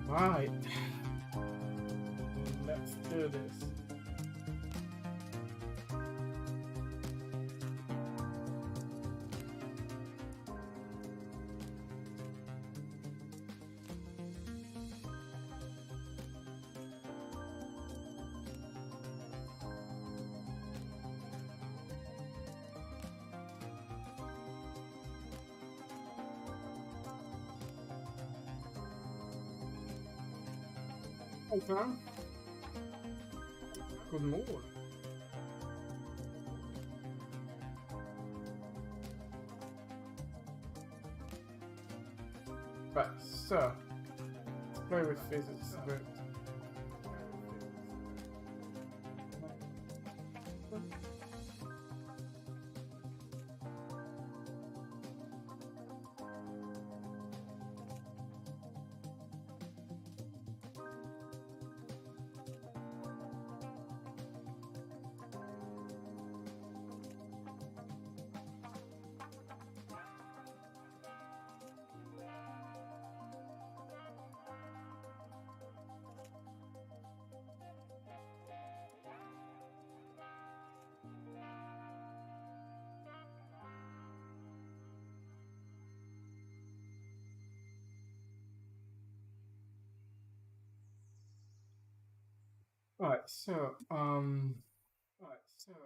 Right. Let's do this. Okay. Good morning. Right, so let's play with physics a bit. Right, so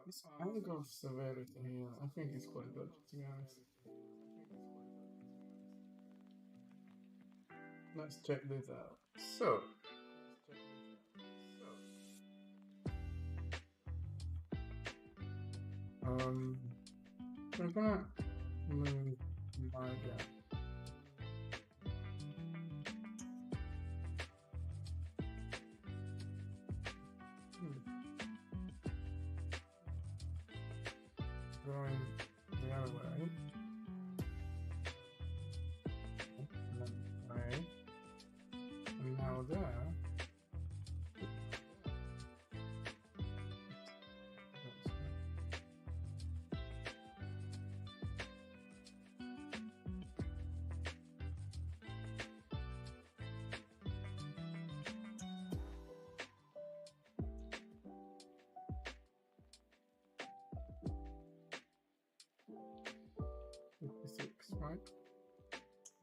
this angle of severity here, I think it's quite good to be honest. Let's check this out. So we're gonna move my guy. Going the other way. Right. And now there. Right?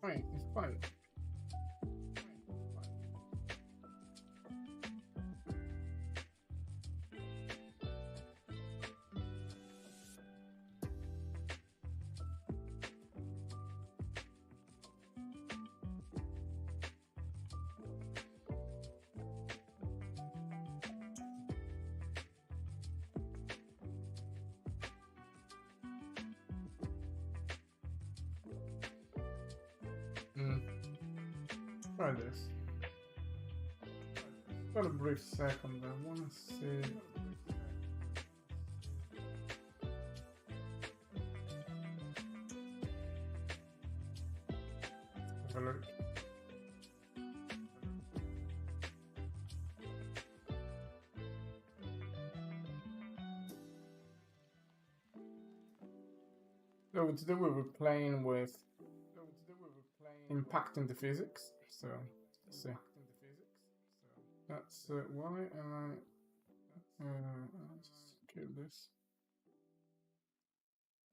Fine, it's fine. Try this. For a brief second, I wanna see. Have a look. So today we were playing with impacting the physics. So let's see. That's why am I'll just kill this.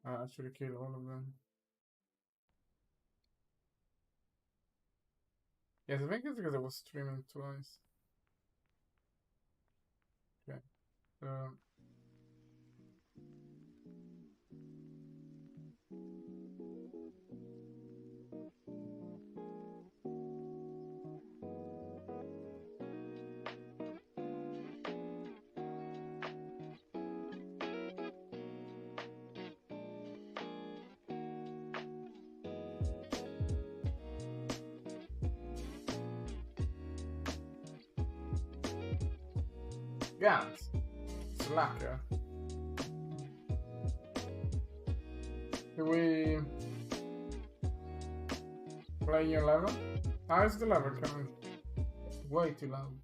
I actually kill all of them. Yes, I think it's because I was streaming twice. Okay. So guns. Slacker. Do we play your level? How is the level coming? Way too loud.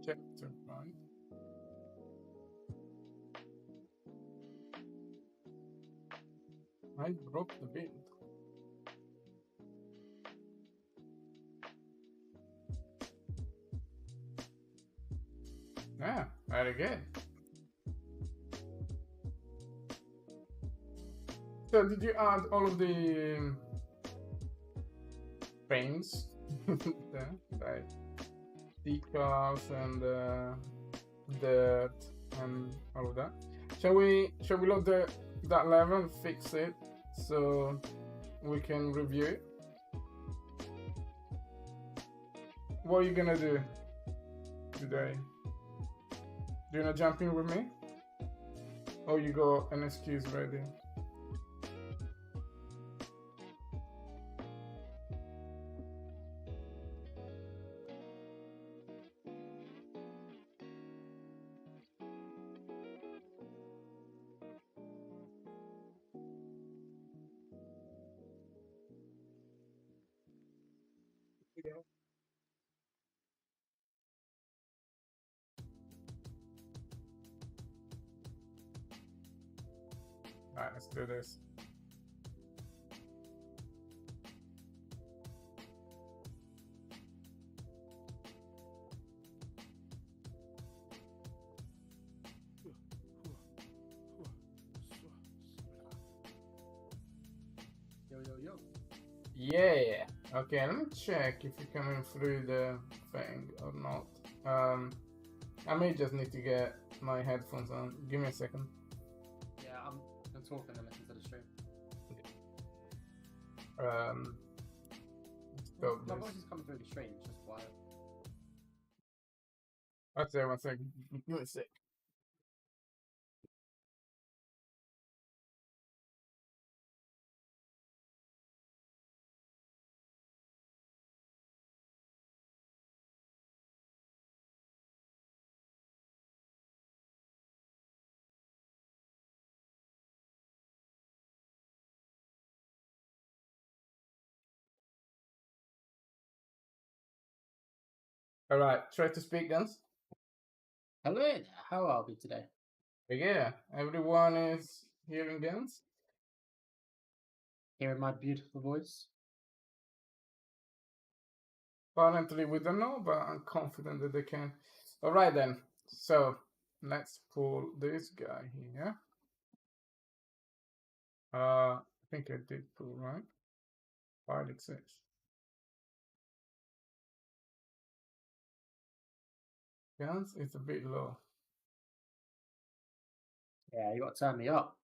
Chapter 1. I broke the build. Yeah, very good. So did you add all of the things there, like decals and dirt and all of that? Shall we load that level and fix it so we can review it? What are you gonna do today? Do you wanna jump in with me? Or you got an excuse ready? Alright, let's do this. Yo. Yeah. Okay, let me check if you're coming through the thing or not. I may just need to get my headphones on. Give me a second. Yeah, I'm talking and listen to the stream. Stop My this. voice is coming through the stream, it's just quiet. One second. Give me a sec. Alright, try to speak, Guns. Hello there, how are we today? Yeah, everyone is hearing Guns. Hearing my beautiful voice? Apparently, we don't know, but I'm confident that they can. Alright then, so let's pull this guy here. I think I did pull, right? 5 6. Guns is a bit low. Yeah, you got to turn me up.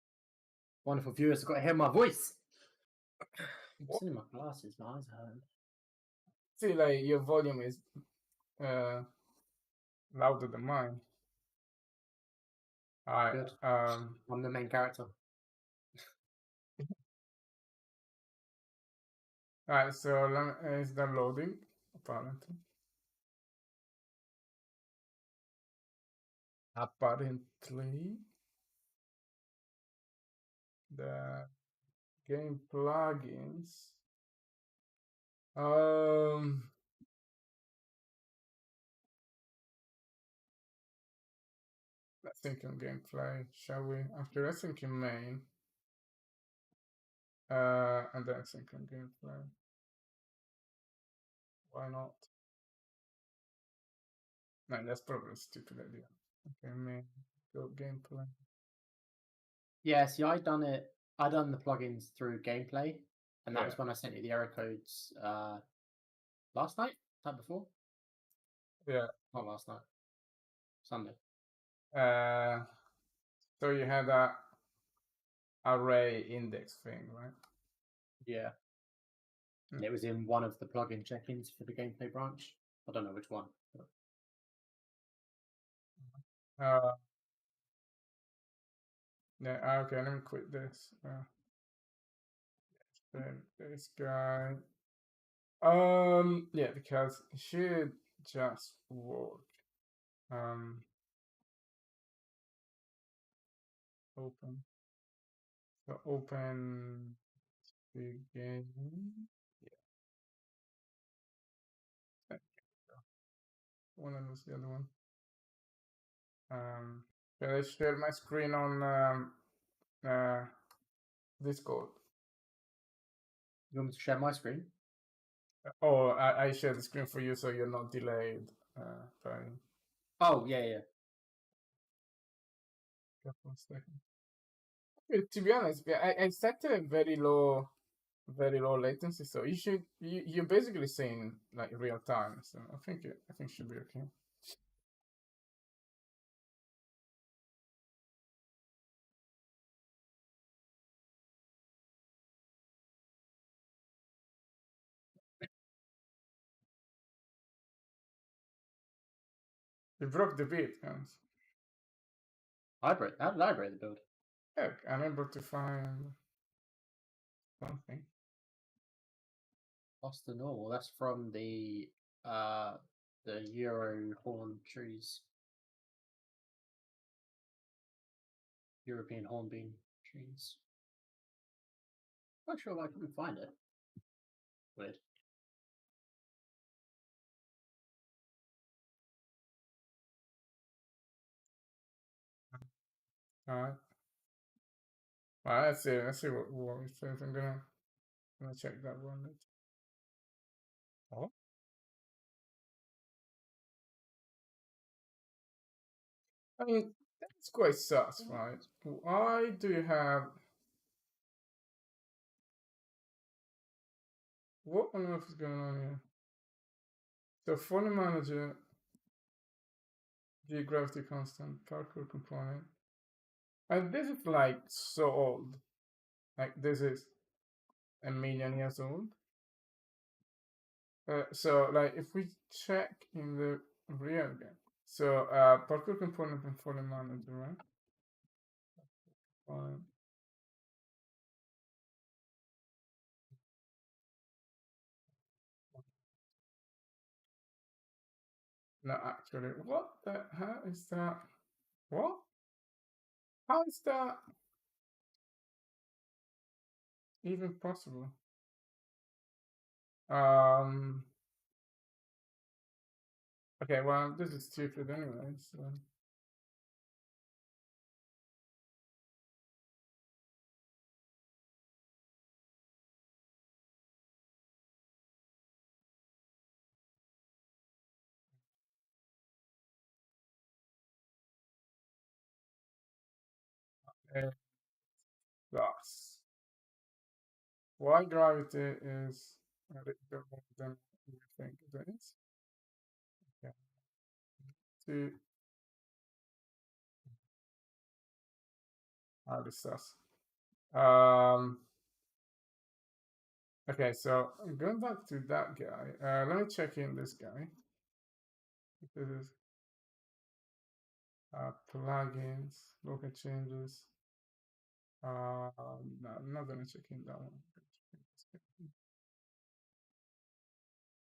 Wonderful viewers have got to hear my voice. I'm sitting in my glasses, my eyes are hurting. See, like your volume is louder than mine. Alright, Good. I'm the main character. alright, so it's done loading, apparently. Apparently, the game plugins. Let's think on gameplay, shall we? After I think in main, and then think on gameplay. Why not? No, that's probably a stupid idea. Okay, main, go gameplay. Yeah, see, I done the plugins through gameplay, and that Yeah. was when I sent you the error codes last night? Time before? Yeah. Not last night. Sunday. So you had a array index thing, right? Yeah. And it was in one of the plugin check-ins for the gameplay branch. I don't know which one. But... Yeah, okay, let me quit this. Then this guy. Yeah, because it should just work. Open. So open the game. Yeah. There you go. One and was the other one. Can I share my screen on Discord? You want me to share my screen? Oh, I share the screen for you so you're not delayed. By Oh, yeah, yeah. just 1 second. To be honest, I set a very low latency, so you're basically saying like real time. So I think it should be okay. You broke the beat, guys. How did I break the build? Heck, I'm able to find something. Lost the normal. That's from the Euro horn trees. European hornbeam trees. Not sure why I couldn't find it. Weird. Alright. Well, let's see. Let's see what it says. I'm gonna check that one. Oh. I mean, that's quite sus, right? Why do you have what on earth is going on here? So phone manager, geogravity constant, parkour component. And this is like so old. Like this is a million years old. So like if we check in the real game. So parkour component and phone manager, right? Fine. No, actually, what the hell is that? What? How is that even possible? Um. Okay, well, this is stupid anyway. So. Plus, why gravity is a little more than you think it is? Okay. To discuss. Okay, so going back to that guy, let me check in this guy. This is plugins, local changes. No, I'm not gonna check in that one.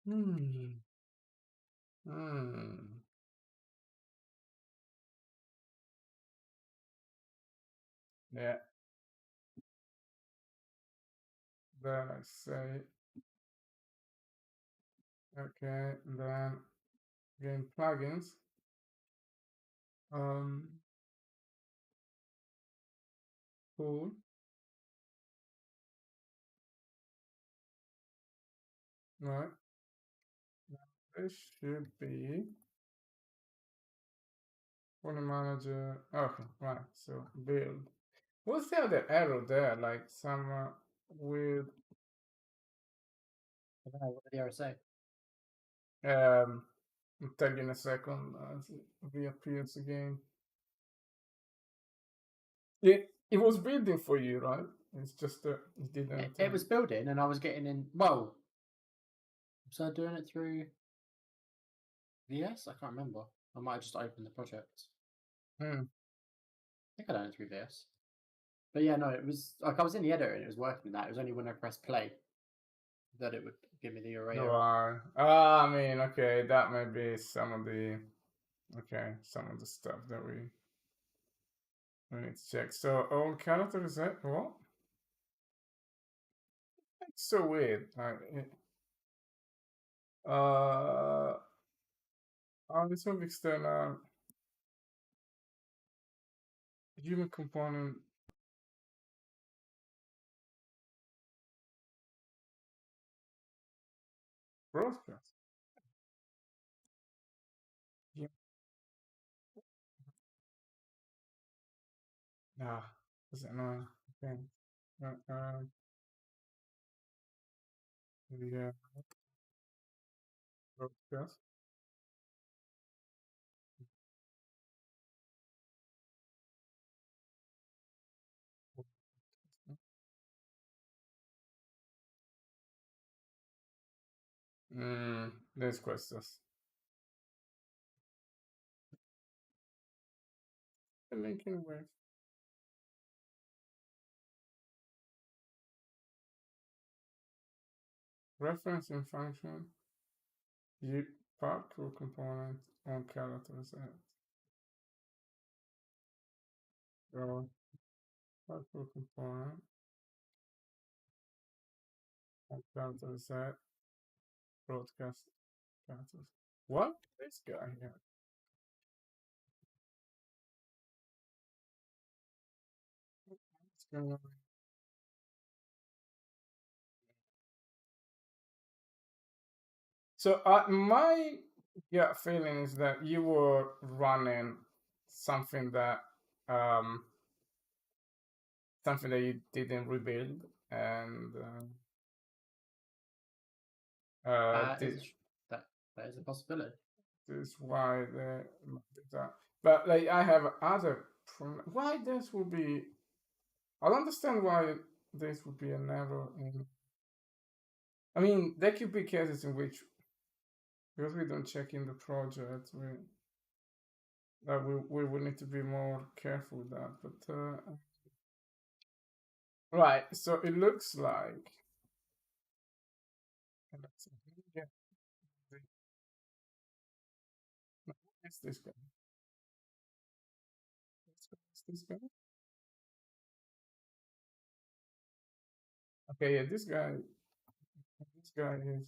Hmm. Hmm. Yeah. Then I say, okay, then game plugins. Cool. Right. Now this should be for the manager. Okay, right. So build. What's the other arrow there? Like some weird. I don't know, what did the arrow say? I'll tell you in a second as it reappears again. It was building for you, right? It's just that it didn't. It was building, and I was getting in. Well, was I doing it through VS? I can't remember. I might have just opened the project. Hmm. I think I done it through VS. But yeah, no, it was like I was in the editor and it was working with that. It was only when I pressed play that it would give me the array error. I mean, okay, that might be some of the stuff that we need to check. So all characters that what? It's so weird. On this one external human component. Broadcast. Yeah. Nah, that's annoying. Okay. Yeah, broadcast. There's questions. The linking with referencing function. You parkour component on character set. So parkour component on character set. Broadcast characters. What? This guy here. What's going on? So my gut feeling is that you were running something that um something that you didn't rebuild, and That this, is that is a possibility. this is why they did that. But like I have other why this would be. I don't understand why this would be an error in. I mean, there could be cases in which because we don't check in the project, we would need to be more careful with that. But right, so it looks like. Yeah, no, it's this guy. It's this guy. Okay, yeah, this guy. This guy is.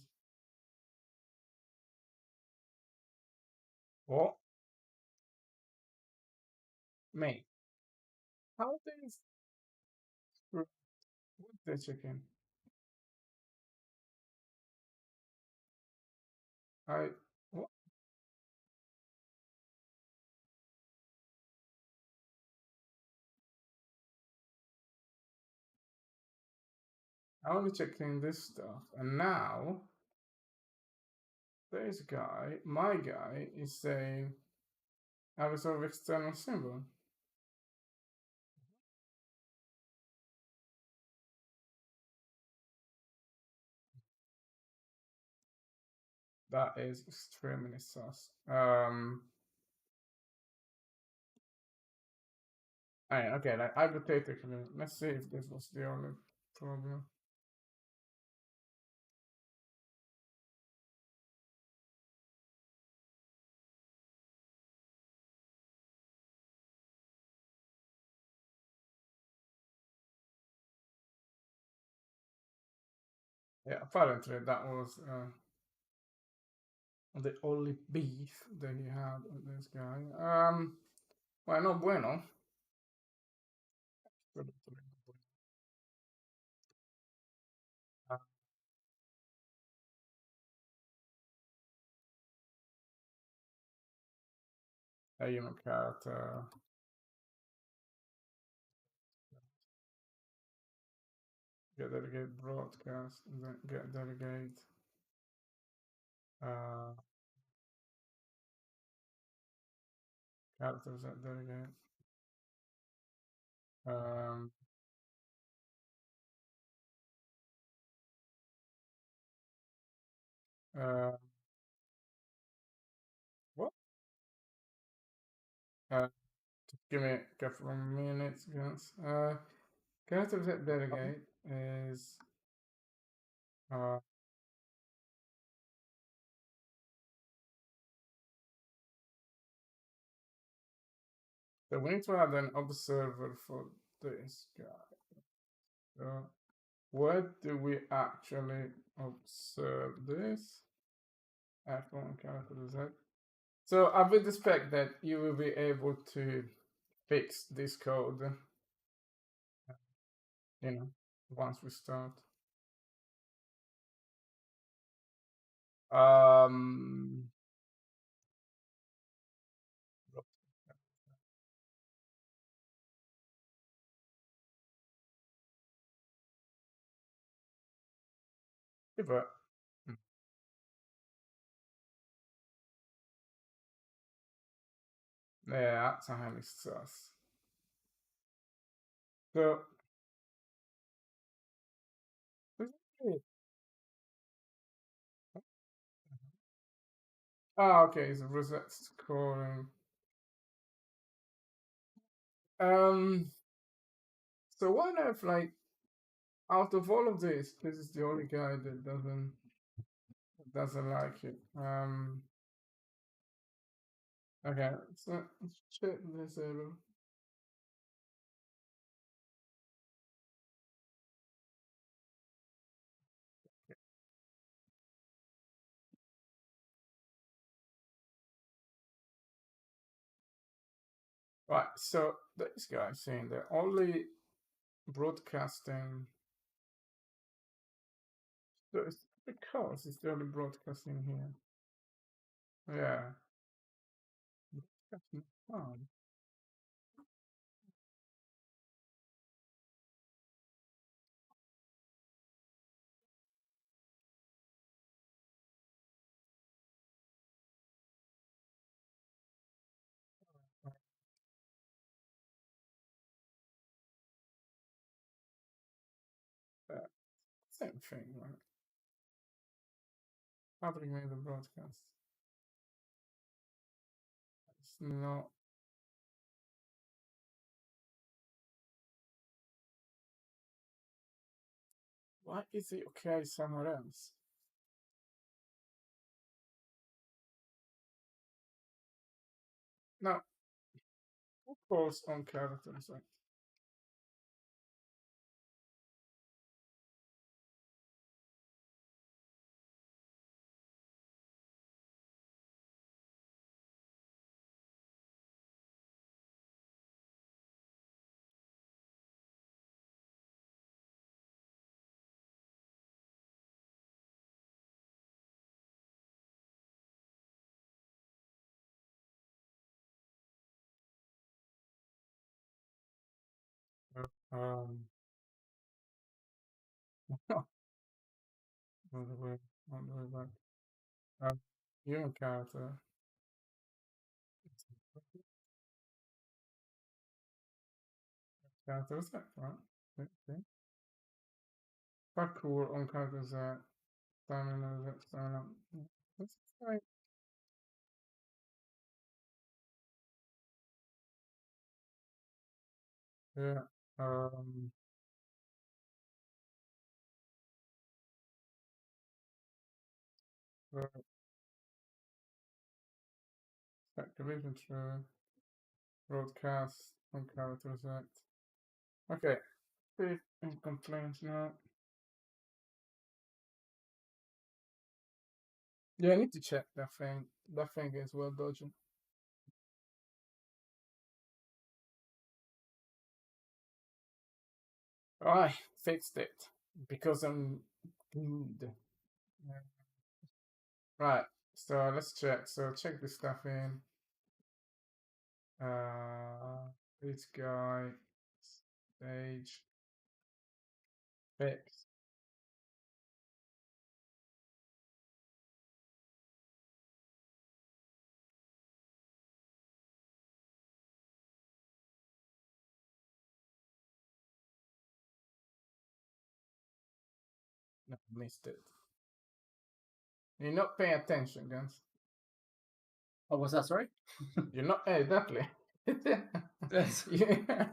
Oh, me. How things. What they checking? I. What? I only checking this stuff, and now this guy, my guy, is saying I have a sort of external symbol. That is extremely sus. Okay, like hypothetically, let's see if this was the only problem. Yeah, apparently that was the only beef that he had with this guy. Well, no bueno. Uh, a human character. Get delegate broadcast. Then get delegate. Uh, characters at delegate. Um, uh, what? Just give me a couple of minutes, guys. Characters at delegate is uh, so we need to add an observer for this guy. So where do we actually observe this? F1 character Z. So I would expect that you will be able to fix this code, you know, once we start. Um, but yeah, time is sus. So, ah, okay, it's reset scoring. Um, so what if, like, out of all of this is the only guy that doesn't like it. Okay, so let's check this out. Right, so this guy saying they're only broadcasting. So it's because it's the only broadcasting here. Yeah. Broadcasting on. Same thing, right? How do we make the broadcast? It's not. Why is it okay somewhere else? Now, of course, on characters. Right? Um, on the way back. Human character. Character set, right? Okay. Parkour on character set. Stamina, stamina. That's right. Yeah. Um, uh, activation true. Broadcast on character set. Okay. Save and complaints now. Yeah, I need to check that thing. That thing is well dodging. I fixed it because I'm good. Yeah. Right. So let's check. So check this stuff in. This guy, stage, fix. No, missed it. You're not paying attention, guys. Oh, what's that? Sorry. You're not. Hey, definitely. Yes. Yeah.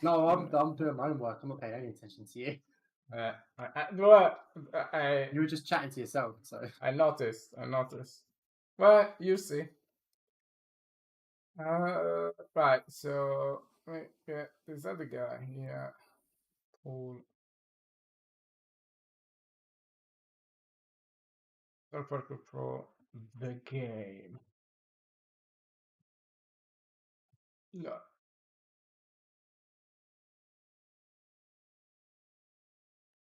No, I'm doing my own work. I'm not paying any attention to you. Well, You were just chatting to yourself, so. I noticed. I noticed. Well, you see. Right. So wait, yeah, this other guy here, Paul. Parkour Pro, the game. No.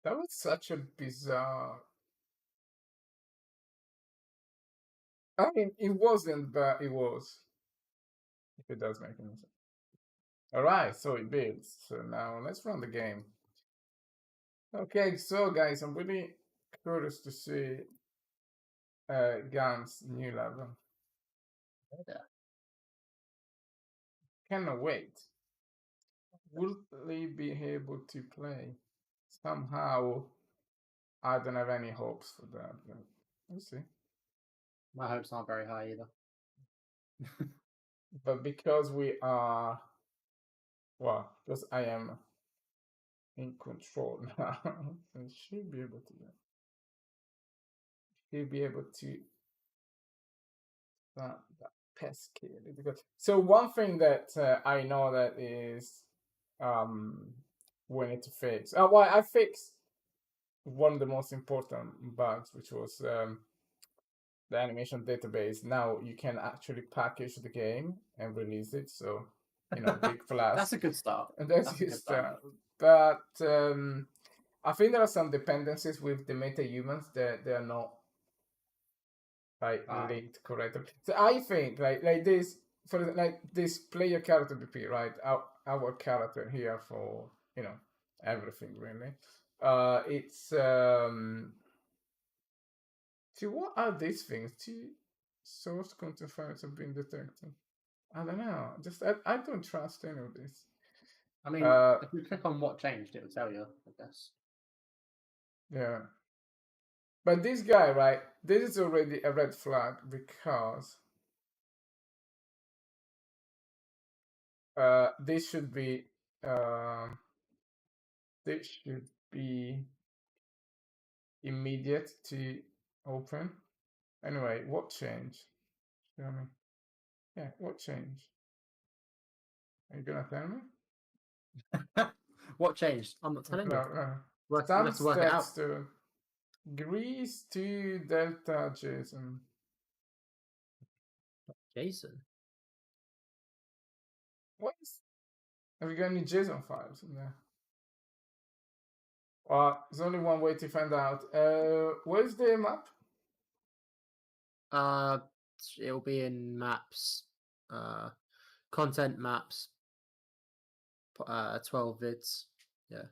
That was such a bizarre. I mean, it wasn't, but it was. If it does make any sense. All right, so it builds. So now let's run the game. Okay, so guys, I'm really curious to see Gun's new level. Yeah. Cannot wait. Will they be able to play? Somehow, I don't have any hopes for that. But we'll see. My hopes aren't very high either. But because we are, well, because I am in control now, I should be able to do. Should be able to that pesky. So one thing that I know that is we need to fix. Well, I fixed one of the most important bugs, which was the animation database. Now you can actually package the game and release it. So big plus. That's a good start. And that's a good start. But I think there are some dependencies with the meta humans that they are not linked correctly. So I think like this for like this player character BP, right? Our character here for everything really. It's see what are these things? Source content files have been detected. I don't know. Just I don't trust any of this. I mean, if you click on what changed, it will tell you, I guess. Yeah. But this guy, right? This is already a red flag because this should be immediate to open. Anyway, what changed? Tell me. Yeah, what changed? Are you gonna tell me? What changed? I'm not telling you. No. We'll have to work it out. To Greece to Delta Jason. Jason? What is? Have you got any JSON files in there? There's only one way to find out. Where's the map? It'll be in maps. Content maps. 12 vids. Yeah.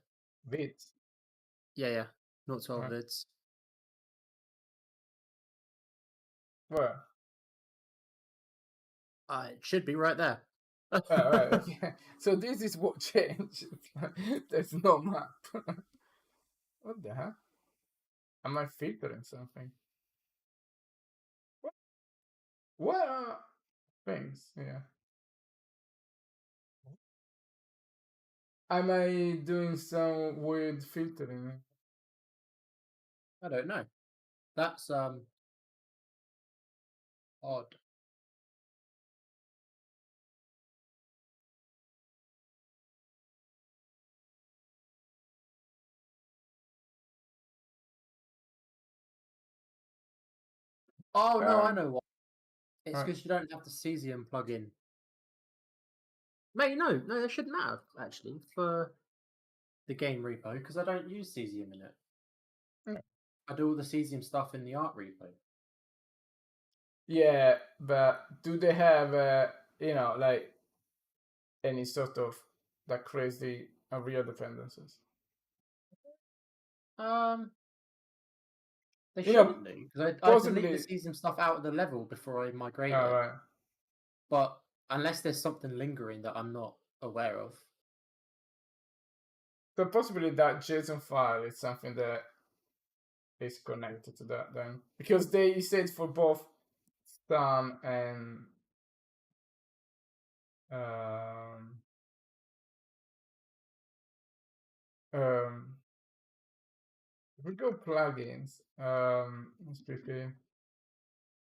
Vids. Yeah. Not 12 vids. Where? It should be right there. Oh, right, okay. So this is what changed. There's no map. What the heck? Am I filtering something? What are things? Yeah. Am I doing some weird filtering? I don't know. That's odd. Oh no, I know what. It's because you don't have the cesium plugin. Mate, no, it shouldn't have actually for the game repo because I don't use cesium in it. I do all the cesium stuff in the art repo. Yeah, but do they have like any sort of that crazy real dependencies? They shouldn't do because I delete the cesium stuff out of the level before I migrate it. Right. But unless there's something lingering that I'm not aware of. So possibly that JSON file is something that is connected to that then, because they said for both Sun and if we go plugins, SPP,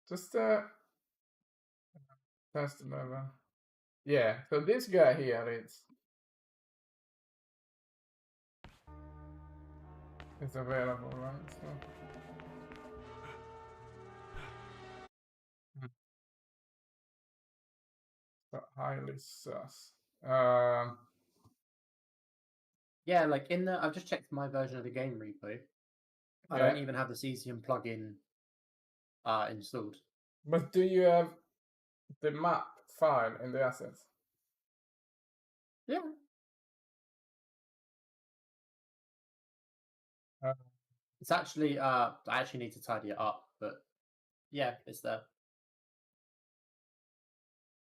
just test level. Yeah, so this guy here it's available, right? So highly sus. Yeah, like in the I've just checked my version of the game repo. I don't even have the cesium plugin installed. But do you have the map file in the assets? Yeah. It's actually I actually need to tidy it up, but yeah, it's there.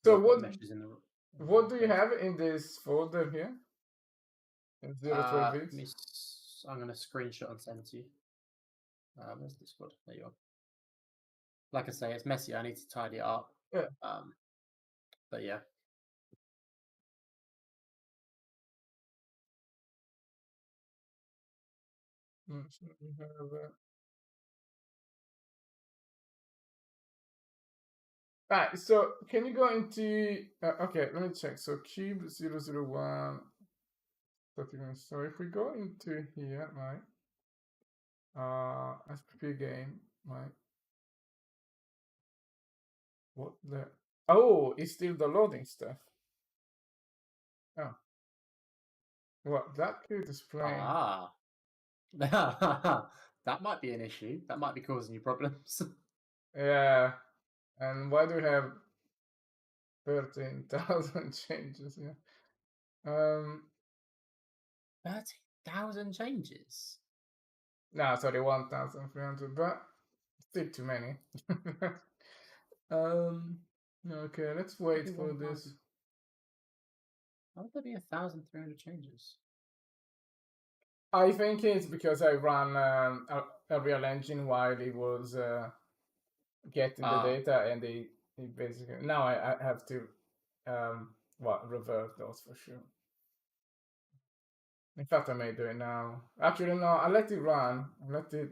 So what do you have in this folder here? In 012 bits? I'm gonna screenshot and send to you. Where's Discord? There you are. Like I say, it's messy. I need to tidy it up. Yeah. But yeah. So we have, Right, so can you go into okay, let me check. So cube 001. So if we go into here, right? SPP game, right? What the oh, it's still the loading stuff. Oh. Well, that could explain. That might be an issue. That might be causing you problems. Yeah. And why do we have 13,000 changes? Yeah. 13,000 changes? No, sorry, 1,300, but still too many. Okay, let's wait for this. How would there be 1,300 changes? I think it's because I ran a real engine while it was getting the data, and it basically now I have to revert those for sure. In fact, I may do it now. Actually, no, I let it run. Let it.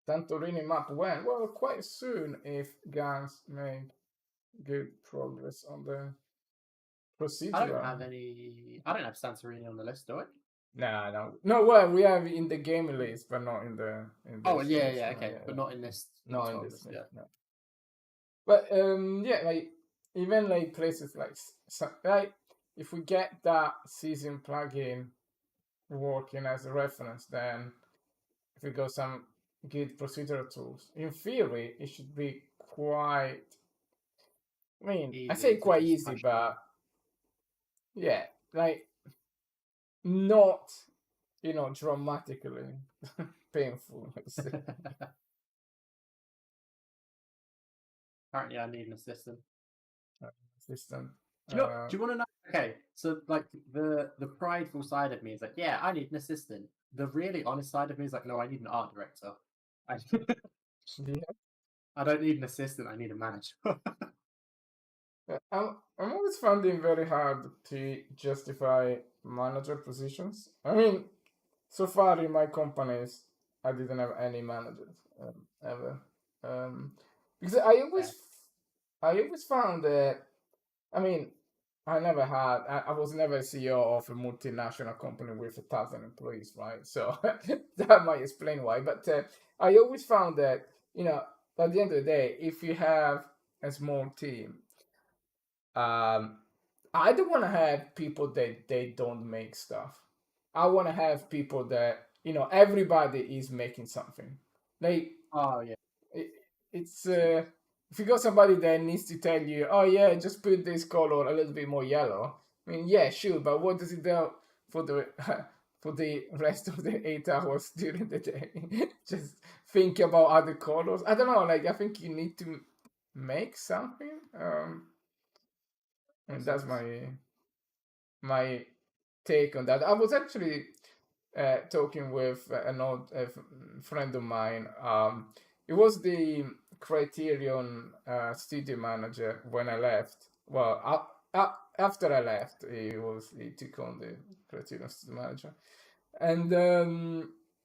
Santorini map when? Well, quite soon if guys make good progress on the procedural. I don't have any. I don't have Santorini on the list, do I? No. Well, we have in the game list, but not in the. Oh yeah, okay, but not in this. Not in this list. Yeah. No. But yeah, like even like places like if we get that season plugin working as a reference, then if we go some good procedural tools, in theory it should be quite. I mean, I say quite easy, but yeah, like not, dramatically painful. Apparently, I need an assistant. Do you want to know? Okay, so like the prideful side of me is like, yeah, I need an assistant. The really honest side of me is like, no, I need an art director. I don't need an assistant. I need a manager. I'm always finding it very hard to justify manager positions. I mean, so far in my companies, I didn't have any managers ever, because I always found that. I mean, I never had. I was never a CEO of a multinational company with 1,000 employees, right? So that might explain why. But I always found that at the end of the day, if you have a small team, I don't want to have people that they don't make stuff. I want to have people that everybody is making something. Like it's if you got somebody that needs to tell you, oh yeah, just put this color a little bit more yellow. I mean, yeah, sure, but what does it do for the for the rest of the 8 hours during the day? Just think about other colors. I don't know. Like I think you need to make something. And that's my take on that. I was actually talking with an old friend of mine. It was the Criterion studio manager when I left. Well, after I left, he took on the Criterion studio manager, and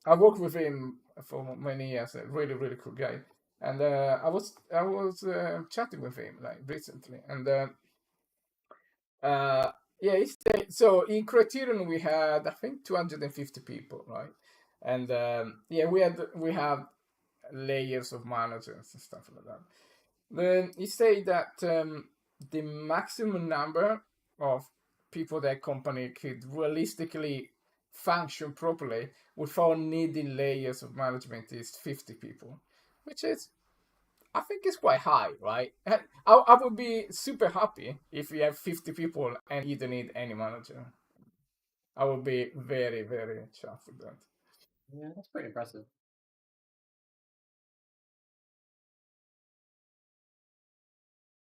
I worked with him for many years. A really really cool guy. And I was chatting with him like recently, and yeah, so in Criterion we had I think 250 people, right? And yeah, we have layers of managers and stuff like that. You say that the maximum number of people that company could realistically function properly without needing layers of management is 50 people, which is, I think, is quite high, right? I would be super happy if we have 50 people and you don't need any manager. I would be very, very chuffed with that. Yeah, that's pretty impressive.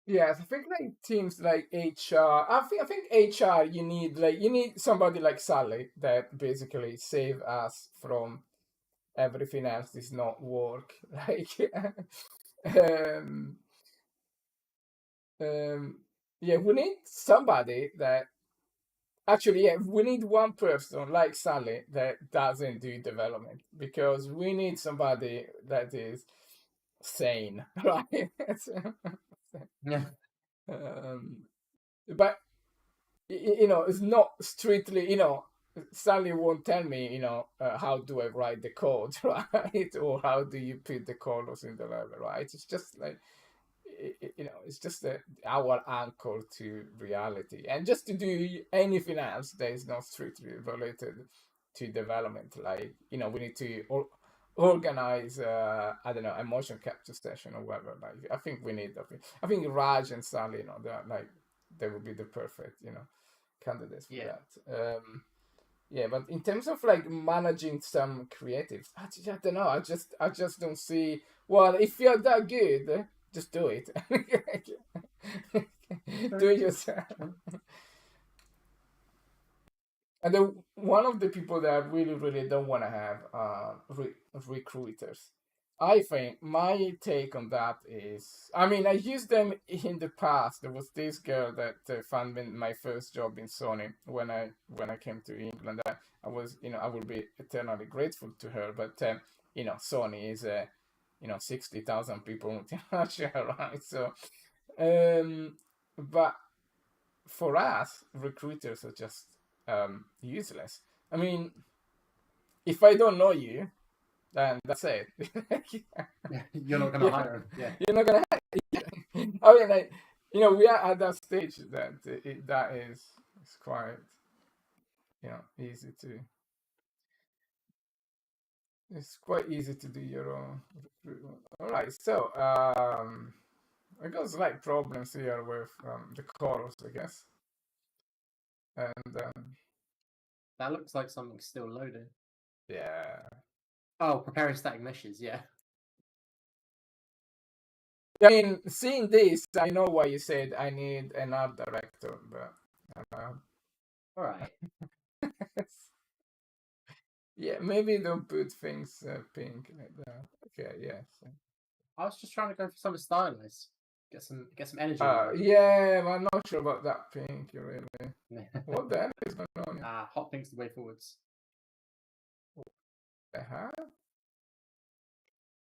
Yes, I think like teams like HR. I think HR. You need somebody like Sally that basically save us from everything else is not work. Um, um, yeah, we need somebody that actually, yeah, we need one person like Sally that doesn't do development because we need somebody that is sane, right? Yeah. um, but it's not strictly, Sally won't tell me, how do I write the code, right? Or how do you put the colors in the level, right? It's just like, it's just our anchor to reality. And just to do anything else that is not strictly related to development, like, we need to organize, I don't know, a motion capture session or whatever. Like, I think Raj and Sally, they're like, they would be the perfect, candidates for Yeah. that. Yeah, but in terms of like managing some creatives, I don't know. I just don't see. Well, if you're that good, just do it. Do it yourself. And then one of the people that I really, really don't want to have recruiters. I think my take on that is, I mean, I used them in the past. There was this girl that found me my first job in Sony when I came to England. I was, I will be eternally grateful to her. But Sony is 60,000 people multinational, right? So, but for us, recruiters are just useless. I mean, if I don't know you, then that's it. You're not gonna hire him. Yeah. You're not gonna. I mean, like, we are at that stage that that is it's quite, easy to. It's quite easy to do your own recruitment. All right, so I got slight problems here with the chorus, I guess, and That looks like something's still loading. yeah. Oh, preparing static meshes. Yeah. I mean, seeing this, I know why you said I need an art director, but uh, All right. yeah, maybe don't put things pink like that. Okay, yes. I was just trying to go for something stylized. Get some energy in the room. Yeah, I'm not sure about that pink, really. What the hell is going on here? Hot pink's the way forwards. The hell?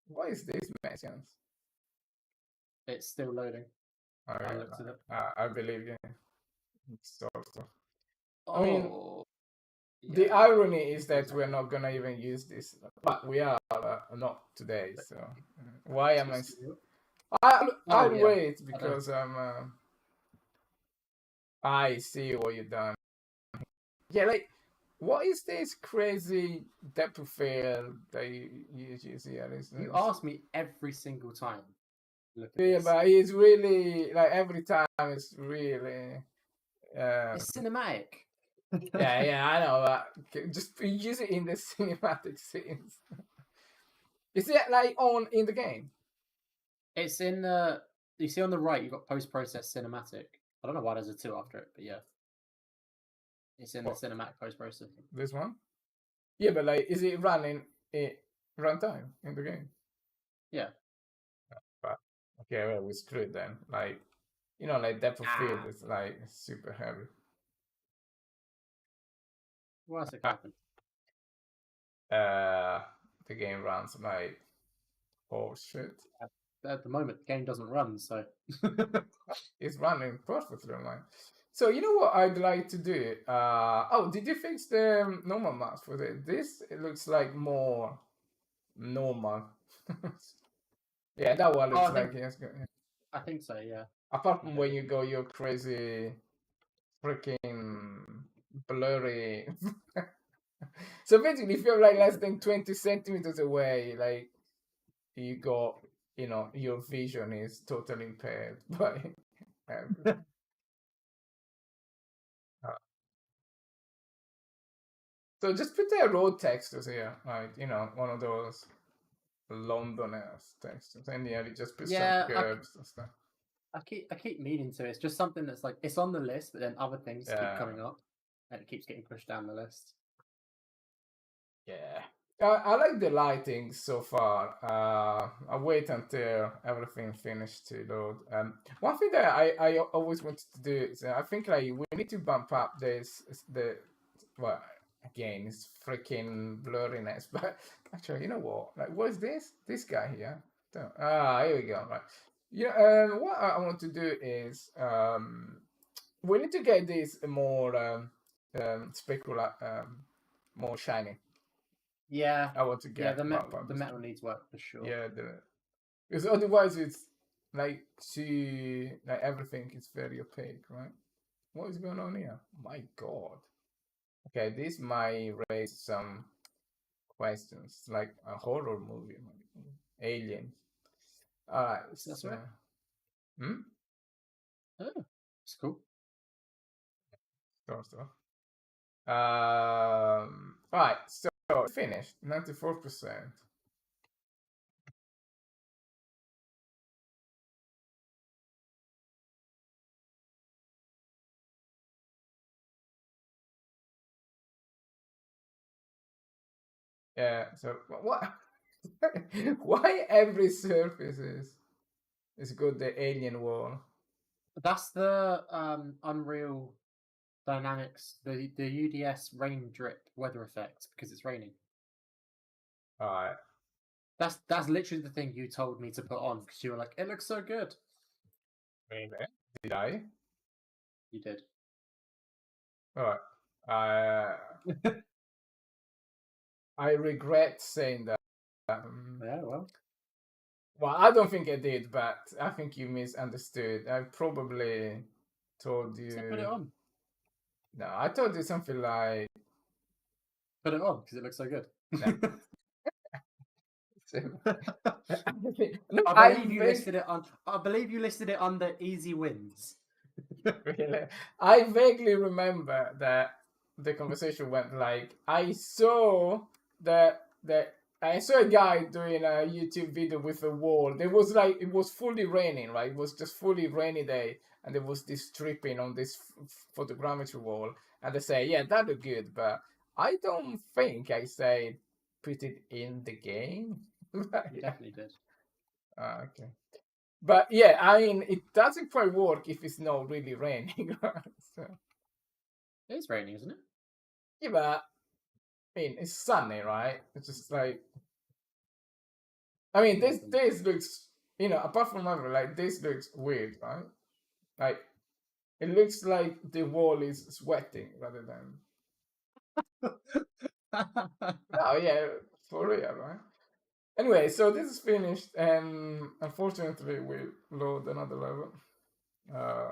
What is this messians? It's still loading. I looked at it. I believe you. Sort of. Oh, I mean, the irony is that we're not gonna even use this, but we are not today. So why am I? I'll wait because I see what you've done. Yeah, like, what is this crazy depth of field that you use here? You ask me every single time. Look at Yeah, this. but it's really like every time it's really. It's cinematic. Yeah, I know. But just use it in the cinematic scenes. Is it like on in the game? It's in the. You see on the right, you've got post-process cinematic. I don't know why there's a 2 after it, but yeah. It's in What? the cinematic post-processing. This one? Yeah, but like, is it running at runtime in the game? Yeah. But okay, well, we screwed then. Like, like depth of field is like super heavy. What's it happen? The game runs like, oh shit. At the moment, the game doesn't run, so It's running perfectly online. So you know what I'd like to do? Oh, did you fix the normal maps for it? This it looks like more normal. Yeah, that one looks like it's good. I think so, yeah. Apart from when you go your crazy, freaking blurry. So basically, if you're like less than 20 centimeters away, like you got, your vision is totally impaired by everything. Uh, So just put a road textures here, like, one of those Londoners textures, and yeah, you just put some Yeah, curves and stuff. I keep meaning to. It's just something that's like it's on the list, but then other things keep Yeah, coming up, and it keeps getting pushed down the list. yeah. I like the lighting so far. I'll wait until everything finished to load. One thing that I always wanted to do is I think like we need to bump up well, again it's freaking blurriness, but actually you know what? Like what is this? This guy here. Here we go. Right. Yeah. What I want to do is we need to get this more specular more shiny. Yeah, I want to yeah. get bump up The this. metal needs work for sure. Yeah, because otherwise it's like everything is very opaque, right? What is going on here? My God. Okay, this might raise some questions, like a horror movie, aliens. All right, That's so, right. hmm, Oh, it's cool. so. All right, so finished 94%. Yeah, so what? Why every surface is good the alien wall? That's the Unreal Dynamics, the UDS rain drip weather effect because it's raining. All right. That's literally the thing you told me to put on because you were like, it looks so good. Really? Did I? You did. All right. I regret saying that. Yeah, well, Well, I don't think I did, but I think you misunderstood. I probably told so put it you. on. No, I told you something like. Put it on because it looks so good. No. No, I I believe you listed it on. I believe you listed it under easy wins. really, I vaguely remember that the conversation went like I saw that I saw a guy doing a YouTube video with a wall. There was like it was fully raining, right? It was just fully rainy day, and there was this stripping on this photogrammetry wall, and they say, yeah, that looked good, but I don't think I said put it in the game. You definitely did. Okay. But yeah, I mean, it doesn't quite work if it's not really raining. So, It is raining, isn't it? yeah, but I mean, it's sunny, right? It's just like, I mean, this looks, apart from everything, like this looks weird, right? Like it looks like the wall is sweating rather than. No, yeah, for real, right? Anyway, so this is finished, and unfortunately, we load another level.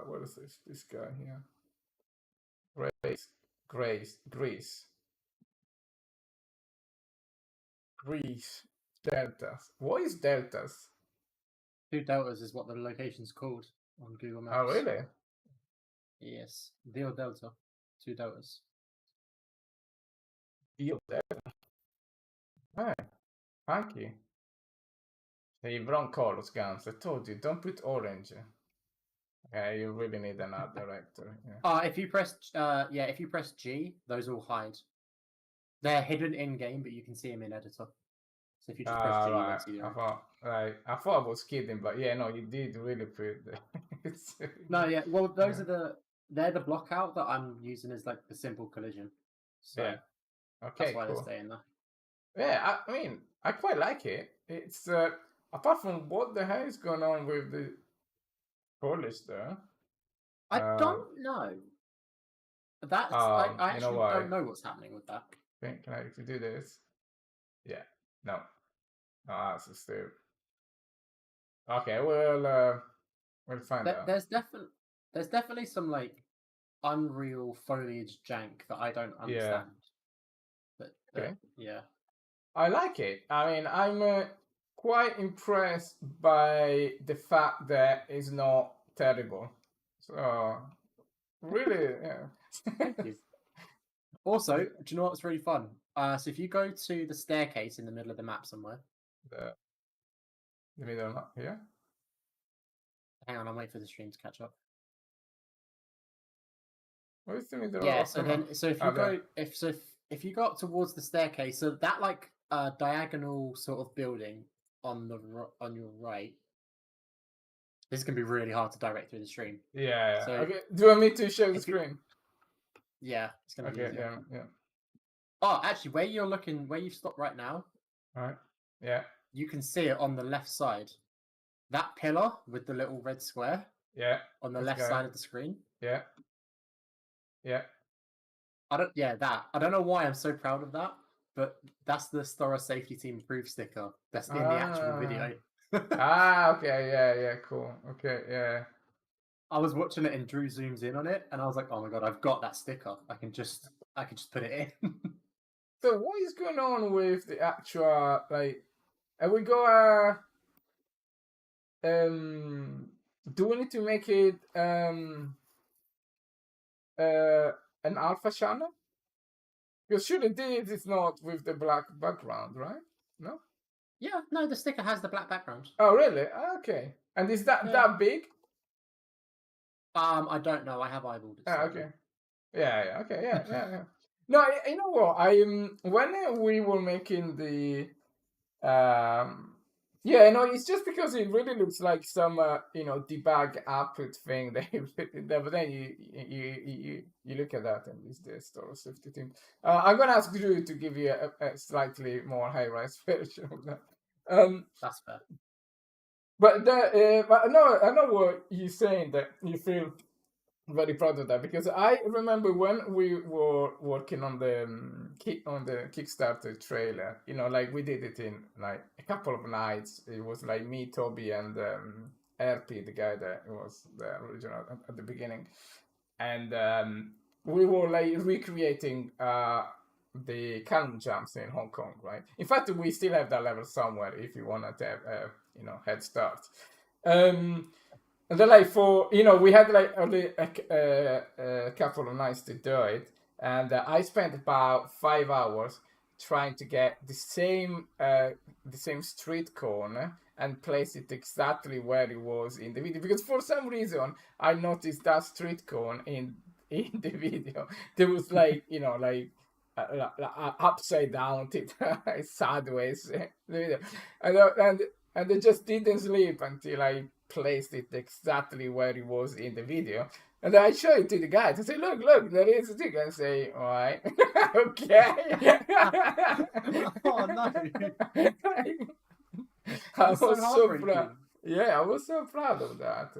What is this? This guy here. Greece. Greece. Deltas. What is deltas? 2 deltas is what the location's called on Google Maps. Oh, really? Yes, Dio Delta. 2 deltas. Io delta. Thank you. Sei brown colors guns. I told you, don't put orange. Okay, you really need an art director. Yeah. If you press if you press G, those all hide. They're hidden in game, but you can see them in editor. So if you just press G, you Right. won't see them. I thought I was kidding, but yeah, no, you did really put No, yeah. Well, those are they're the block out that I'm using as like the simple collision. So yeah. Okay, that's why cool. they're staying there. Yeah, I mean, I quite like it. It's apart from what the hell is going on with the polish there. I don't know. That's I You know actually why? don't know what's happening with that. Can I if you do this? Yeah. No. No, that's a stupid. Okay, well, We'll find out. There's definitely some like unreal foliage jank that I don't understand. Okay. Yeah. I like it. I mean, I'm quite impressed by the fact that it's not terrible. So, really, yeah. Thank you. Also, do you know what's really fun? So if you go to the staircase in the middle of the map somewhere. The middle map here. Hang on, I'm waiting for the stream to catch up. What is the middle? Yeah. Of So the then, map? so if you go, if you go up towards the staircase, so that like diagonal sort of building on your right. This is gonna be really hard to direct through the stream. Yeah. So Okay. Do you want me to share the screen? Yeah, it's gonna be easier. Yeah. Oh, actually, where you've stopped right now. All right. Yeah. You can see it on the left side. That pillar with the little red square. Yeah. On the left side of the screen. Yeah. Yeah. I don't know why I'm so proud of that, but that's the STORROR Safety Team Approved sticker. That's in the actual video. Okay. Yeah. Cool. Okay. Yeah. I was watching it and Drew zooms in on it, and I was like, "Oh my god, I've got that sticker. I can just put it in." So what is going on with the actual like? And we go do we need to make it an alpha channel? Because surely this is not with the black background, right? No. Yeah, no, the sticker has the black background. Oh, really? Okay. And is that big? I don't know. I have eyeballed it. Okay. Yeah. Okay. Yeah. No, you know what? When we were making the yeah, no, it's just because it really looks like some debug output thing that you put in there, but then you look at that and it's the STORROR Safety Team. I'm gonna ask Drew to give you a slightly more high-res version of that. That's fair. But I know what you're saying, that you feel very proud of that, because I remember when we were working on the Kickstarter trailer, like we did it in like a couple of nights. It was like me, Toby, and RP, the guy that was the original at the beginning, and we were like recreating the cannon jumps in Hong Kong, right? In fact, we still have that level somewhere if you want to have head start. And then like we had like only a couple of nights to do it, and I spent about 5 hours trying to get the same street corner and place it exactly where it was in the video, because for some reason I noticed that street corner in the video. There was like upside down, sideways, and they just didn't sleep until I placed it exactly where it was in the video. And then I show it to the guys. I say, look, there is a thing. I say, all right, okay. Oh no! I was so proud. Yeah, I was so proud of that.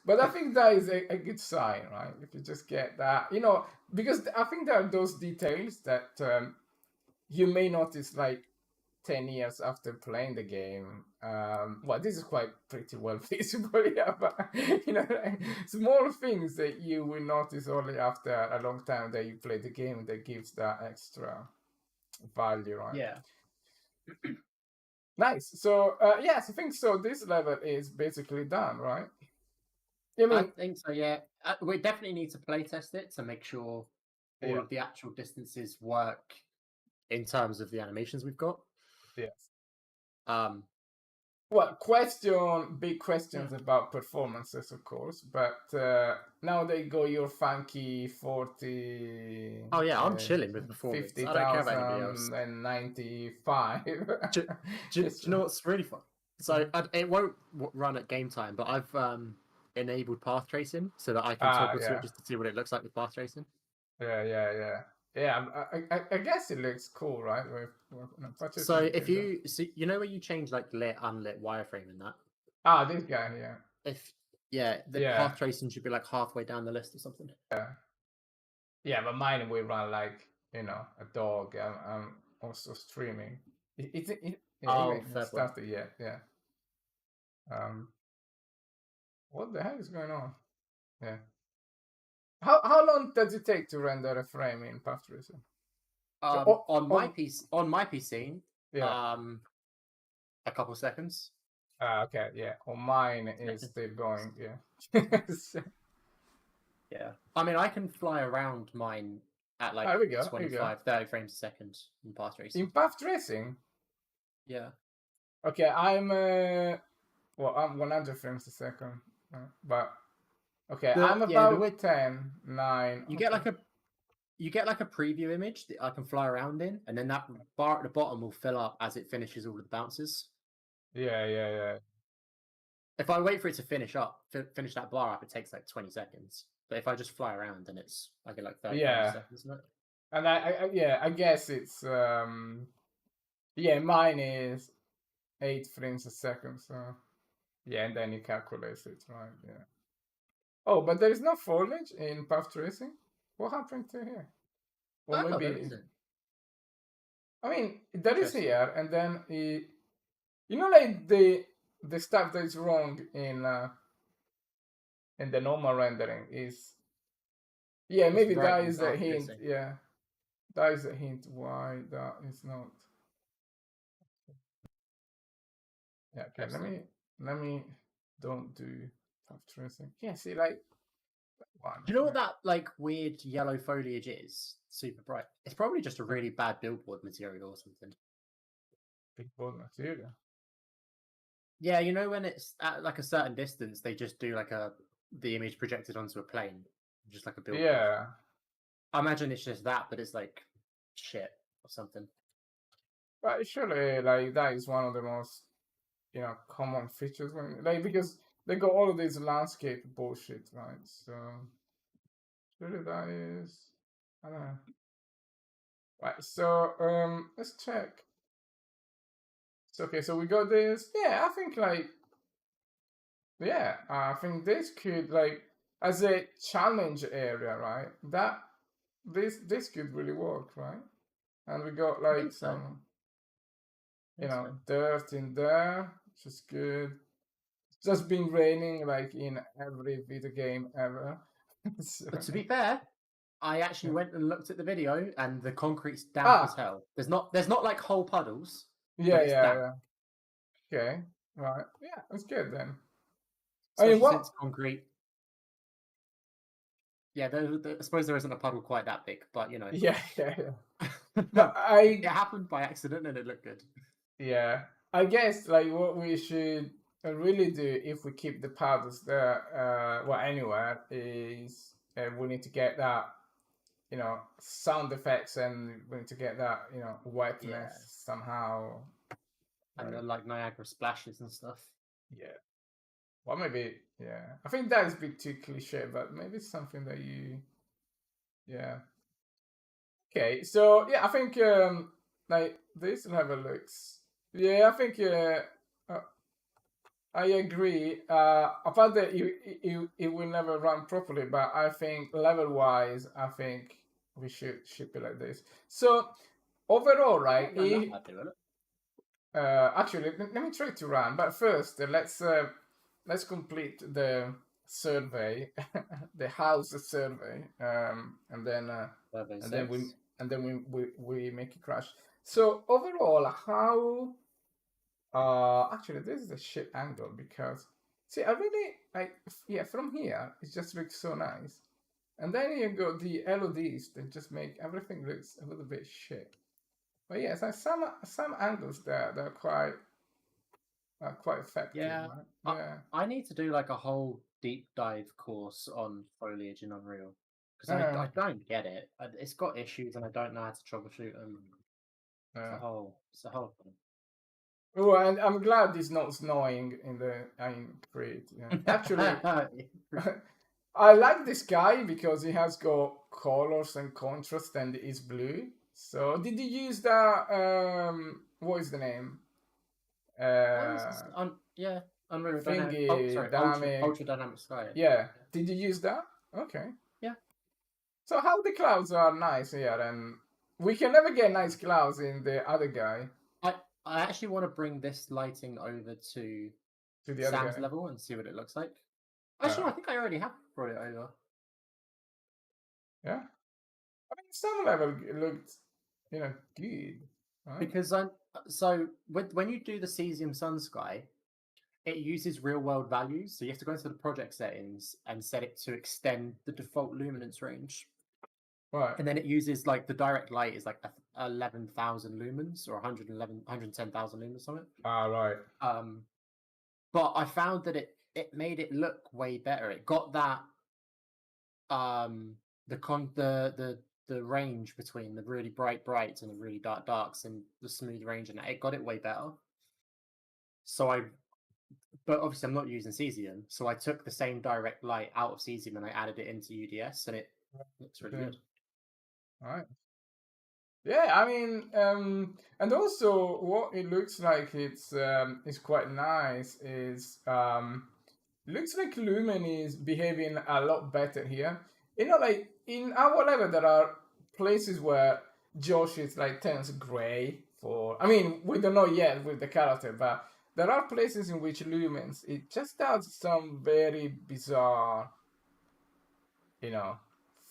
But I think that is a good sign, right? If you just get that, because I think there are those details that you may notice like 10 years after playing the game. Well, this is quite pretty well visible, yeah, but like, small things that you will notice only after a long time that you play the game that gives that extra value, right? Yeah. Nice. So yes, I think so. This level is basically done, right? I think so. Yeah, we definitely need to play test it to make sure all of the actual distances work in terms of the animations we've got. Yes. Well, big questions about performances, of course, but now they go your funky 40. Oh yeah, I'm chilling with performance. 50, I don't care about anybody else. And 95. do you know what's really fun? So it won't run at game time, but I've enabled path tracing so that I can toggle switches to see what it looks like with path tracing. Yeah. I guess it looks cool, right? So if you see, where you change like lit, unlit, wireframe and that. This guy, yeah. The path tracing should be like halfway down the list or something. Yeah, but mine will run like a dog. I'm also streaming. It fair started yet, yeah. What the hell is going on? Yeah. How long does it take to render a frame in path tracing? So, On my PC, yeah. a couple seconds. Okay, yeah. On mine is still going, yeah. Yeah. I mean, I can fly around mine at like There we go. 25, 30 frames a second in path tracing. In path tracing? Yeah. Okay, I'm 100 frames a second. But okay, I'm about 10, 9. You okay. get like a preview image that I can fly around in, and then that bar at the bottom will fill up as it finishes all of the bounces. Yeah. If I wait for it to finish that bar up, it takes like 20 seconds. But if I just fly around, then I get like 30 frames a second, isn't it? And I guess it's mine is 8 frames a second, so yeah, and then you calculate it, right? Yeah. Oh, but there is no foliage in path tracing. What happened to here? Or maybe there isn't. I mean, there is here, and then like the stuff that is wrong in the normal rendering is maybe that is a hint. Yeah, that is a hint why that is not. Yeah, okay. Let me don't do path tracing. Yeah, see, like one. Do you know what that like weird yellow foliage is? Super bright. It's probably just a really bad billboard material or something. Billboard material. Yeah, you know when it's at like a certain distance, they just do like the image projected onto a plane, just like a billboard. Yeah. I imagine it's just that, but it's like shit or something. But surely, like that is one of the most common features because they got all of this landscape bullshit, right? So surely that is, I don't know. Right, so let's check. So okay, so we got this. Yeah, I think I think this could as a challenge area, right? That this could really work, right? And we got like some dirt in there, which is good. It's just been raining like in every video game ever. So, but to be fair, I actually went and looked at the video, and the concrete's damp as hell. There's not like whole puddles. Yeah. Okay, right. Yeah, that's good then. Especially since concrete. Yeah, I suppose there isn't a puddle quite that big, but you know. Yeah. But it happened by accident, and it looked good. Yeah, I guess like what we should really do if we keep the powders there, anywhere, is we need to get that sound effects, and we need to get that wetness somehow, and then like Niagara splashes and stuff. Yeah, well, maybe I think that is a bit too cliche, but maybe it's something that okay. So I think like this level looks I think I agree. Apart that it will never run properly, but I think level wise, I think we should ship it like this. So overall, right? Actually, let me try to run, but first let's complete the survey, the house survey, and then we make it crash. So overall, how? Actually, this is a shit angle because see, I really from here it just looks so nice, and then you go the LODs that just make everything looks a little bit shit. But yes, some angles there that are quite effective. Yeah, right? I need to do like a whole deep dive course on foliage in Unreal because I don't get it. It's got issues, and I don't know how to troubleshoot them. It's a whole thing. Oh, and I'm glad it's not snowing in the Crete. Yeah. Actually, I like this guy because he has got colors and contrast, and is blue. So, did you use that? What is the name? Unreal Dynamic. Ultra Dynamic Sky. Yeah. Did you use that? Okay. Yeah. So how the clouds are nice here, and we can never get nice clouds in the other guy. I actually want to bring this lighting over to the Sam's level and see what it looks like. Actually, no, I think I already have brought it over. Yeah. I mean, some level it looked, good. Right? Because when you do the cesium sun sky, it uses real world values, so you have to go into the project settings and set it to extend the default luminance range, Right. and then it uses like the direct light is like 11,000 lumens or 110,000 lumens something. Ah, right. But I found that it made it look way better. It got that the con the range between the really bright brights and the really dark darks and the smooth range, and it got it way better. So but obviously I'm not using cesium, so I took the same direct light out of cesium and I added it into UDS, and it looks really good. All right. Yeah, I mean, and also what it looks like it's quite nice is looks like Lumen is behaving a lot better here. Like in our level, there are places where Josh is like turns gray for. I mean, we don't know yet with the character, but there are places in which Lumens it just does some very bizarre, you know,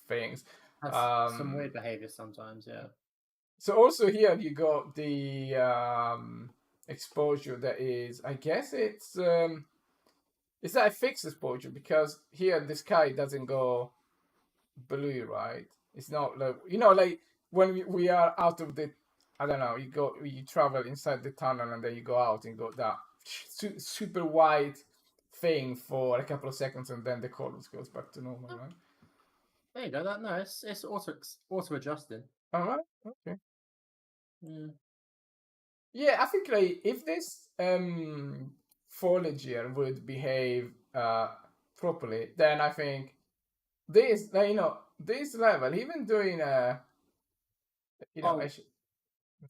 things. Has some weird behavior sometimes, yeah. So also here you got the exposure that is, I guess it's not a fixed exposure because here the sky doesn't go blue, right? It's not like like when we are out of the, I don't know, you travel inside the tunnel and then you go out and go that super white thing for a couple of seconds and then the colors goes back to normal, right? There you go. No, it's auto adjusting. All right, okay. Yeah. Yeah, I think like if this foliage here would behave properly, then I think this this level, even doing Oh, a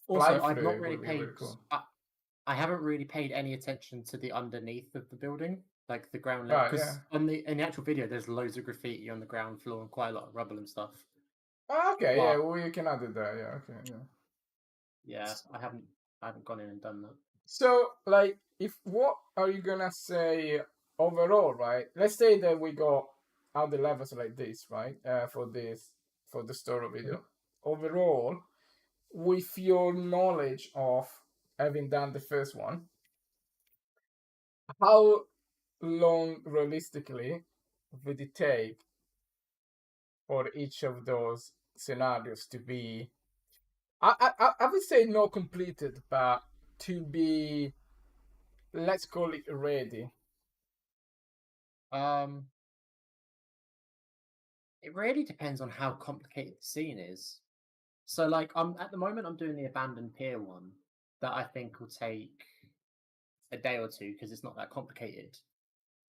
fly also, I've not through really would be paid. really cool. I haven't really paid any attention to the underneath of the building, like the ground level, Right, yeah. because in the actual video, there's loads of graffiti on the ground floor and quite a lot of rubble and stuff. Oh, okay, yeah, But we can add it there. Yeah, okay, yeah. yeah, I haven't gone in and done that. So, like, if what are you gonna say overall, right? Let's say that we go out the levels like this, right? For the story video. Overall, with your knowledge of having done the first one, how long realistically would it take for each of those scenarios to be? I would say not completed, but to be, let's call it ready. Um, it really depends on how complicated the scene is. So, like, at the moment, I'm doing the abandoned pier one that I think will take a day or two because it's not that complicated.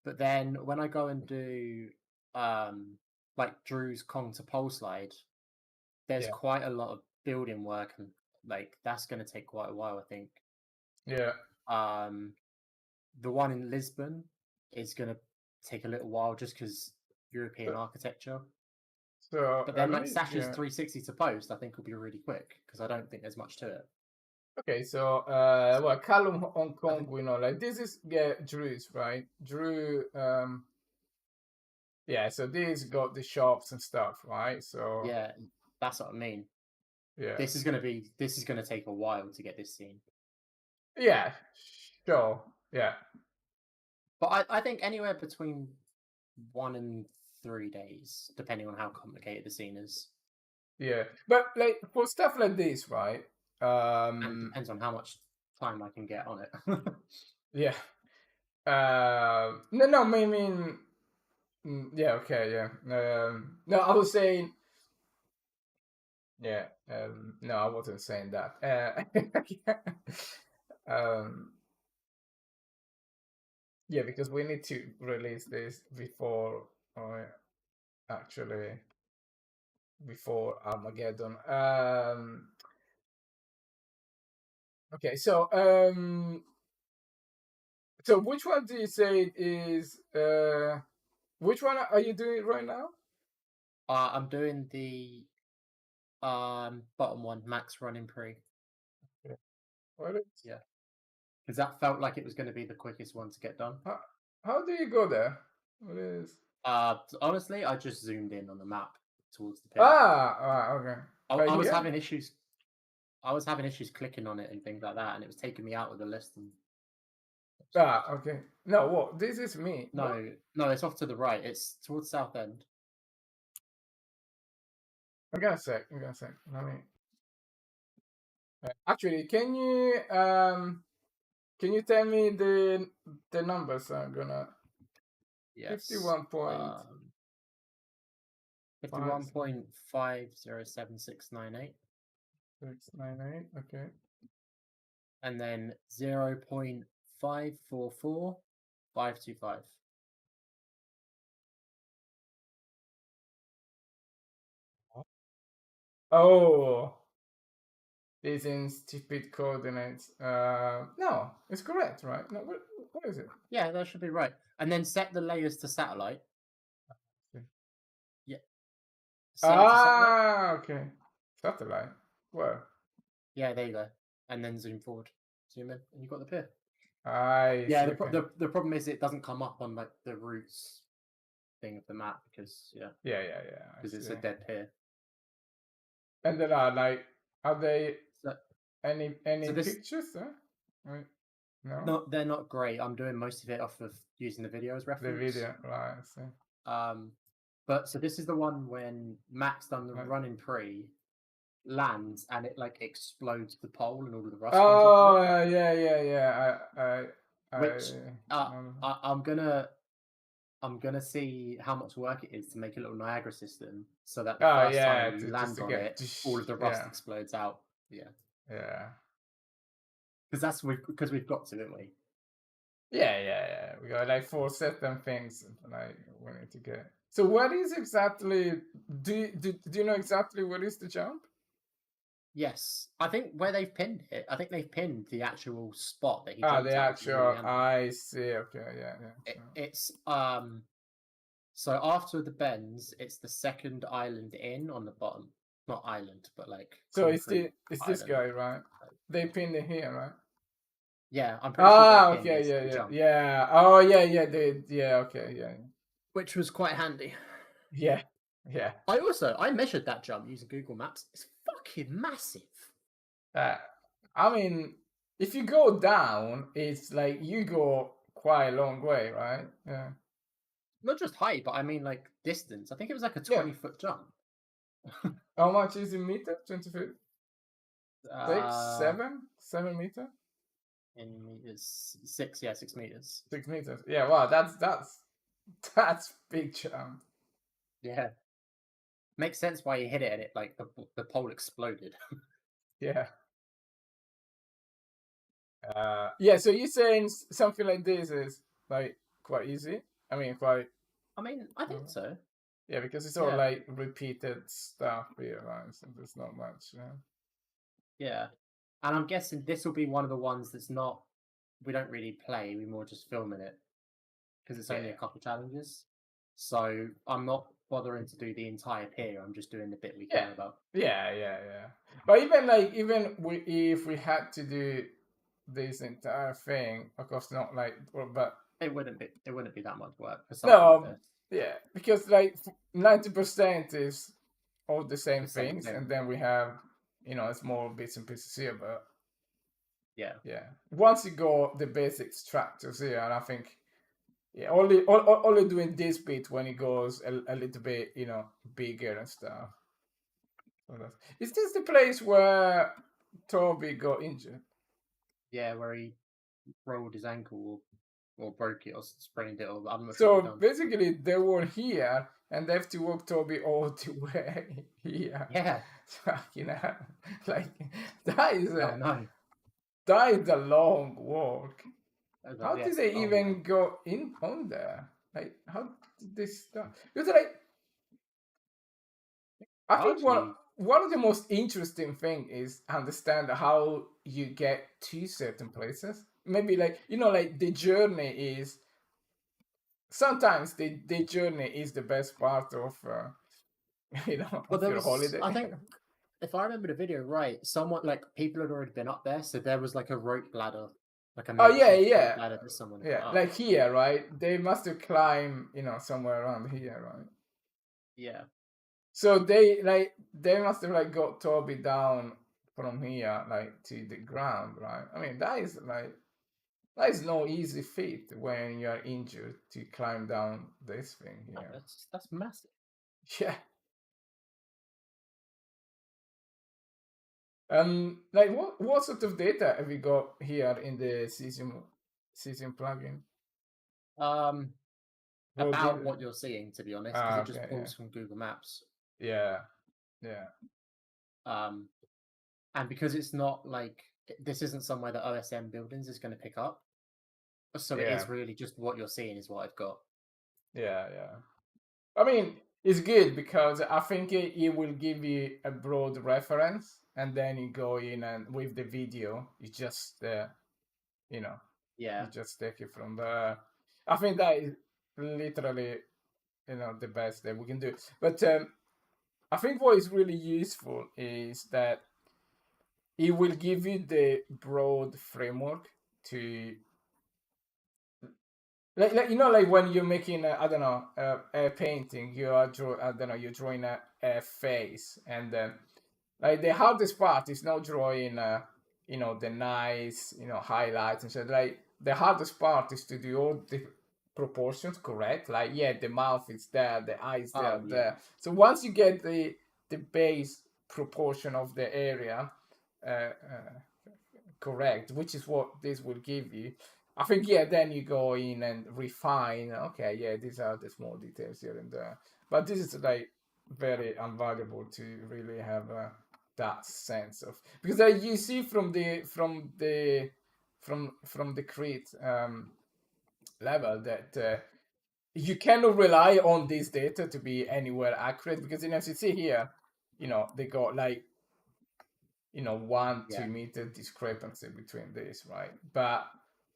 But then when I go and do like Drew's Kong to pole slide, there's Yeah, quite a lot of building work and like that's going to take quite a while, I think. yeah. The one in Lisbon is going to take a little while just because European So, architecture. so But then like me, Sash's yeah. 360 to post, I think will be really quick because I don't think there's much to it. Okay, so well, Callum Hong I Kong, think we know, like this is Drew's, right? Drew, yeah. So this got the shops and stuff, right? So yeah, that's what I mean. yeah, This is going to take a while to get this scene. yeah, sure, yeah. But I think anywhere between 1 and 3 days, depending on how complicated the scene is. Yeah, but like for stuff like this, right? And it depends on how much time I can get on it. Yeah. No, I mean, yeah, okay, yeah. No, I was saying, yeah. No, I wasn't saying that. Um, yeah, because we need to release this before, actually, before Armageddon. Okay, so which one do you say is which one are you doing right now? I'm doing the bottom one, max running pre. Yeah. What is, Yeah, because that felt like it was going to be the quickest one to get done. how do you go there? What is? Honestly, I just zoomed in on the map towards the pin. Okay. I Right was here? having issues. I was having issues clicking on it and things like that, and it was taking me out of the list. And Okay. No, what? This is me. What? no, it's off to the right. It's towards South End. I'm gonna sec. Let me. Actually, can you tell me the numbers? I'm gonna Yes. 51.5 51.507698. 698. Okay. And then 0.544525. Oh, these in stupid coordinates. No, it's correct, right? No, what is it? Yeah, that should be right. And then set the layers to satellite. Okay. Yeah. Set it to satellite. Okay. Satellite. Where? Yeah, there you go. And then zoom forward. Zoom in, and you've got the pier. Yeah, The, okay. the problem is it doesn't come up on like the routes thing of the map because Yeah. because it's a dead pier. And there are they So, any so this pictures? Huh? Right. No. no, they're not great. I'm doing most of it off of using the video as The reference. video, right? I see. But so this is the one when Max done the Right. running pre lands and it like explodes the pole and all of the rust comes Oh, off of it. yeah. Which I'm gonna see how much work it is to make a little Niagara system so that the first time you land on it, all of the rust explodes out. Yeah. Because we've got to, don't we? Yeah. We got like 4 certain things like we need to get. So what is exactly? Do you know exactly what is the jump? Yes, I think where they've pinned it. I think they've pinned the actual spot that he Ah, jumped the at, which is in actual. the anthem. I see. Okay, yeah. It's So after the bends, it's the second island in on the bottom. Not island, but like So it's concrete this guy, right? They pinned it here, right? Yeah, I'm pretty sure they pinned okay, the jump, yeah. Oh, yeah. Okay, yeah. which was quite handy. Yeah. I measured that jump using Google Maps. It's fucking massive. I mean, if you go down, it's like you go quite a long way, right? Yeah. Not just height, but I mean like distance. I think it was like a 20-foot jump. How much is in meter? 20 feet? 7 meter? In meters, 6 meters. 6 meters. Yeah, wow, that's big jump. Yeah. Makes sense why you hit it and it like the pole exploded. Yeah. Yeah, so you're saying something like this is like quite easy? I mean, I think so. Yeah, because it's all like repeated stuff here, right? So there's not much. Yeah. And I'm guessing this will be one of the ones that's not, we don't really play, we more just filming it because it's only a couple challenges. So I'm not bothering to do the entire pier. I'm just doing the bit we care about. Yeah. But if we had to do this entire thing, of course, not like, but it wouldn't be that much work for no, something like this. Yeah, because like 90% is all the same things, and then we have small bits and pieces here, but yeah. Once you go the basic structures here, and I think only doing this bit when it goes a little bit bigger and stuff. So is this the place where Toby got injured? Yeah, where he rolled his ankle or broke it or sprained it, or I'm not sure. So basically, they were here and they have to walk Toby all the way here. Yeah. Like that is that is a long walk. How did they even go in on there? Like, how did they start? Because like, I think one of the most interesting thing is understand how you get to certain places. Maybe like like the journey is sometimes the journey is the best part of of your holiday. I think if I remember the video right, someone like people had already been up there, so there was like a rope ladder like a Oh yeah, makeshift yeah, ladder that someone put yeah. up. Like here, right? They must have climbed, somewhere around here, right? Yeah. So they must have like got Toby down from here like to the ground, right? I mean that is no easy feat when you are injured to climb down this thing Oh, here. that's massive. Yeah. Like what sort of data have you got here in the season plugin? Um, Well, did about what you're seeing, to be honest, because it just okay, pulls from Google Maps. yeah, yeah, Um, and because it's not like this isn't somewhere that OSM Buildings is going to pick up, so it yeah, is really just what you're seeing is what I've got. yeah, yeah. I mean, it's good because I think it will give you a broad reference, and then you go in and with the video, you just you know, you Yeah, just take it from there. I think that is literally the best that we can do. But I think what is really useful is that it will give you the broad framework to like when you're making I don't know a painting, I don't know, you're drawing a face, and like the hardest part is not drawing the nice highlights and so like the hardest part is to do all the proportions correct, like yeah, the mouth is there, the eyes they are oh yeah, there. So once you get the base proportion of the area uh, uh, correct, which is what this will give you. I think yeah, then you go in and refine. Okay, yeah, these are the small details here and there, but this is like very invaluable to really have that sense of, because you see from the crit level that you cannot rely on this data to be anywhere accurate, because as you see here, they got like 1 yeah. 2 meter discrepancy between this, right? But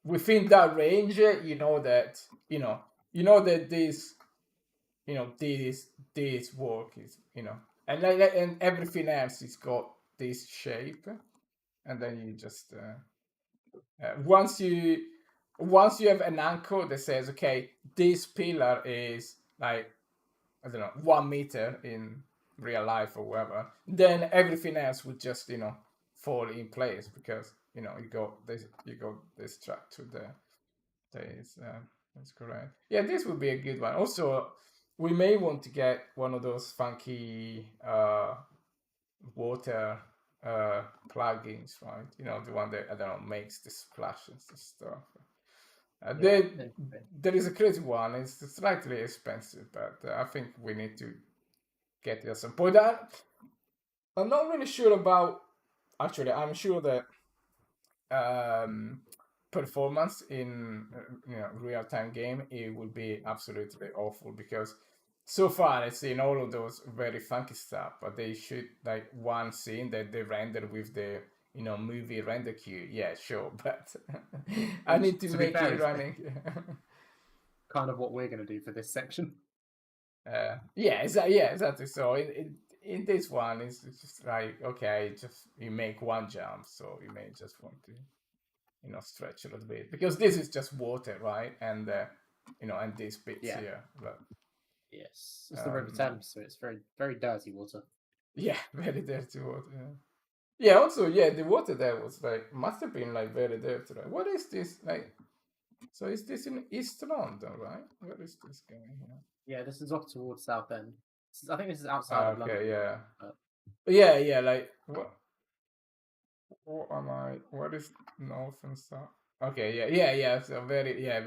within that range, you know that this work is, and and everything else is got this shape, and then you just once you have an anchor that says, okay, this pillar is like, I don't know, 1 meter in real life or whatever, then everything else would just, fall in place, because, you got this structure there. That is, that's correct. Yeah, this would be a good one. Also, we may want to get one of those funky water plugins, right? The one that, I don't know, makes the splashes and stuff. Yeah, There is a crazy one. It's slightly expensive, but I think we need to get it at some point. I'm not really sure about. Actually, I'm sure that um, performance in real time game, it will be absolutely awful, because so far I've seen all of those very funky stuff, but they should like one scene that they render with the movie render queue. Yeah, sure, but I which need to to be make fair it is running. kind of what we're going to do for this section. Yeah, exactly. So in this one, it's just like, okay, just you make one jump, so you may just want to stretch a little bit, because this is just water, right? And and these bits Yeah, here, but yes, it's the River Thames, so it's very very dirty water. yeah, very dirty water. Yeah. Also, yeah, the water there was like, must have been like very dirty, right? What is this like? So is this in East London, right? Where is this going here? Yeah, this is off towards Southend. I think this is outside of Okay, London. yeah, But yeah. Like what am I? What is north and south? Okay, yeah. So very. Yeah,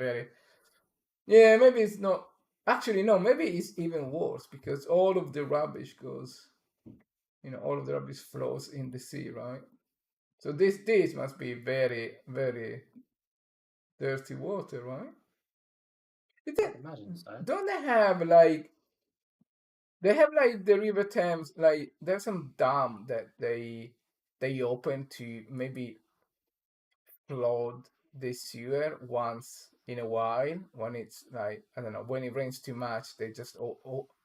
maybe it's not. Actually, no. Maybe it's even worse, because all of the rubbish goes. All of the rubbish flows in the sea, right? So this must be very very dirty water, right? Is I'd it, imagine so. don't they have like the River Thames, like there's some dam that they open to maybe flood the sewer once in a while, when it's like, I don't know, when it rains too much, they just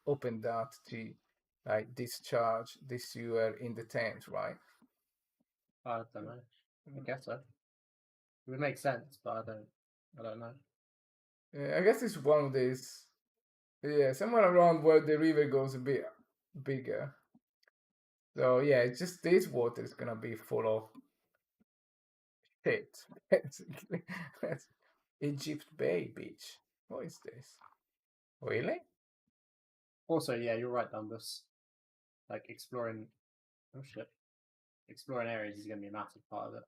open that to like discharge the sewer in the Thames, right? I don't know. I guess so. It would make sense, but I don't know. I guess it's one of these. Yeah, somewhere around where the river goes a bit bigger. So yeah, it's just this water is gonna be full of shit. Basically, that's Egypt Bay Beach. What is this? Really? Also, yeah, you're right, Dumbus. Like exploring, oh shit, exploring areas is going to be a massive part of it.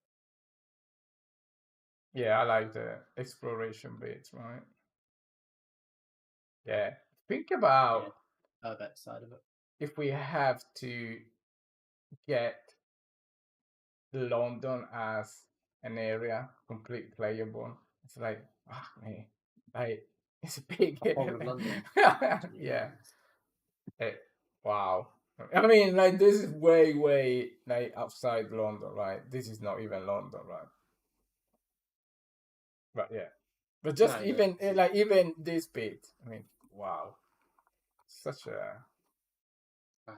Yeah, I like the exploration bit, right? Yeah. Think Yeah, about that side of it. if we have to get London as an area complete playable. It's like, ah, man, like it's a big The whole of area. London. Yeah. Jeez. Eh, wow. I mean, like this is way, way like outside London, right? This is not even London, right? But yeah. But just No, but even like even this bit, I mean, wow, such a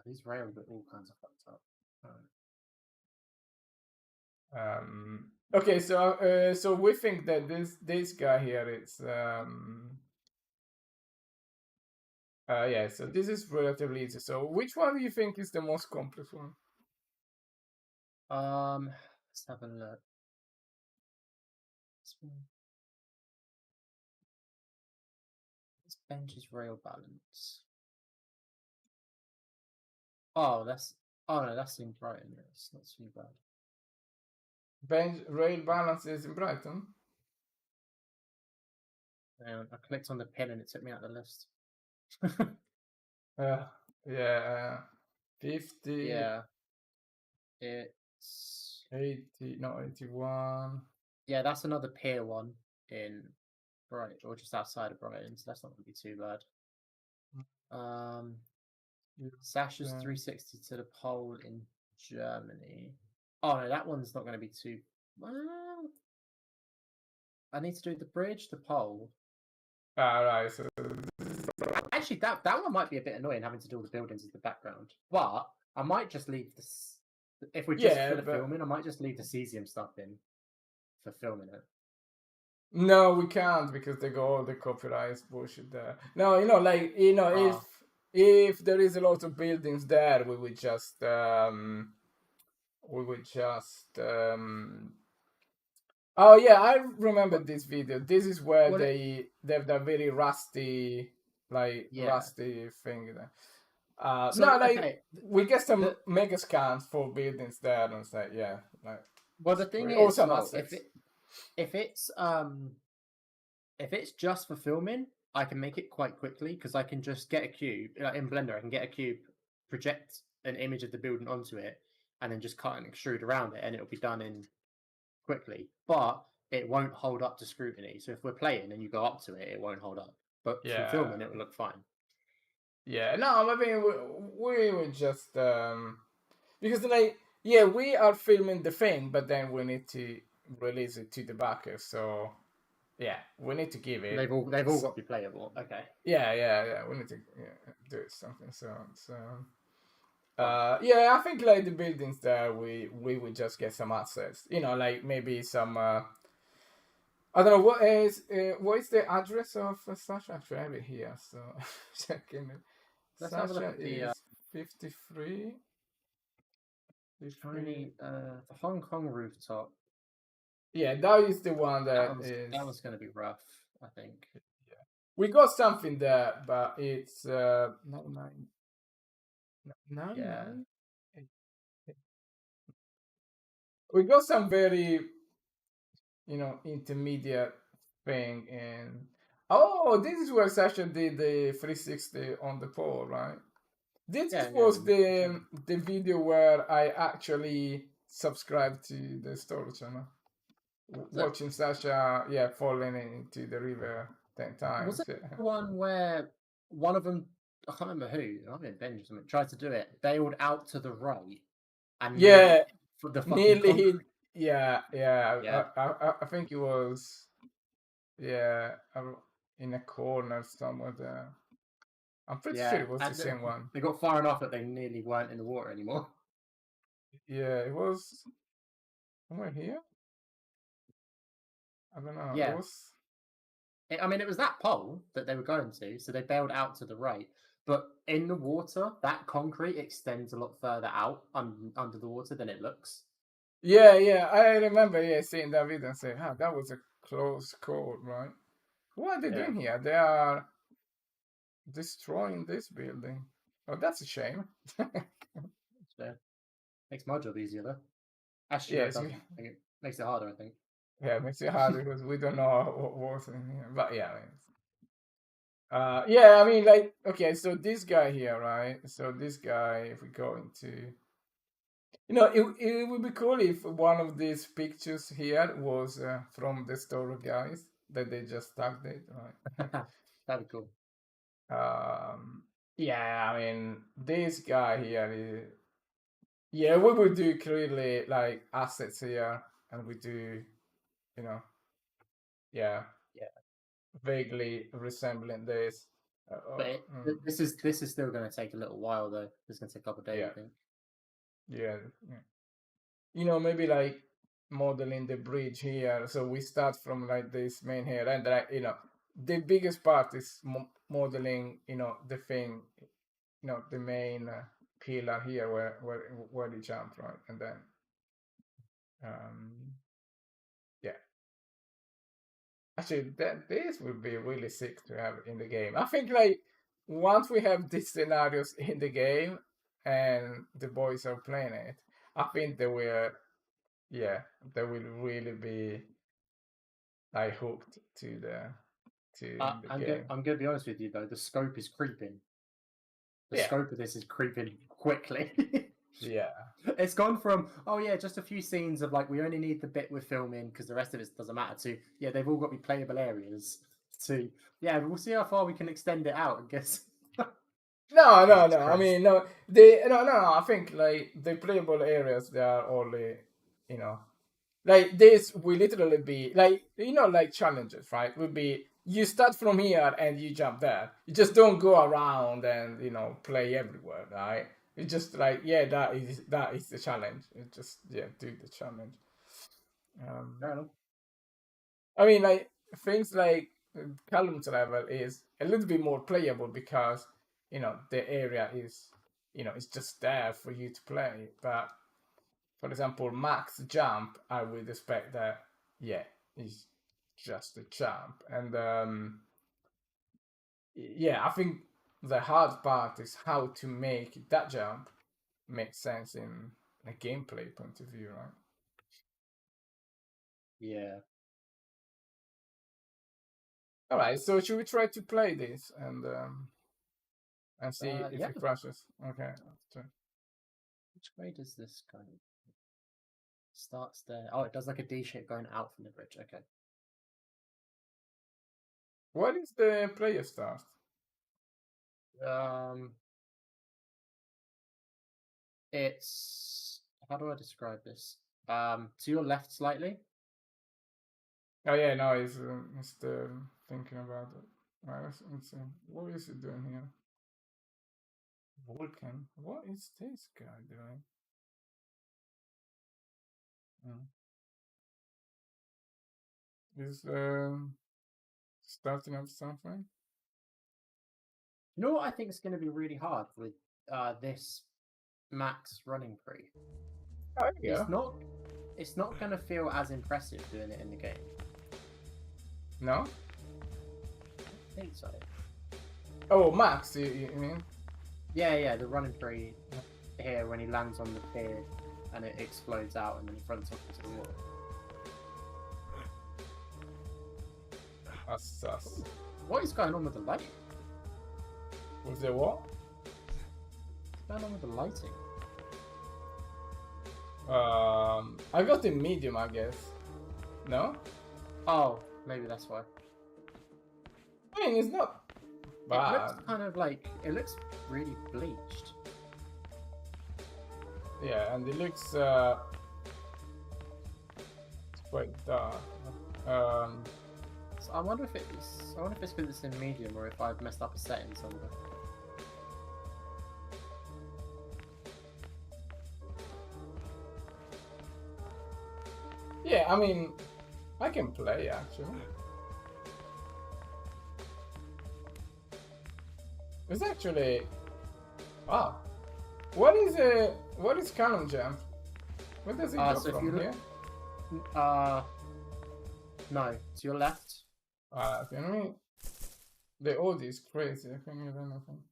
these rails are all kinds of fucked up. Okay, so we think that this guy here is yeah, so this is relatively easy. So which one do you think is the most complex one? Let's have a look. This bench's rail balance. Oh, oh no, that's in Brighton. Yeah, it's not too bad. Bench rail balance is in Brighton. I clicked on the pin and it took me out of the list. Yeah, 50, Yeah, it's 80, no, 81. yeah, that's another pier one in Brighton, or just outside of Brighton, so that's not going to be too bad. Sasha's 360 to the pole in Germany. Oh no, that one's not going to be too. Well, I need to do the bridge, the pole. Right, so Actually, that one might be a bit annoying having to do all the buildings as the background. But I might just leave this. If we're just yeah, for the but filming, I might just leave the cesium stuff in for filming it. no, we can't because they go all the copyright bullshit there. No, like Ah. if there is a lot of buildings there, we would just oh yeah, I remember What? this video. This is where What? they have that very rusty Yeah. thing there. So No, like okay, we get some the mega scans for buildings there, and it's like yeah, like well it's the thing great. is, Awesome well, assets. if it's just for filming, I can make it quite quickly because I can just get a cube in Blender. I can get a cube, project an image of the building onto it, and then just cut and extrude around it, and it'll be done in quickly. But it won't hold up to scrutiny. So if we're playing and you go up to it, it won't hold up. But for Yeah, filming, it will look fine. yeah. No, I mean we would just because like yeah, we are filming the thing, but then we need to release it to the backer. So yeah, we need to give it. They've all got to be playable. Okay. Yeah. We need to do something. So yeah, I think like the buildings there, we would just get some assets. Like maybe some. I don't know what is the address of Sasha. Actually, I have it here. So checking it. Let's have a look Sasha at the is 53. Chinese the Hong Kong rooftop. Yeah, that is the one That that one's is. that one's gonna be rough, I think. Yeah, we got something there, but it's 99. Yeah. We got some very intermediate thing, and oh, this is where Sasha did the 360 on the pole, right? This Yeah, was the video where I actually subscribed to the story channel, watching Sasha falling into the river 10 Was times. it the one where one of them, I can't remember who, I might have been Benji or something, tried to do it, bailed out to the right and Yeah, nearly for the fucking nearly hit. concrete. Yeah. Yeah. I think it was in a corner somewhere there. I'm pretty sure Yeah. it was the And same one. they got far enough that they nearly weren't in the water anymore. Yeah, it was somewhere here. I don't know. Yeah. It was. I mean, it was that pole that they were going to, so they bailed out to the right. But in the water, that concrete extends a lot further out under the water than it looks. Yeah, yeah. I remember, yeah, seeing that video and saying, that was a close call, right? What are they doing here? They are destroying this building. Oh, that's a shame. So makes my job easier though. Actually, no, it Yes, doesn't. It makes it harder, I think. yeah, it makes it hard because we don't know what was in here. But yeah, yeah, I mean, like, okay, so this guy here, right? So this guy, if we go into, it would be cool if one of these pictures here was from the STORROR guys that they just tagged it, right? That'd be cool. Yeah, I mean, this guy here is, yeah, we would do clearly like assets here, and we do, you know, yeah, vaguely resembling this. But this is still going to take a little while though. It's going to take a couple of days, Yeah, I think. yeah, yeah. Maybe like modeling the bridge here. So we start from like this main here, and like the biggest part is modeling, the thing, the main pillar here where they jump, right, and then yeah. Actually, this would be really sick to have in the game. I think like once we have these scenarios in the game and the boys are playing it, I think they will, yeah, they will really be like hooked to the game. I'm going to be honest with you though. The scope is creeping. The Yeah, scope of this is creeping quickly. yeah, It's gone from, oh yeah, just a few scenes of like we only need the bit we're filming because the rest of it doesn't matter, to yeah, they've all got to be playable areas, to yeah, we'll see how far we can extend it out, I guess. No, no, Jesus no. I Christ. mean, no. No. I think like the playable areas, they are only, you know, like this will literally be like, like challenges, right? Would be you start from here and you jump there. You just don't go around and play everywhere, right? It's just like, yeah, that is the challenge. It just, yeah, do the challenge. Fair enough. I mean, like things like Callum's level is a little bit more playable because the area is it's just there for you to play. But for example, max jump, I would expect that, yeah, is just a jump. And yeah, I think the hard part is how to make that jump make sense in a gameplay point of view, right? Yeah. All right, so should we try to play this and see if Yeah. it crashes? Okay. Which way does this go? Starts there. Oh, it does like a D shape going out from the bridge. Okay. What is the player start? It's, how do I describe this? To your left slightly. Oh yeah, no, it's the thinking about it. Right, let's see. What is it doing here? Vulcan. What is this guy doing? Is starting up something? You know what I think is going to be really hard with this max running free? Oh yeah. It's not going to feel as impressive doing it in the game. No. I think so. Oh, Max, you mean? Yeah, the running free here when he lands on the pier and it explodes out and then he runs off into the water. That's sus. What is going on with the light? Was there what? What's going on with the lighting? I got the medium, I guess. No? Oh, maybe that's why. I mean, it's not bad. It looks kind of like, it looks really bleached. Yeah, and it looks it's quite dark. So I wonder if it's because it's in medium or if I've messed up a setting somewhere. Yeah, I mean, I can play actually. It's actually wow. What is Cannon Jump? Where does it go So if from you look, here? no, to your left. Can we? The audio is crazy. I can't hear anything.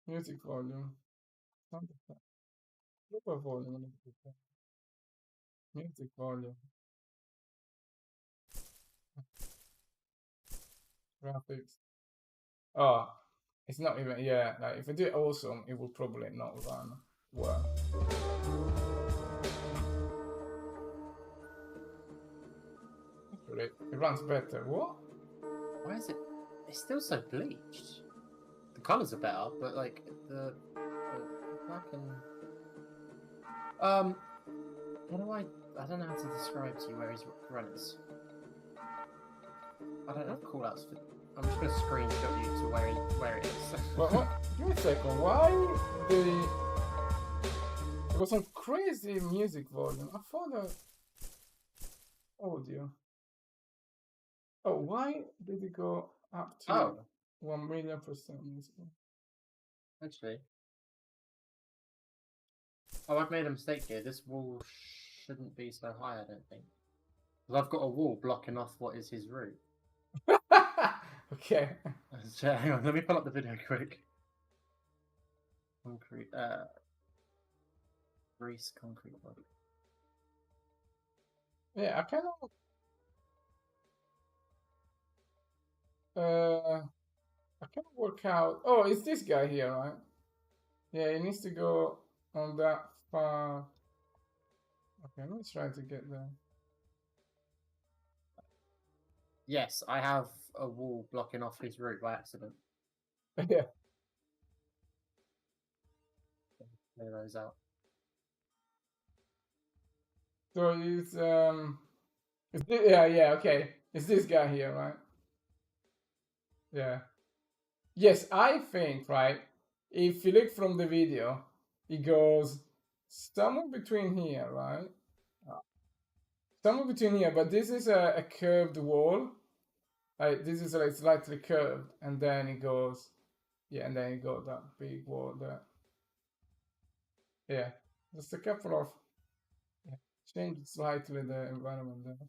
Music volume. Sound effect. Look at volume. Music volume. Graphics. Oh, it's not even. Yeah, like if I do it awesome, it will probably not run well. Actually, it runs better. What? Why is it? It's still so bleached. The colors are better, but like the black and how do I don't know how to describe to you where his runners. I don't have callouts for. I'm just gonna screenshot you to where it is. What? Give me a second. Why the? There was some crazy music volume. I thought the audio. Oh, why did it go up to 1,000,000% music? Actually. Oh, I've made a mistake here. This wall shouldn't be so high, I don't think. Because I've got a wall blocking off what is his route. Okay. So, hang on, let me pull up the video quick. Concrete, grease concrete block. Yeah, I cannot. I can't work out. Oh, it's this guy here, right? Yeah, he needs to go on that far. Okay, let's try to get there. Yes, I have a wall blocking off his route by accident. Yeah. Clear those out. So it's yeah, okay. It's this guy here, right? Yeah. Yes, I think, right? If you look from the video, it goes somewhere between here, right? Somewhere between here, but this is a curved wall. Like this is like slightly curved, and then it goes, yeah, and then it goes that big wall there. Yeah, just a couple of change slightly the environment there.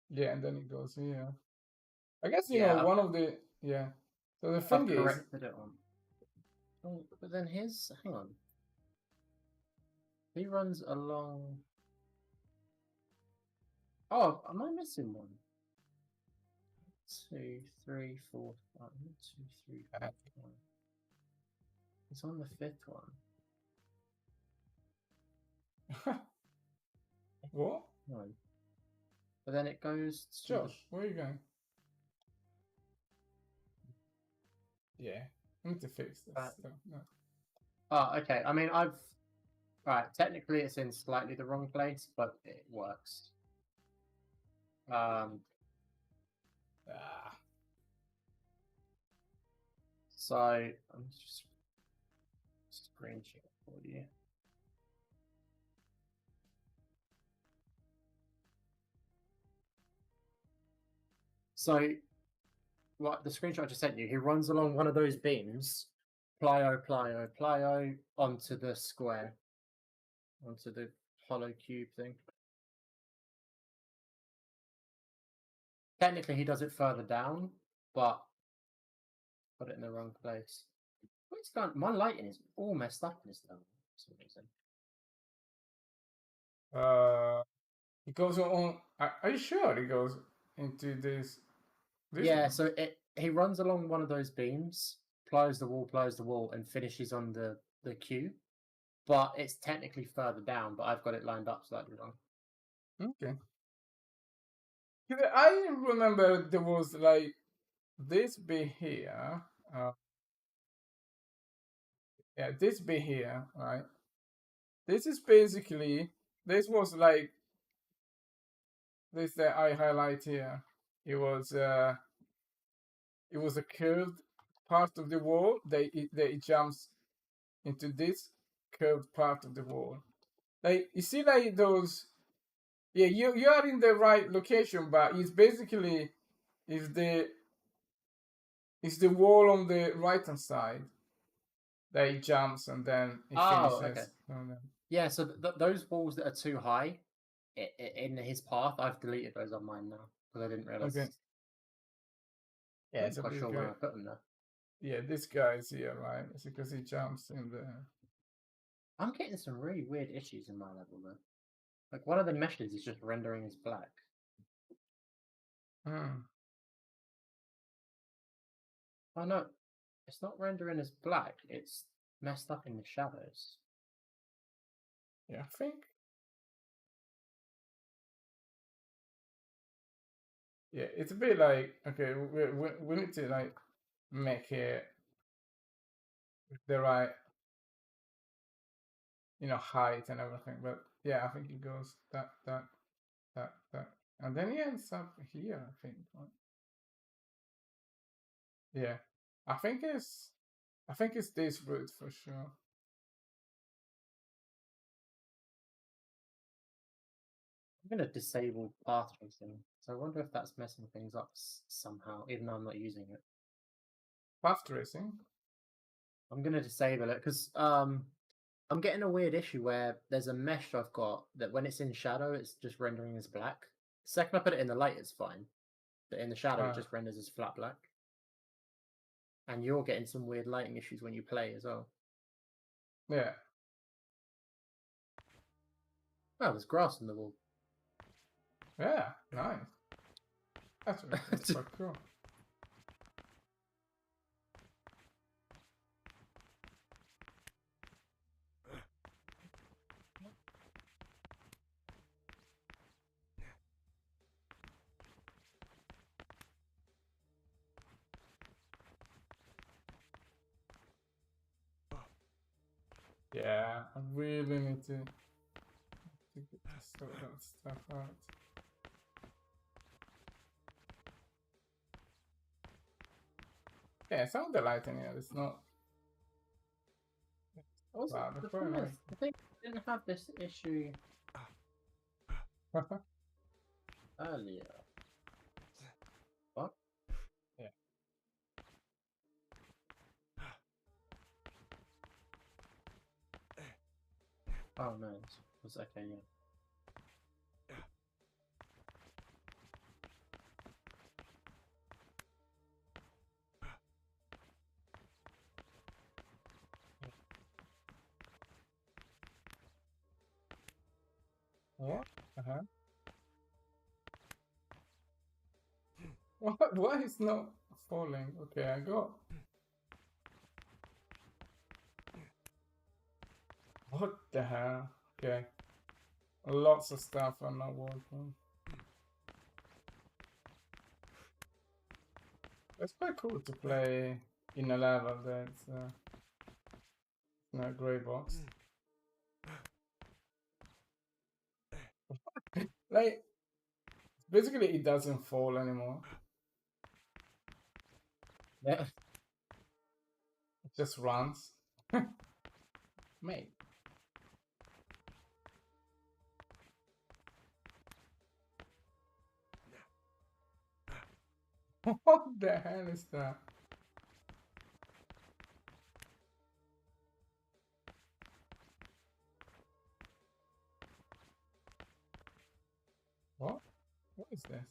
Yeah, and then it goes here. I guess you know one of the yeah. So the thing I've is, corrected it on. Oh, but then his hang on. He runs along. Oh, am I missing one? 2, 3, 4, 5. 2, 3, 4, 5. It's on the 5th one. what? No. But then it goes to Josh, where are you going? Yeah, I need to fix this stuff. No. Oh, okay. I mean, right. Technically, it's in slightly the wrong place, but it works. So I'm just screen share for you. So, what the screenshot I just sent you? He runs along one of those beams, plyo, plyo, plyo, onto the square, onto the hollow cube thing. Technically, he does it further down, but put it in the wrong place. What's going? My lighting is all messed up in this level for some reason. It goes on. Are you sure it goes into this? Yeah. One? So he runs along one of those beams, plies the wall, and finishes on the cube. But it's technically further down. But I've got it lined up slightly wrong. Okay. I remember there was like this bit here. Yeah, this bit here, right? This is basically, this was like, this that I highlight here. It was a curved part of the wall that it jumps into this curved part of the wall. Like, you see like those, Yeah, you are in the right location, but it's basically is the wall on the right hand side that he jumps and then he Oh, okay. finishes. And then... Yeah, so those walls that are too high in his path, I've deleted those on mine now because I didn't realize. Okay. I Yeah, wasn't so quite this sure guy. where I put them there. Yeah, this guy is here, right? It's because he jumps in the. I'm getting some really weird issues in my level though. Like one of the meshes is just rendering as black. Hmm. Oh no, it's not rendering as black. It's messed up in the shadows. Yeah, I think. Yeah, it's a bit like okay, we need to like make it the right, height and everything. But yeah, I think it goes that, and then he ends up here. I think. Right? Yeah, I think it's this route for sure. I'm gonna disable path tracing, so I wonder if that's messing things up somehow, even though I'm not using it. Path tracing. I'm gonna disable it because I'm getting a weird issue where there's a mesh I've got that when it's in shadow, it's just rendering as black. The second I put it in the light, it's fine, but in the shadow, it just renders as flat black. And you're getting some weird lighting issues when you play as well. Yeah. Oh, there's grass on the wall. Yeah. Nice. That's quite cool. Yeah, I really need to sort that stuff out. Yeah, some of the lighting here is not. Also, Wow, the quite thing nice. is, I think I didn't have this issue earlier. What? Yeah. Oh no, it was okay. Yeah. What? Uh-huh. What? Why is not falling? Okay, I got. What the hell? Okay. Lots of stuff are not working. It's quite cool to play in a level that's not a grey box. Like, basically, it doesn't fall anymore. Yeah. It just runs. Mate. What the hell is that? What? What is this?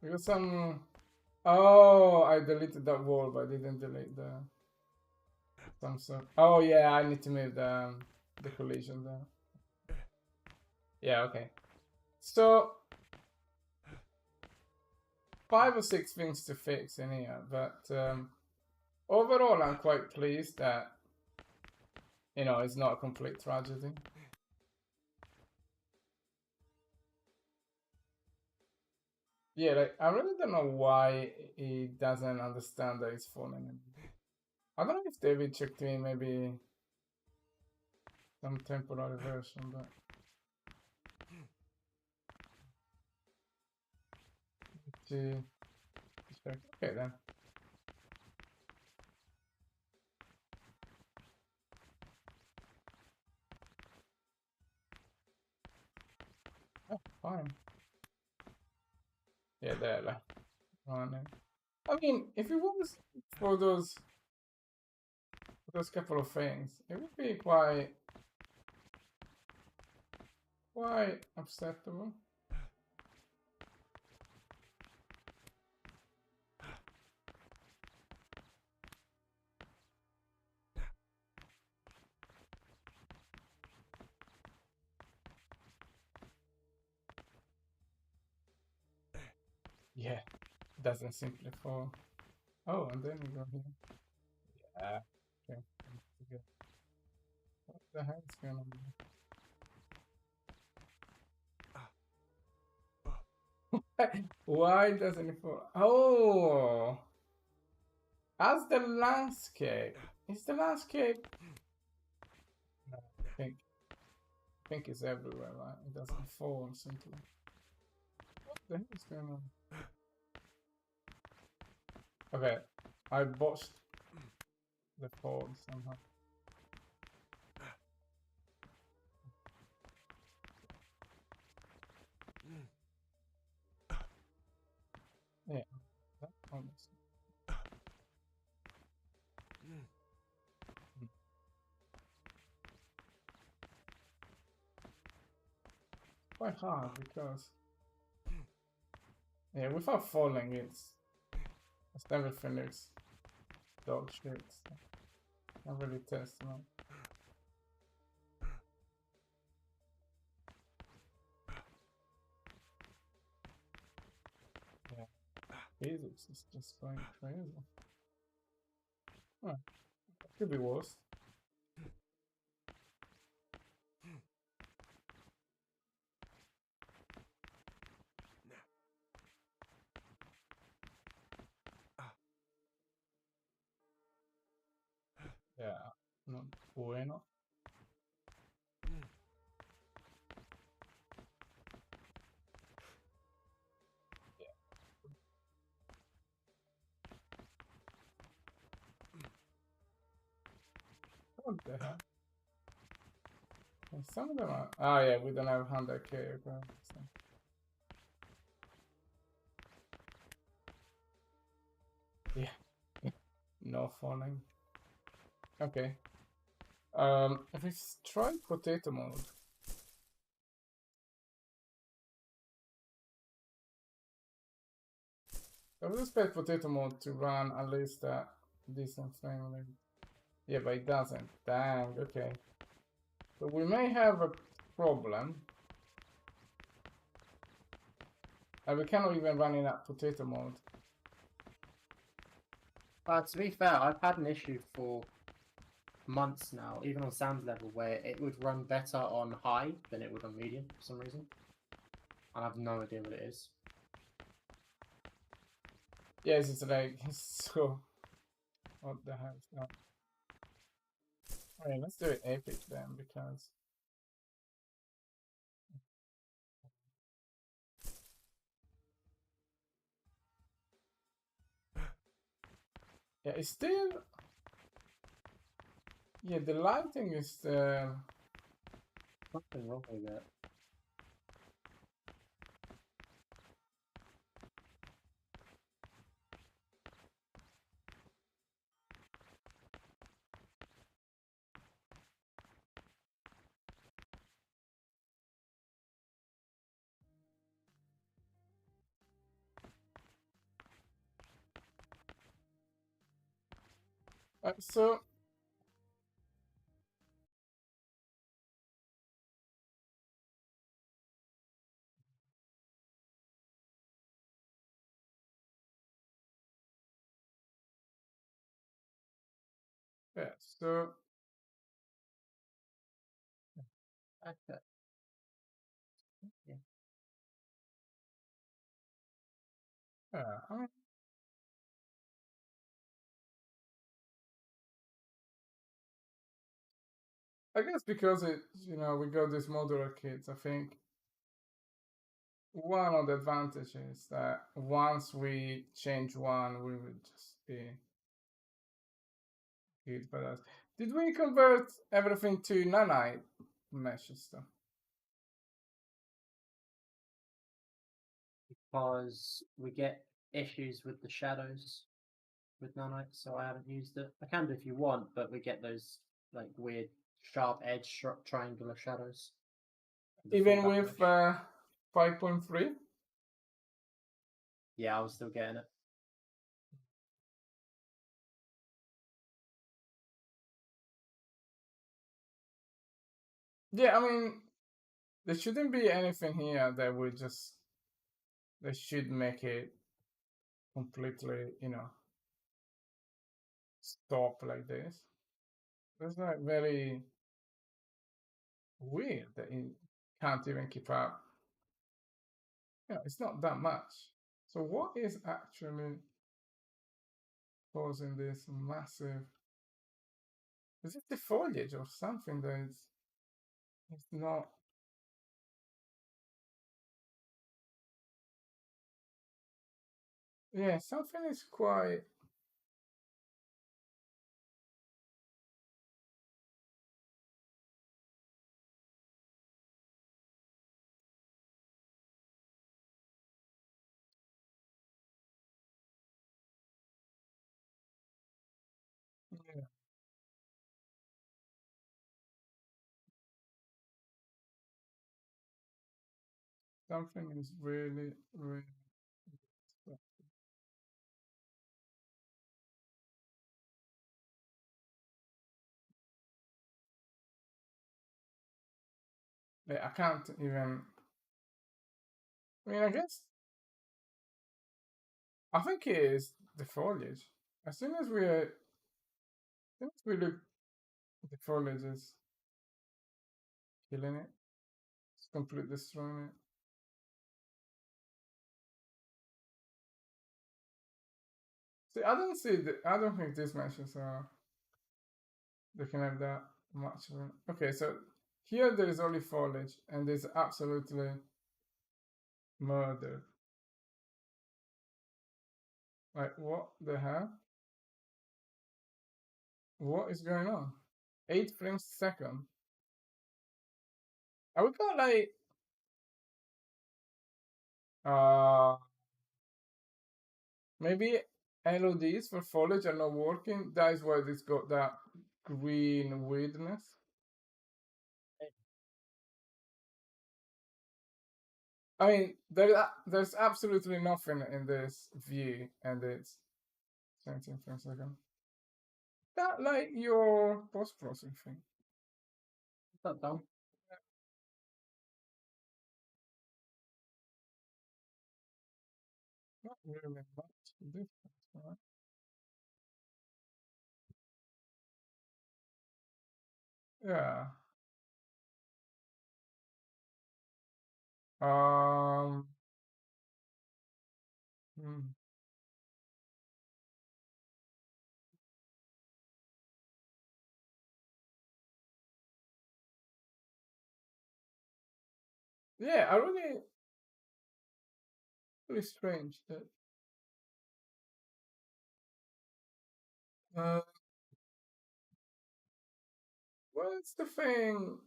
Because some. Oh, I deleted that wall, but I didn't delete the. Some sort. Oh yeah, I need to move the collision there. Yeah, okay. So 5 or 6 things to fix in here, but overall I'm quite pleased that it's not a complete tragedy. Yeah, like I really don't know why he doesn't understand that he's falling. I don't know if David checked me maybe some temporary version, but to check. Okay then. fine. Yeah, there. Like, running. I mean, if it was for those couple of things, it would be quite acceptable. Yeah, doesn't simply fall. Oh, and then we go here. Yeah. Okay. What the hell is going on? Why doesn't it fall? Oh, as the landscape. Is the landscape? No, I think it's everywhere, right? It doesn't fall simply. What the hell is going on? Okay, I botched the fall somehow. Yeah, that almost. Quite hard because yeah, without falling, it's everything is dog shit. So I really test them. Yeah, physics is just going crazy. Huh. Could be worse. Yeah, not bueno. What the hell? And some of them are. Oh yeah, we don't have 100k. Okay. So. Yeah, no falling. Okay. If we try potato mode. I would expect potato mode to run at least a decent frame rate. Yeah, but it doesn't. Dang, okay. So we may have a problem. And we cannot even run in at potato mode. To be fair, I've had an issue for months now, even on Sam's level, where it would run better on high than it would on medium for some reason. I have no idea what it is. Yes, it's like, so... What the hell is that? Alright, let's do it epic then, because... Yeah, it's still... Yeah, the lighting is... Something wrong with it. so... Yeah, so... Okay. Yeah. Yeah, I guess because it, we got these modular kits, I think one of the advantages is that once we change one, we would just be good for us. Did we convert everything to nanite mesh stuff? because we get issues with the shadows with nanite, so I haven't used it. I can do if you want, but we get those like weird sharp edge triangular shadows. Even with 5.3? Yeah, I was still getting it. Yeah, I mean, there shouldn't be anything here that would just that should make it completely, stop like this. That's like very weird that it can't even keep up. Yeah, it's not that much. So what is actually causing this massive? Is it the foliage or something that is it's not? Yeah, something is quite. Yeah, something is really, really. Yeah, I can't even. I mean, I think it is the foliage. As soon as we look, the foliage is killing it. It's completely destroying it. See, I don't think these meshes are. They can have that much of it. Okay, so here there is only foliage, and there's absolutely murder. Like, what the hell? What is going on? 8 frames a second. Are we got like uh maybe LODs for foliage are not working? That is why this got that green weirdness. I mean, there's absolutely nothing in this view, and it's 17 frames a second. That like your post processing thing. Is that done? Not really much difference, right? Yeah. Um. hmm. Yeah, I really strange that. Uh, what's the thing?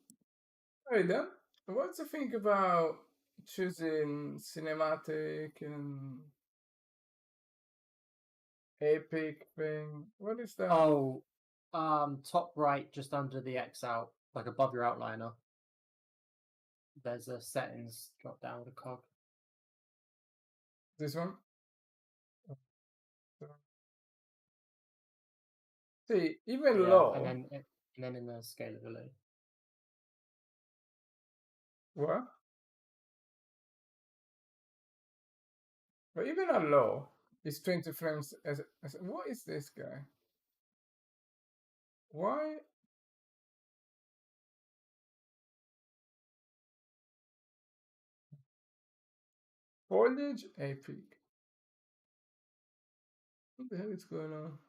Hey, then, what's the thing about choosing cinematic and epic thing? What is that? Oh, top right, just under the X out, like above your outliner. There's a settings drop down with a cog. This one? See, even Yeah, low. and then in the scalability. What? But even a low, it's 20 frames. What is this guy? Why? Foliage epic. What the hell is going on?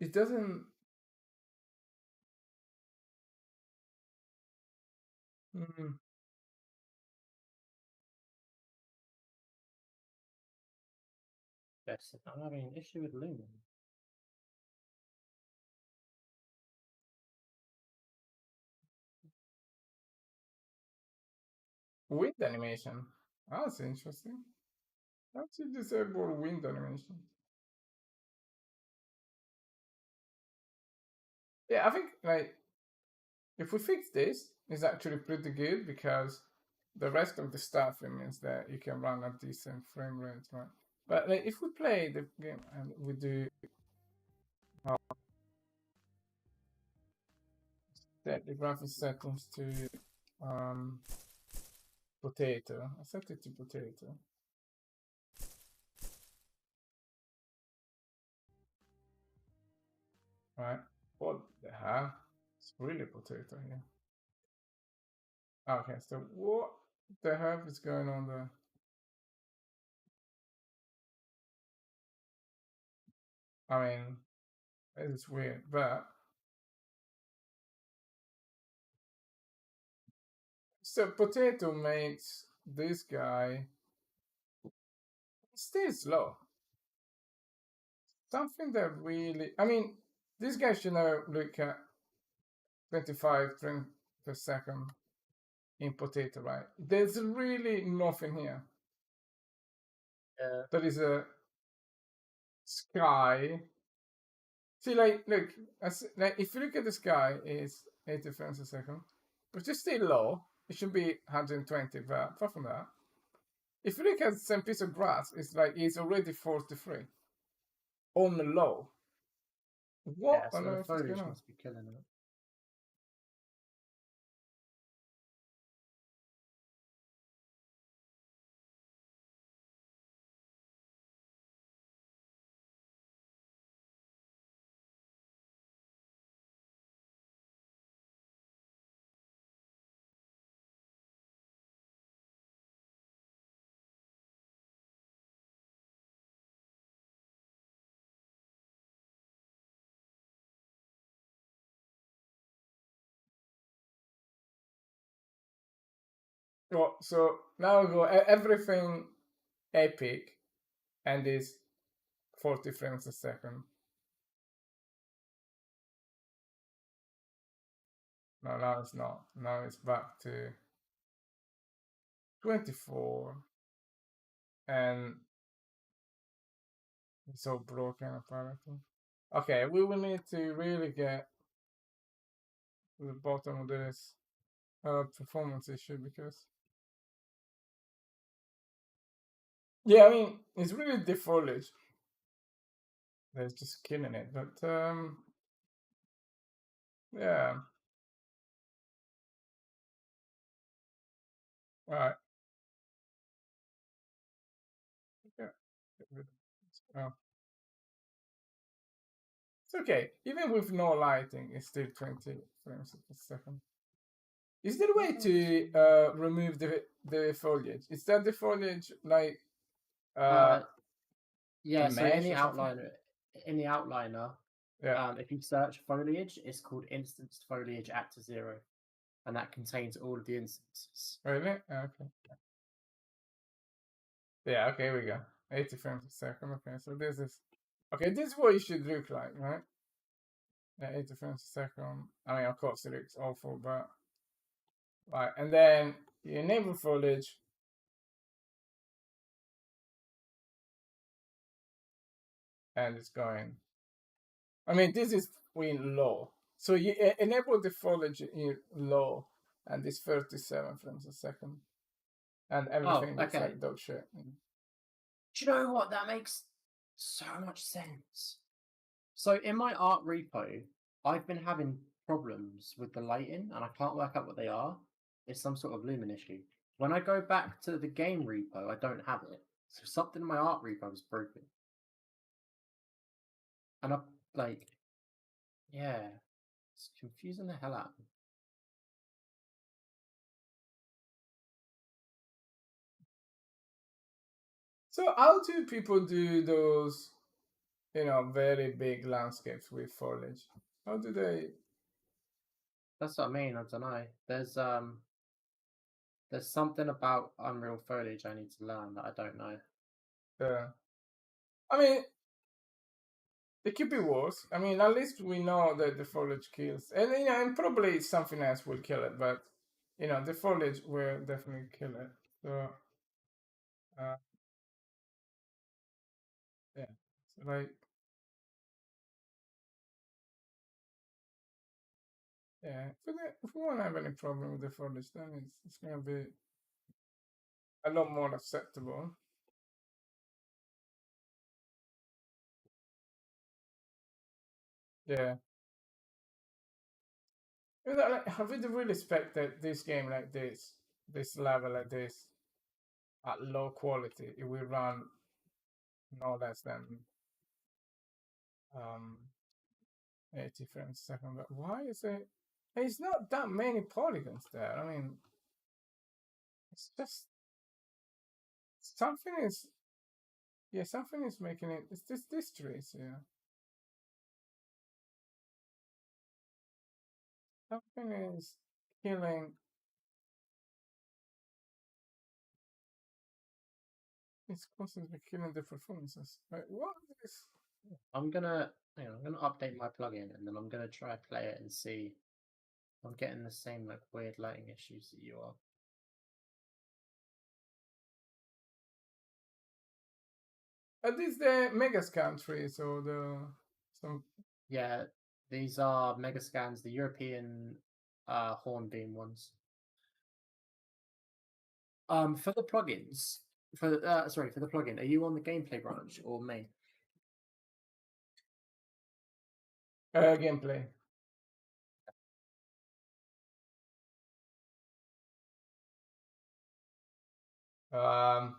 It doesn't. Mm, Yes, I'm having an issue with Lumen. Wind animation. Oh, that's interesting. How to disable wind animation? Yeah, I think like if we fix this, it's actually pretty good because the rest of the stuff it means that you can run at decent frame rate, right? But like, if we play the game and we do set the graphics settings to um, potato, I set it to potato. Right? What the hell? It's really potato here. Okay, so what the heck is going on there? I mean, it's weird, but so potato makes this guy stay slow. Something that really, I mean, this guy should now look at 25 frames per second in potato, right? There's really nothing here. Yeah. There is a sky. See, like, look, like if you look at the sky, it's 80 frames a second, which is still low. It should be 120, but apart from that, if you look at the same piece of grass, it's already 43 on the low. What Yeah, on so the earth is going foliage on? must be killing it. Well, so now we go everything epic and is 40 frames a second. No, now it's not. Now it's back to 24 and it's all broken apparently. Okay, we will need to really get to the bottom of this performance issue because yeah, I mean it's really the foliage that's just killing it. But yeah, all right. Yeah. Oh. It's okay. Even with no lighting, it's still 20 frames per second. Is there a way to remove the foliage? Is that the foliage like uh, a Yeah, so mesh or something? in the outliner, Yeah. if you search foliage, it's called instanced foliage at to 0, and that contains all of the instances. Really? Okay. Yeah. Okay. Here we go. 80 frames per second. Okay. So this is okay. This is what it should look like, right? Yeah, 80 frames per second. I mean, of course, it looks awful, but right. And then you enable foliage, and it's going. I mean, this is in low. So you enable the foliage in low, and it's 37 frames a second, and Oh, everything looks okay. like dog shit. Do you know what? That makes so much sense. So in my art repo, I've been having problems with the lighting, and I can't work out what they are. It's some sort of lumen issue. When I go back to the game repo, I don't have it. So something in my art repo is broken. And I'm like, yeah, it's confusing the hell out of me. So how do people do those, very big landscapes with foliage? How do they? That's what I mean. I don't know. There's something about Unreal Foliage I need to learn that I don't know. I mean, it could be worse. I mean, at least we know that the foliage kills, and and probably something else will kill it. But you know, the foliage will definitely kill it. So, yeah, so like, yeah, if we won't have any problem with the foliage, then it's gonna be a lot more acceptable. Yeah. You know, like, I would really expect that this game like this level like this, at low quality, it will run no less than um 80 frames a second. But why is it? It's not that many polygons there. I mean, it's just something is, yeah, something is making it. It's this trees, yeah. Something is killing. It's constantly killing the performances. Like, what is? I'm gonna hang on, I'm gonna update my plugin and then I'm gonna try play it and see if I'm getting the same like weird lighting issues that you are. Are these the Megascan trees or the some? Yeah, these are mega scans, the European hornbeam ones. For the plugins, for the plugin, are you on the gameplay branch or main? Gameplay. Um,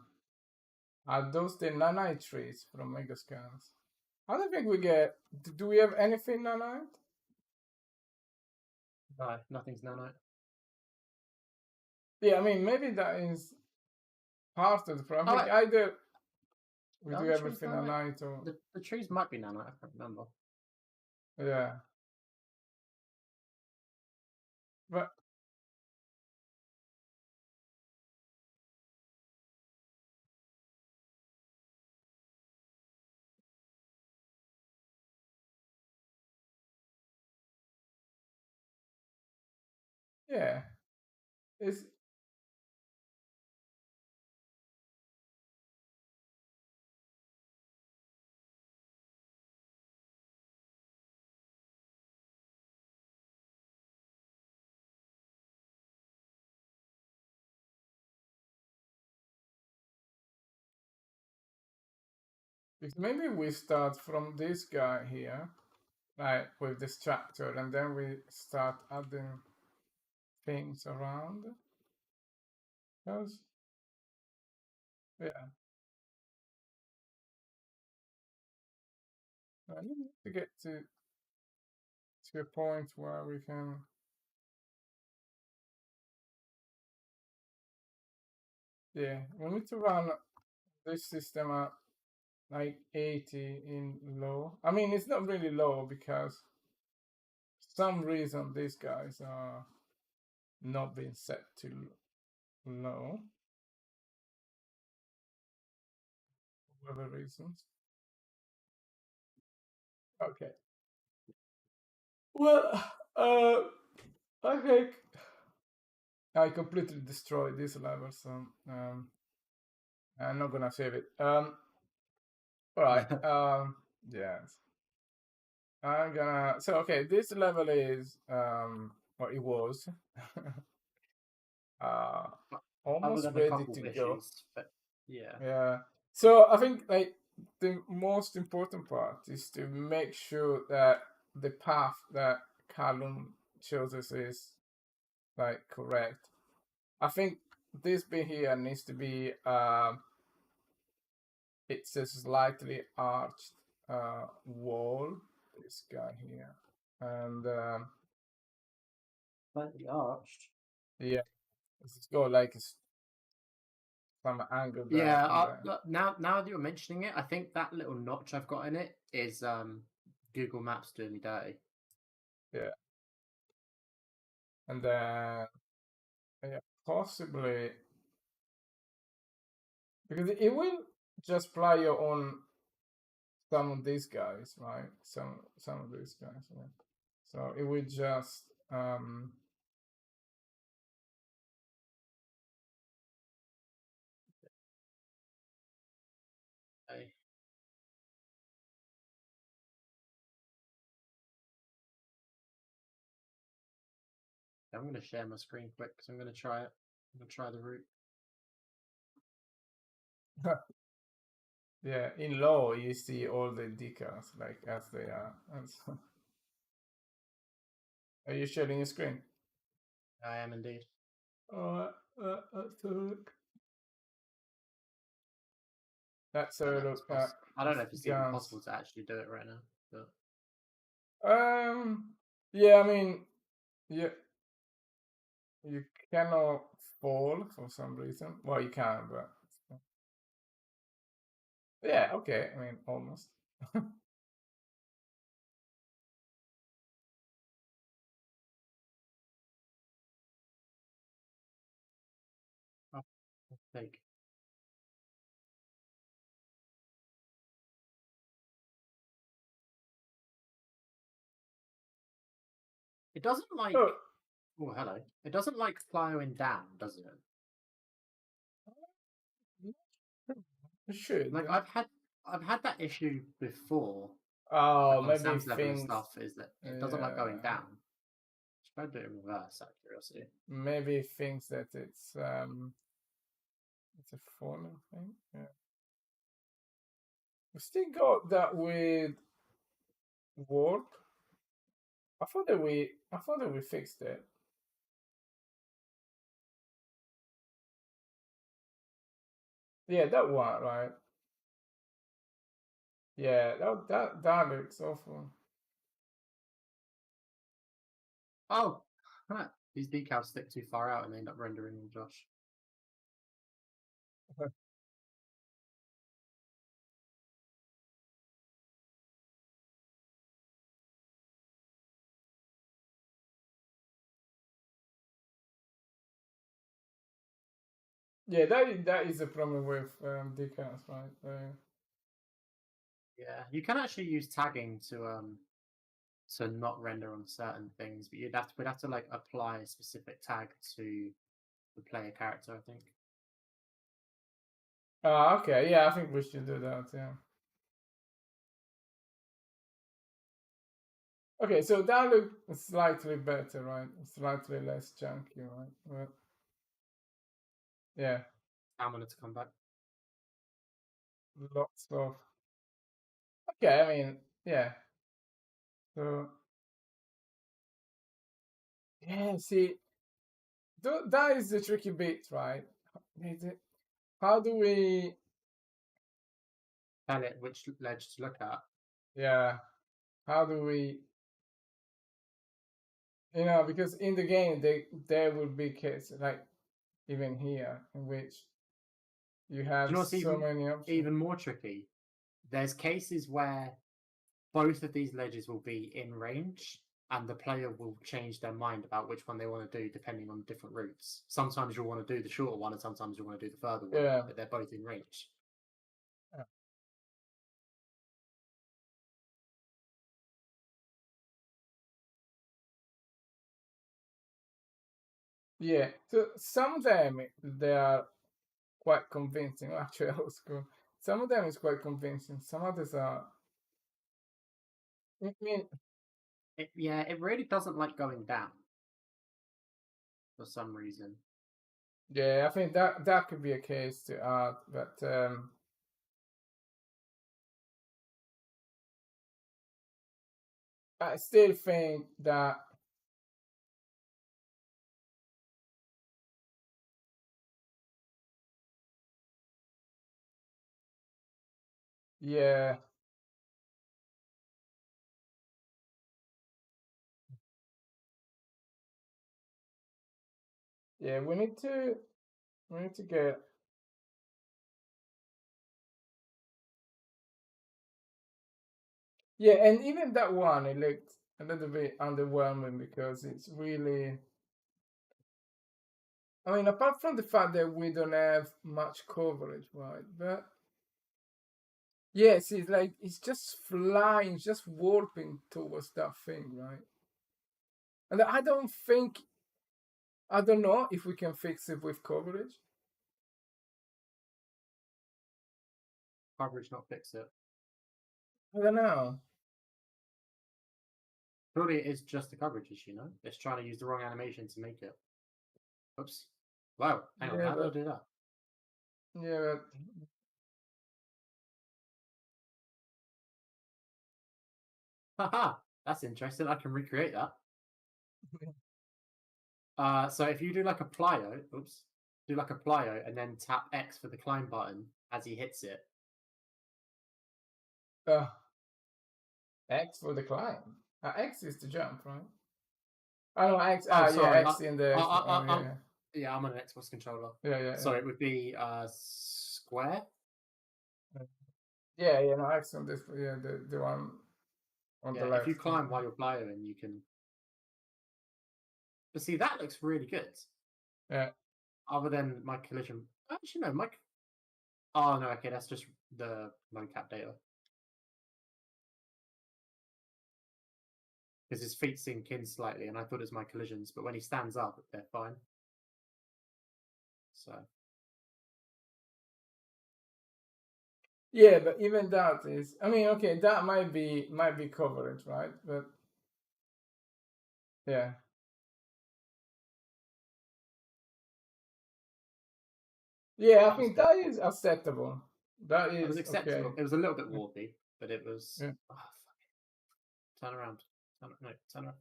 are those the nanite trees from Megascans? I don't think we get. Do we have anything nanite? No, nothing's nanite. Yeah, I mean maybe that is part of the problem. Oh, I think either we are do the trees everything nanite? nanite or The trees might be nanite. I can't remember. yeah, but yeah, it's maybe we start from this guy here, like with this tractor, and then we start adding things around. Because yeah, I need to get to a point where we can. Yeah, we need to run this system at like 80 in low. I mean, it's not really low because for some reason these guys are not being set to low. For whatever reasons. Okay. Well, I think I completely destroyed this level, so I'm not gonna save it. All right. Yes. I'm gonna. So okay, this level is or it was uh Other almost than a ready couple to of go. issues, but yeah. Yeah. So I think like the most important part is to make sure that the path that Callum chooses is like correct. I think this bit here needs to be it's a slightly arched wall. This guy here, and Slightly arched. yeah, let's go like some angle there, Yeah, and then now that you're mentioning it, I think that little notch I've got in it is Google Maps doing me dirty. yeah, and then yeah, possibly because it will just fly you on some of these guys, right? Some of these guys, yeah. So it will just I'm gonna share my screen quick because I'm gonna try it. I'm gonna try the route. Yeah, in low you see all the decals like as they are. And so, are you sharing your screen? I am indeed. Let's look. Let's I don't know if look it's at I don't know if it's even guns. possible to actually do it right now. But Yeah, I mean, yeah, you cannot fall for some reason. Well, you can, but yeah, okay. I mean, almost. oh, like it doesn't like. Oh, Oh, hello. It doesn't like flowing down, does it? you should. Like I've had that issue before. Oh, Like on maybe Sam's level and things. stuff, is that it doesn't like going Yeah, down. Should I do it in reverse out of curiosity? maybe thinks that it's a falling thing. Yeah, we still got that with warp. I thought that we fixed it. Yeah, that one, right? Yeah, that looks awful. Oh, huh. These decals stick too far out and they end up rendering all Josh. Yeah, that is a problem with decals, right? Yeah, you can actually use tagging to not render on certain things, but we'd have to like apply a specific tag to the player character, I think. Okay, yeah, I think we should do that. Yeah. Okay, so that looks slightly better, right? Slightly less chunky, right? But, yeah, Stamina to come back. lots of. Okay, I mean, yeah. So yeah, see, that is the tricky bit, right? How do we? Tell it which ledge to look at. Yeah, how do we? You know, because in the game, there will be cases like even here in which you Do you have know what's so many options. even more tricky? There's cases where both of these ledges will be in range, and the player will change their mind about which one they want to do depending on different routes. Sometimes you'll want to do the shorter one, and sometimes you'll want to do the further one, Yeah. but they're both in range. Yeah, so some of them they are quite convincing. Actually, I was cool. Some of them is quite convincing. Some others are. I mean, Yeah, it really doesn't like going down for some reason. yeah, I think that could be a case to add, but I still think that yeah, yeah, we need to get yeah, and even that one it looked a little bit underwhelming because it's really. I mean, apart from the fact that we don't have much coverage, right? But yes, it's like it's just flying, just warping towards that thing, right? And I don't know if we can fix it with coverage. Coverage not fix it. I don't know. Surely it is just the coverages, you know? It's trying to use the wrong animation to make it. Oops. Wow, hang on, Yeah, how did I but do that? yeah, Haha, that's interesting. I can recreate that. but So if you do like a plyo, oops, do like a plyo and then tap X for the climb button as he hits it. uh, X for the climb. X is the jump, right? Oh no, X. Oh, Yeah, sorry. X in the. Oh yeah, Yeah, I'm on an Xbox controller. yeah, yeah, So yeah. it would be square. Yeah, yeah, no, X on this. Yeah, the one on the Yeah, if you left. climb while you're plyoing, you can. But see, that looks really good. Yeah. Other than my collision. Actually, no, my. Oh no, okay, that's just the mocap data. Because his feet sink in slightly, and I thought it was my collisions, but when he stands up, they're fine. So Yeah, but even that is. I mean, okay, that might be coverage, right? But yeah, yeah, I that was think good. that is acceptable. That It was is okay. acceptable. It was a little bit warpy, but it was. Yeah. Oh, fuck it. Turn around. No, turn around.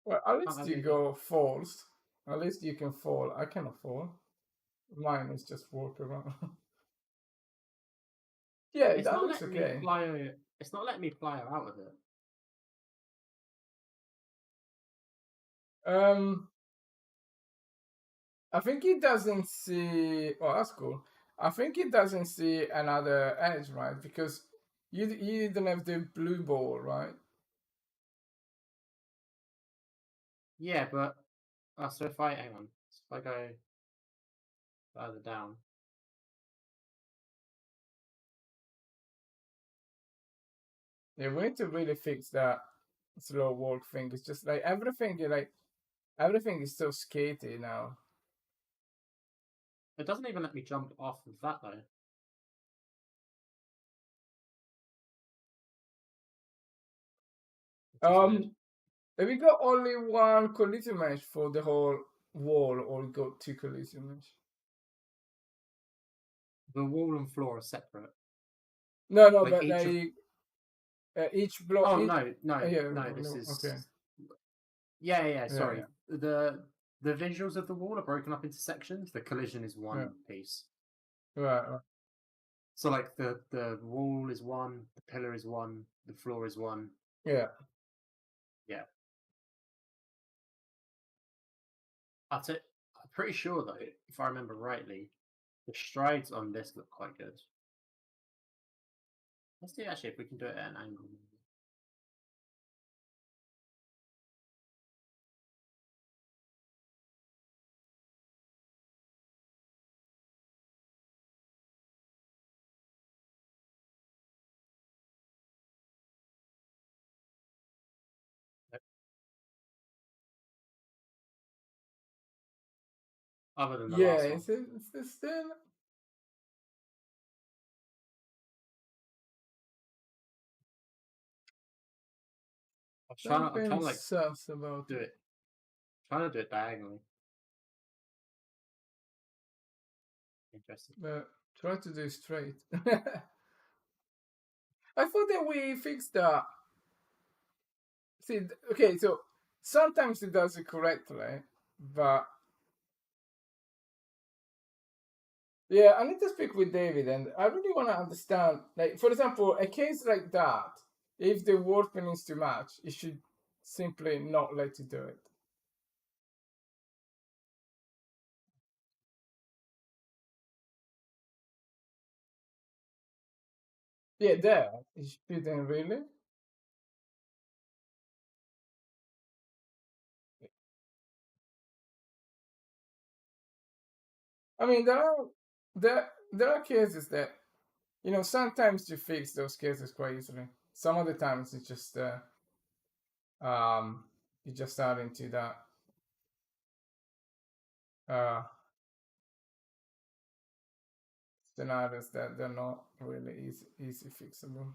Well, at Can't least have you you again. go falls. At least you can fall. I cannot fall. Mine is just walk around. Yeah, It's that not looks letting me okay. plyo. It's not letting me plyo out of it. Um, I think it doesn't see. Oh, that's cool. I think it doesn't see another edge, right? Because you don't have the blue ball, right? Yeah, but so if I hang on, so if I go further down, Yeah, we need to really fix that slow walk thing. It's just like everything is so skatey now. it doesn't even let me jump off of that though. Which is weird. Have we got only one collision mesh for the whole wall, or we got two collision mesh? The wall and floor are separate. No, no, Like but they each block. oh Each, no, yeah, no, this no, okay, is yeah, yeah, sorry. yeah, The visuals of the wall are broken up into sections. The collision is yeah, one piece. right. So like the wall is one, the pillar is one, the floor is one. Yeah. Yeah. I'm pretty sure though, if I remember rightly, the strides on this look quite good. Let's see actually if we can do it at an angle. Other than the Yeah, last one. it's still. I'm trying Something to like sus about do it. it. Trying to do it diagonally. Interesting. But try to do it straight. I thought that we fixed that. See, okay, so sometimes it does it correctly, but yeah, I need to speak with David, and I really want to understand. Like, for example, a case like that, if the warping is too much, it should simply not let you do it. Yeah, there. It shouldn't really. I mean, there are cases that sometimes you fix those cases quite easily. Some of the times it's just you just start into that. scenarios that they're not really easy fixable.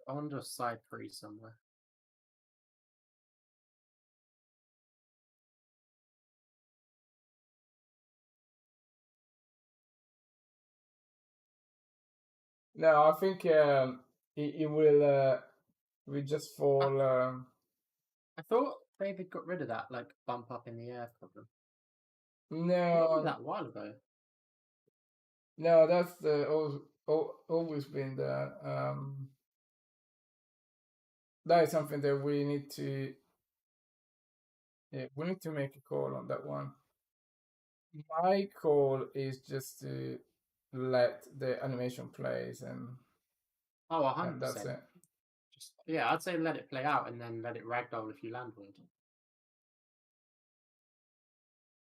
I wonder if side 3 somewhere. No, I think it will just fall. I thought David got rid of that like bump up in the air problem. He got rid of No, that a while ago. no, that's always been the that is something that we need to make a call on that one. My call is just to let the animation plays Oh, and that's 100%. it. Just yeah, I'd say let it play out and then let it ragdoll if you land weird.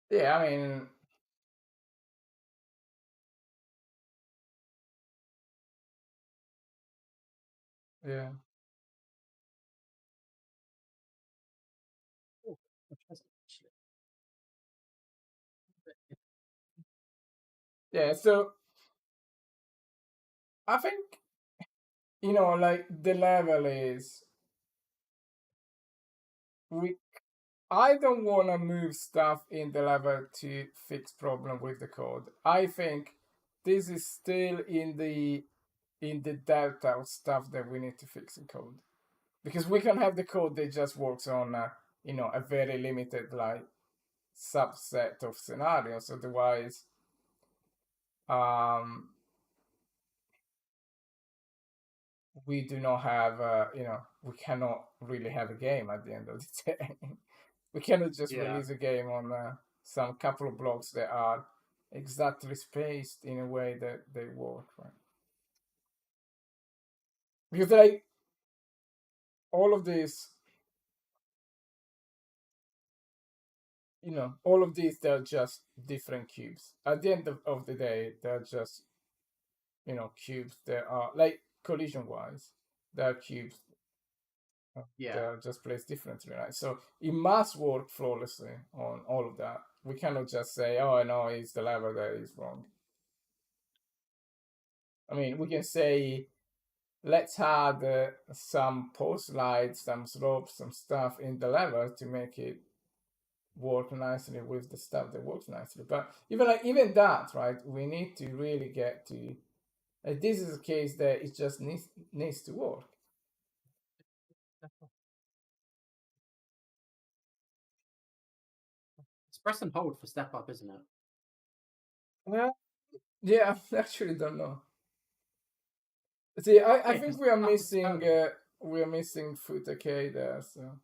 Yeah, I mean, yeah, Oh, interesting, actually. yeah. So I think like the level is we. I don't want to move stuff in the level to fix problem with the code. I think this is still in the delta of stuff that we need to fix in code because we can have the code that just works on a very limited like subset of scenarios. Otherwise, um, we do not have we cannot really have a game at the end of the day. We cannot just Yeah, release a game on some couple of blocks that are exactly spaced in a way that they work, right? Because like all of this, all of these, they're just different cubes. At the end of the day, they're just cubes that are like collision wise, they're cubes. yeah. They're just placed differently, right? So it must work flawlessly on all of that. We cannot just say, "Oh, no, it's the level that is wrong." I mean, we can say, "Let's add some post slides, some slopes, some stuff in the level to make it work nicely with the stuff that works nicely." But even that, right? We need to really get to. This is a case that it just needs to work. It's press and hold for step up, isn't it? Well, yeah, I actually don't know. See, I Yeah, think because we are up is missing turning. Foot K there. So,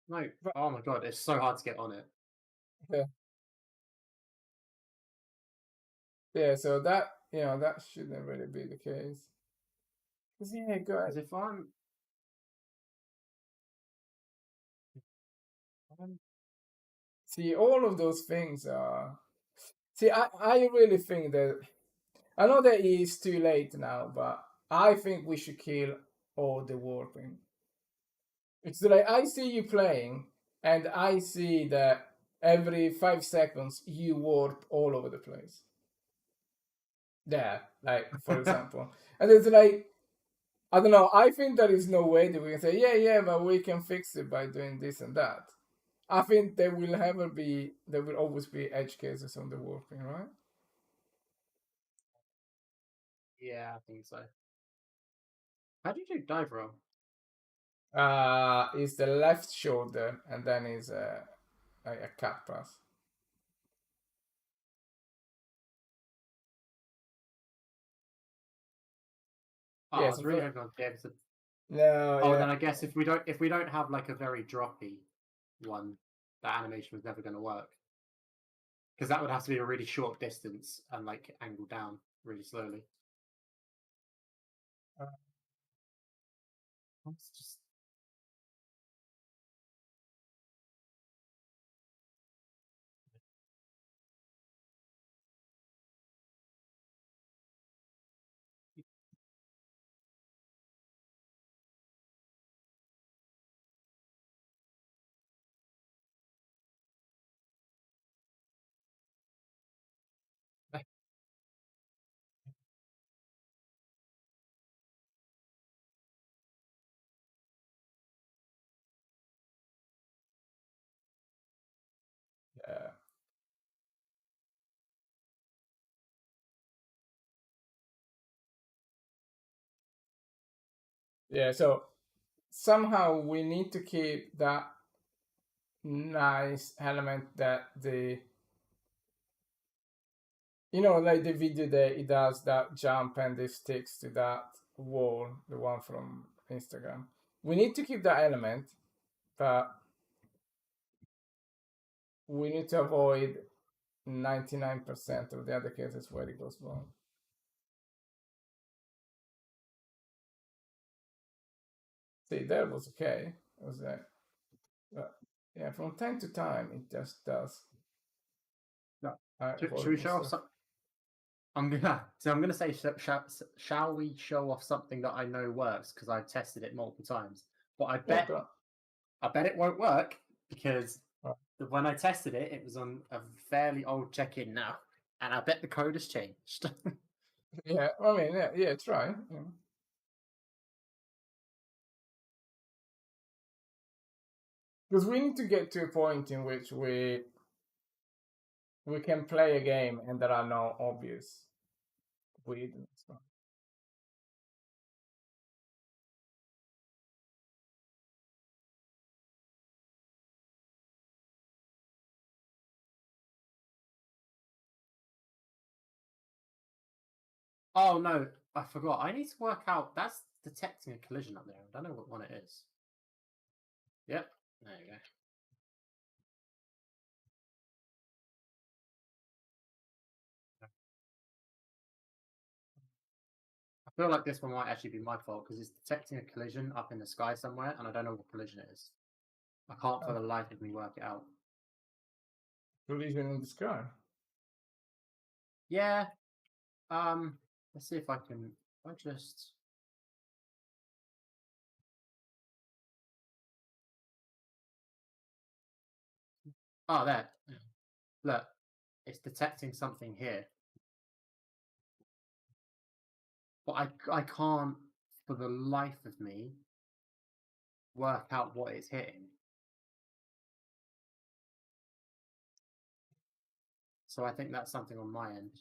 No. but Oh my god, it's so hard to get on it. yeah, yeah. So that shouldn't really be the case. 'Cause, yeah, go Because ahead. if I'm See, all of those things are. See, I really think that I know that it's too late now, but I think we should kill all the warping. It's like I see you playing, and I see that every 5 seconds you warp all over the place. Yeah, like for example, and it's like I don't know. I think there is no way that we can say, yeah, but we can fix it by doing this and that. I think there will always be edge cases on the warping, right? yeah, I think so. How do you do dive roll? Is the left shoulder, and then is a cat pass. Oh, I Yes, was really hoping I'd be able to. no, Oh, yeah. then I guess if we don't have like a very droppy one, that animation was never going to work because that would have to be a really short distance and like angle down really slowly. Uh, Let's just Yeah, so somehow we need to keep that nice element that like the video that it does that jump and it sticks to that wall, the one from Instagram. We need to keep that element, but we need to avoid 99% of the other cases where it goes wrong. See, that was okay. It was but yeah, from time to time it just does. No. Should we Horrible show off stuff. some? I'm gonna say, shall we show off something that I know works because I've tested it multiple times, but Yeah, go on. I bet it won't work because Oh. when I tested it, it was on a fairly old check-in now, and I bet the code has changed. Yeah, I mean, yeah, try. Yeah. Because we need to get to a point in which we can play a game and there are no obvious weird stuff. Oh no, I forgot. I need to work out. That's detecting a collision up there. I don't know what one it is. Yep, there you go. I feel like this one might actually be my fault because it's detecting a collision up in the sky somewhere, and I don't know what collision it is. I can't for the life of me work it out. Collision in the sky. Yeah. Let's see if I can. I just. Oh, there. Look, it's detecting something here, but I can't for the life of me work out what it's hitting. So I think that's something on my end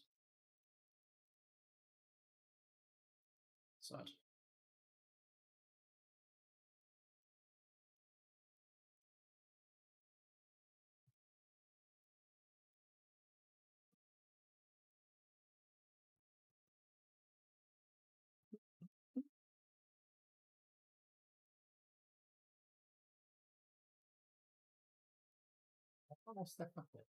side. How do I step up it?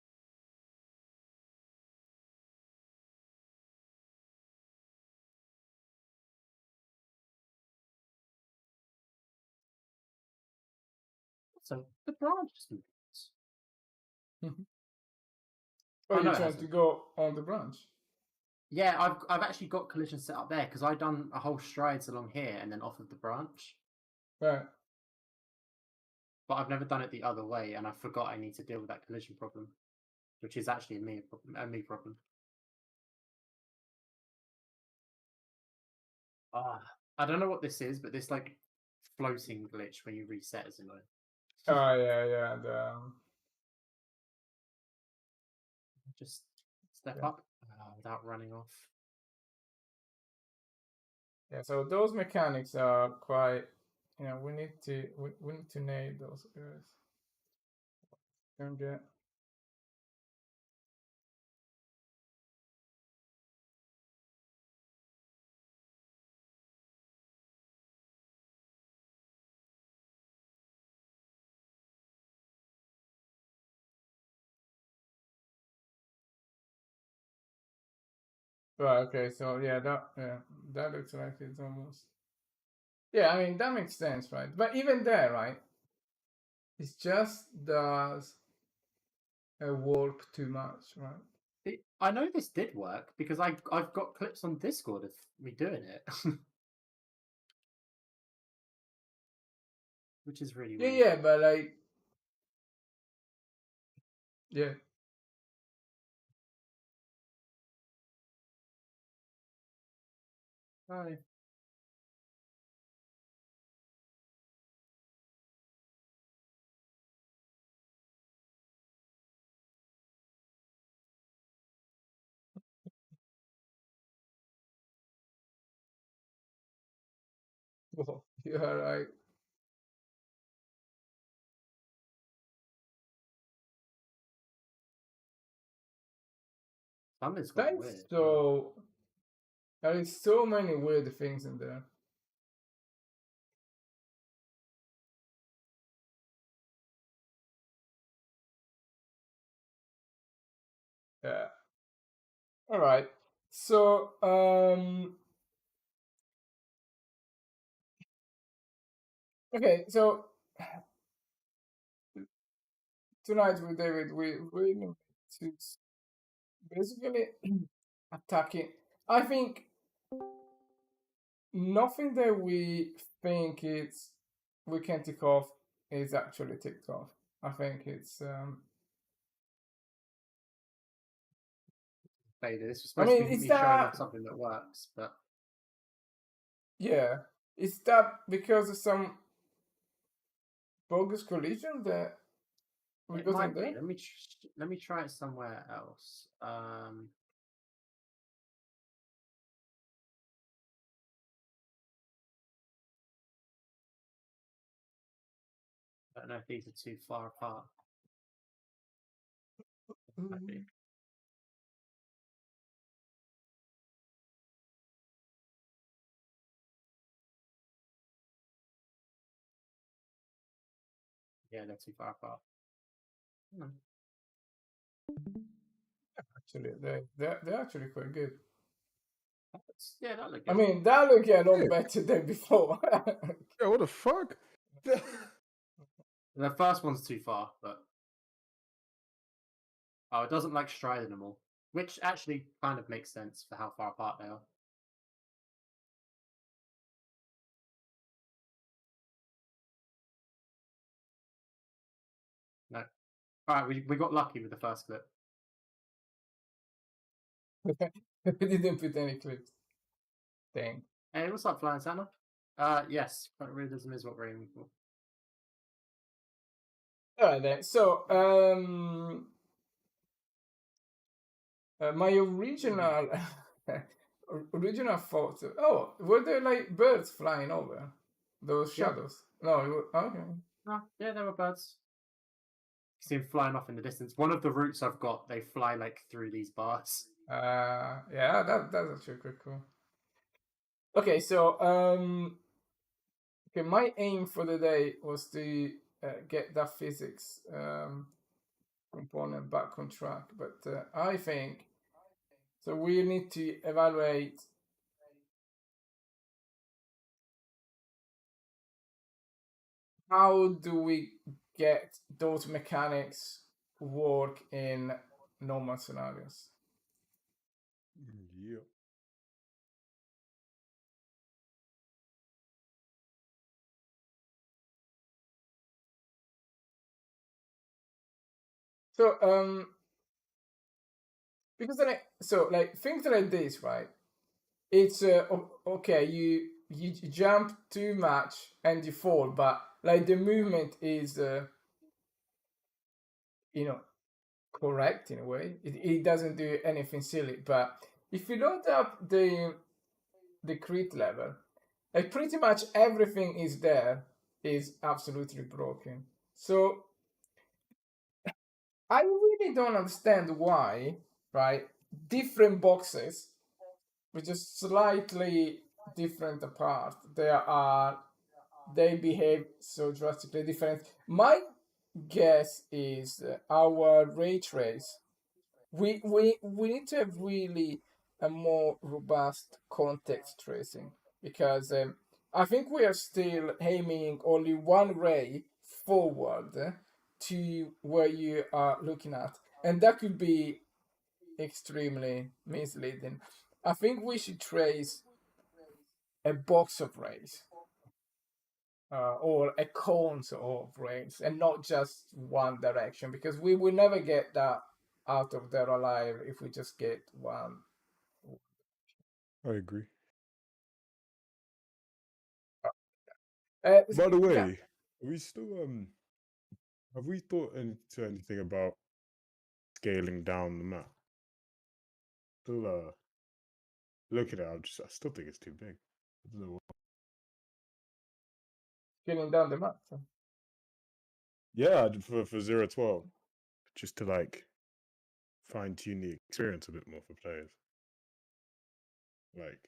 So the branch movements. Oh, Oh you're no, it trying to hasn't. go on the branch. Yeah, I've actually got collision set up there because I've done a whole strides along here and then off of the branch. Right. But I've never done it the other way, and I forgot I need to deal with that collision problem, which is actually a me problem. I don't know what this is, but this like floating glitch when you reset is annoying. Oh yeah. Just step Yeah. up without running off. Yeah. So those mechanics are quite. We need to nail those guys. Don't get. Right. Okay. So yeah, that looks like it's almost. Yeah. I mean that makes sense, right? But even there, right? It just does a warp too much, right? I know this did work because I've got clips on Discord of me doing it, which is really Yeah. weird. Yeah. But like. Yeah. Right. You are right. Something's got That's weird. so. There is so many weird things in there. Yeah. All right. So, okay. So tonight with David, we need to basically attacking. I think nothing that we think it's we can tick off is actually ticked off. I think it's. Vader. This was I supposed to mean, be it's me showing off that. something that works, but Yeah, is that because of some bogus collision that we it got in might be. there? Let me try it somewhere else. I don't know if these are too far apart. Might be. Yeah, they're too far apart. Hmm. Actually, they're actually quite good. Yeah, that look I good. mean, that look a lot Yeah. better than before. Yeah, what the fuck? The first one's too far, but oh, it doesn't like stride anymore, which actually kind of makes sense for how far apart they are. No. All right, we got lucky with the first clip. We didn't put any clips. Dang. Hey, what's up, Flying Santa? Yes, front realism is what we're aiming for. All right then. So, my original original thought. Oh, were there like birds flying over those Sure. shadows? No. Okay. Oh, yeah, there were birds. You see them flying off in the distance. One of the routes I've got, they fly like through these bars. Yeah, that's actually quite cool. Okay, so okay, my aim for the day was to get that physics component back on track, but I think so. We need to evaluate how do we get those mechanics work in normal scenarios. Yeah. So because then so like things like this, right? It's okay. You jump too much and you fall, but like the movement is you know correct in a way. It doesn't do anything silly. But if you load up the crit level, like pretty much everything is there is absolutely broken. So I really don't understand why, right? Different boxes, which is slightly different apart, they behave so drastically different. My guess is our ray trace. We need to have really a more robust context tracing because I think we are still aiming only one ray forward to where you are looking at, and that could be extremely misleading. I think we should trace a box of rays or a cones of rays and not just one direction because we will never get that out of there alive if we just get one. I agree. So, By the yeah, way, are we still have we thought into anything about scaling down the map? Still look at it, I still think it's too big. I don't know scaling down the map. Yeah, for 0-12, just to like fine tune the experience a bit more for players. Like,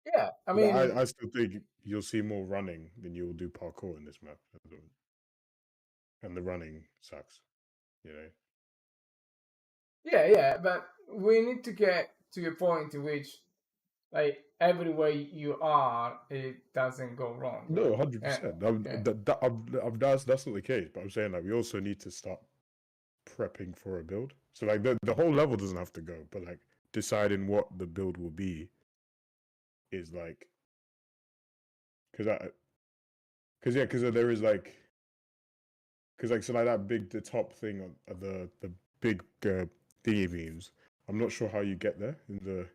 Yeah, I but mean, I still think you'll see more running than you will do parkour in this map, and the running sucks, you know. yeah, but we need to get to a point in which, like, everywhere you are, it doesn't go wrong. No, right? 100%. That's not the case. But I'm saying like we also need to start prepping for a build. So like the whole level doesn't have to go, but like deciding what the build will be is like, because there is like, because like so like that the top thing of the big thingy beams. I'm not sure how you get there in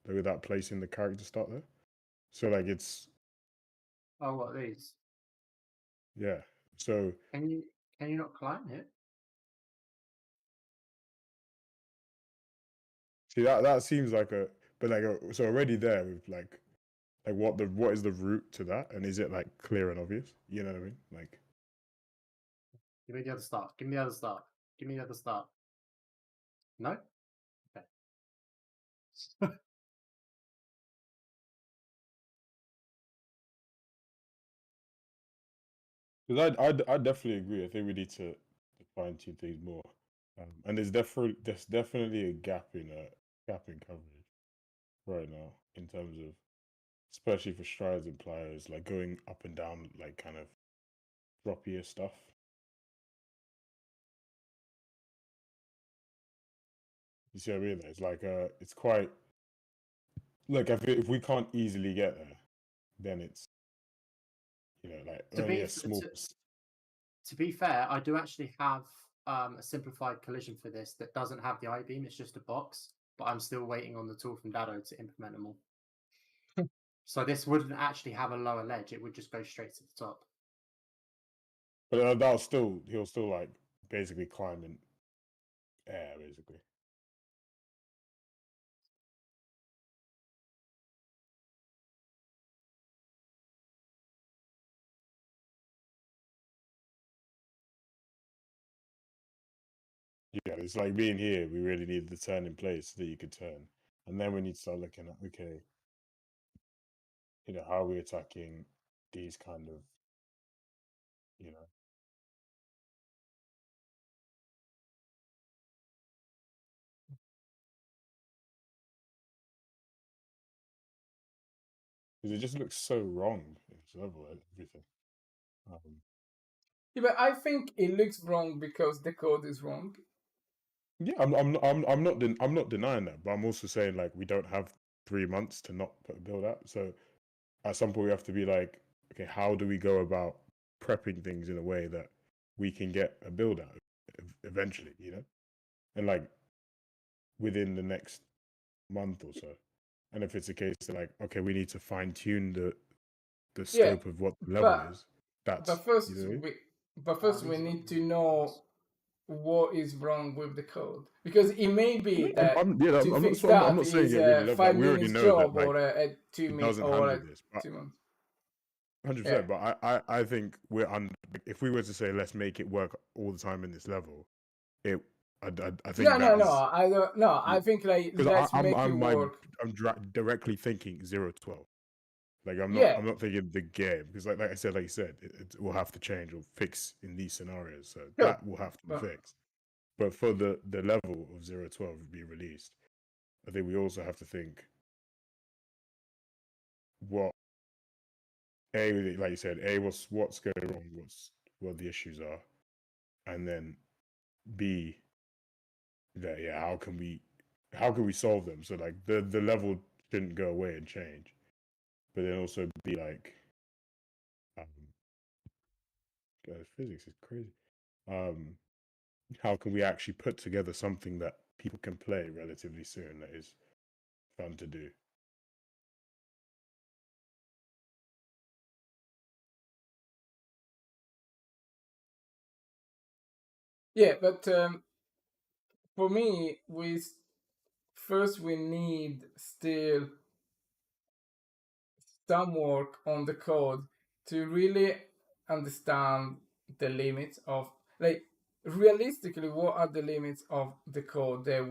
without placing the character start there. So like it's Oh, what are these? yeah. So Can you not climb it? see that seems like but like so already there with like what is the route to that, and is it like clear and obvious? You know what I mean? Like, Give me the other stuff. Give me the other stuff. Give me the other stuff. No? Okay. because I definitely agree. I think we need to fine tune things more, and there's definitely a gap in coverage right now in terms of, especially for strides and pliers, like going up and down, like kind of droppier stuff. You see what I mean? It's like it's quite like if we can't easily get there, then it's like To only be a small. to be fair, I do actually have a simplified collision for this that doesn't have the I-beam. It's just a box, but I'm still waiting on the tool from Dado to implement them all. So this wouldn't actually have a lower ledge. It would just go straight to the top. But he'll still like basically climb in air, basically. Yeah, it's like being here. We really needed the turn in place so that you could turn, and then we need to start looking at okay, how are we attacking these kind of, you know. Because it just looks so wrong in its level and everything. Yeah, but I think it looks wrong because the code is wrong. Yeah, I'm not denying that, but I'm also saying like we don't have 3 months to not put a build out. So at some point we have to be like, okay, how do we go about prepping things in a way that we can get a build out eventually, and like within the next month or so. And if it's a case that like, okay, we need to fine tune the scope of what the level is. That's but first these we are need the to know what is wrong with the code, because it may be that I'm to not, fix so that I'm not saying is get rid of a level. Like, 5 we already minutes know that job like or a 2 it minute doesn't or handle a this, but 2 months. 100%. But I think we're under. If we were to say let's make it work all the time in this level, I think No, I don't. No, I think like because let's make it work. I'm directly thinking 0-12. Like I'm Yeah, not thinking the game, because like I said, it will have to change or fix in these scenarios, so sure. that will have to be fixed. But for the level of 0-12 to be released, I think we also have to think what like you said, what's going wrong, what the issues are, and then B, that how can we solve them? So like the level shouldn't go away and change, but then also be like, God, physics is crazy. How can we actually put together something that people can play relatively soon that is fun to do? Yeah, but for me, we need still some work on the code to really understand the limits of, like, realistically, what are the limits of the code that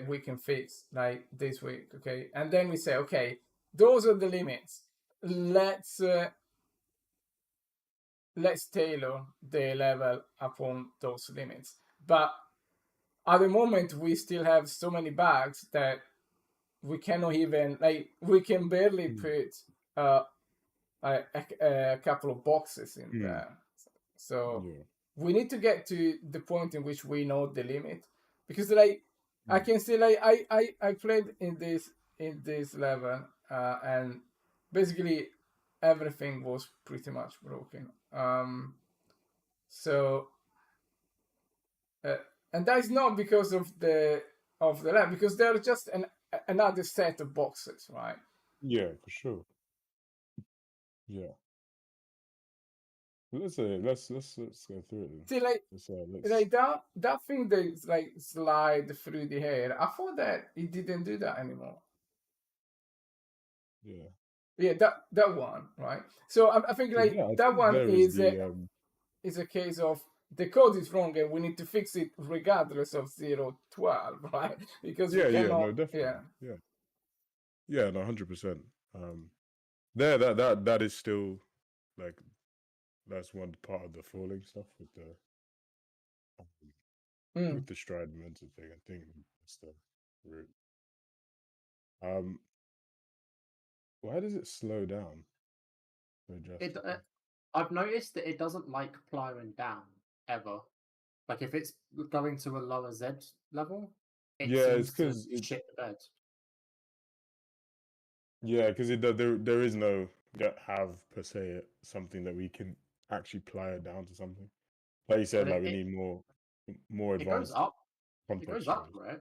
we can fix, like, this week, okay? And then we say, okay, those are the limits. Let's tailor the level upon those limits. But at the moment, we still have so many bugs that we cannot even, like, we can barely put a couple of boxes in there. So we need to get to the point in which we know the limit, because, like, I can see, like, I played in this level, and basically everything was pretty much broken. So and that is not because of the level, because they're just another set of boxes, right? Yeah, for sure. Yeah. Let's go through it then. See, like, Let's like that thing that is, like, slide through the air. I thought that it didn't do that anymore. yeah. Yeah, that one, right? So I think, like, Yeah, I that think one there is the is a case of the code is wrong and we need to fix it regardless of 0-12, right? Because we yeah, cannot. no, definitely. Yeah, no, 100%. There, that is still, like, that's one part of the falling stuff with the stride momentum thing. I think that's the root. Why does it slow down so drastically? I've noticed that it doesn't like plowing down ever. Like if it's going to a lower Z level, it Yeah, it's seems to because shit the bed. yeah, because there is no, we don't have per se something that we can actually ply it down to something. Like you said, But like we need more it goes advanced up. It context goes up, shows. right?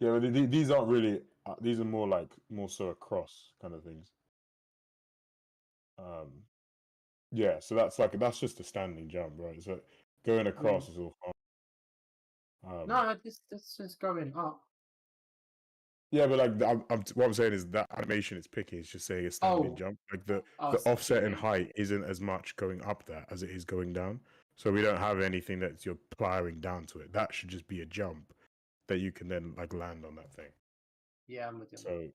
Yeah, but these aren't really. These are more so across kind of things. Yeah, so that's just a standing jump, right? So going across is all fine. No, this is going up. Yeah, but like what I'm saying is that animation it's picking is just saying a standing jump. Like the offset in height isn't as much going up there as it is going down. So we don't have anything that you're plowing down to it. That should just be a jump that you can then, like, land on that thing. Yeah, I'm with you. So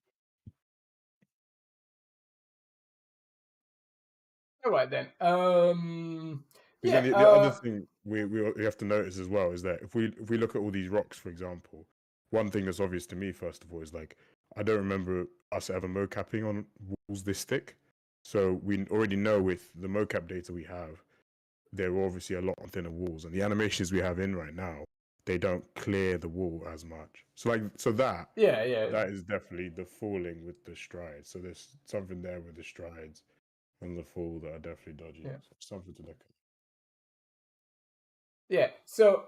All right then. because then the other thing we have to notice as well is that if we look at all these rocks, for example, one thing that's obvious to me first of all is, like, I don't remember us ever mocapping on walls this thick. So we already know with the mocap data we have, there are obviously a lot thinner walls, and the animations we have in right now, they don't clear the wall as much. So that is definitely the falling with the strides. So there's something there with the strides and the fall that are definitely dodgy. Yeah. So something to look at. Yeah. So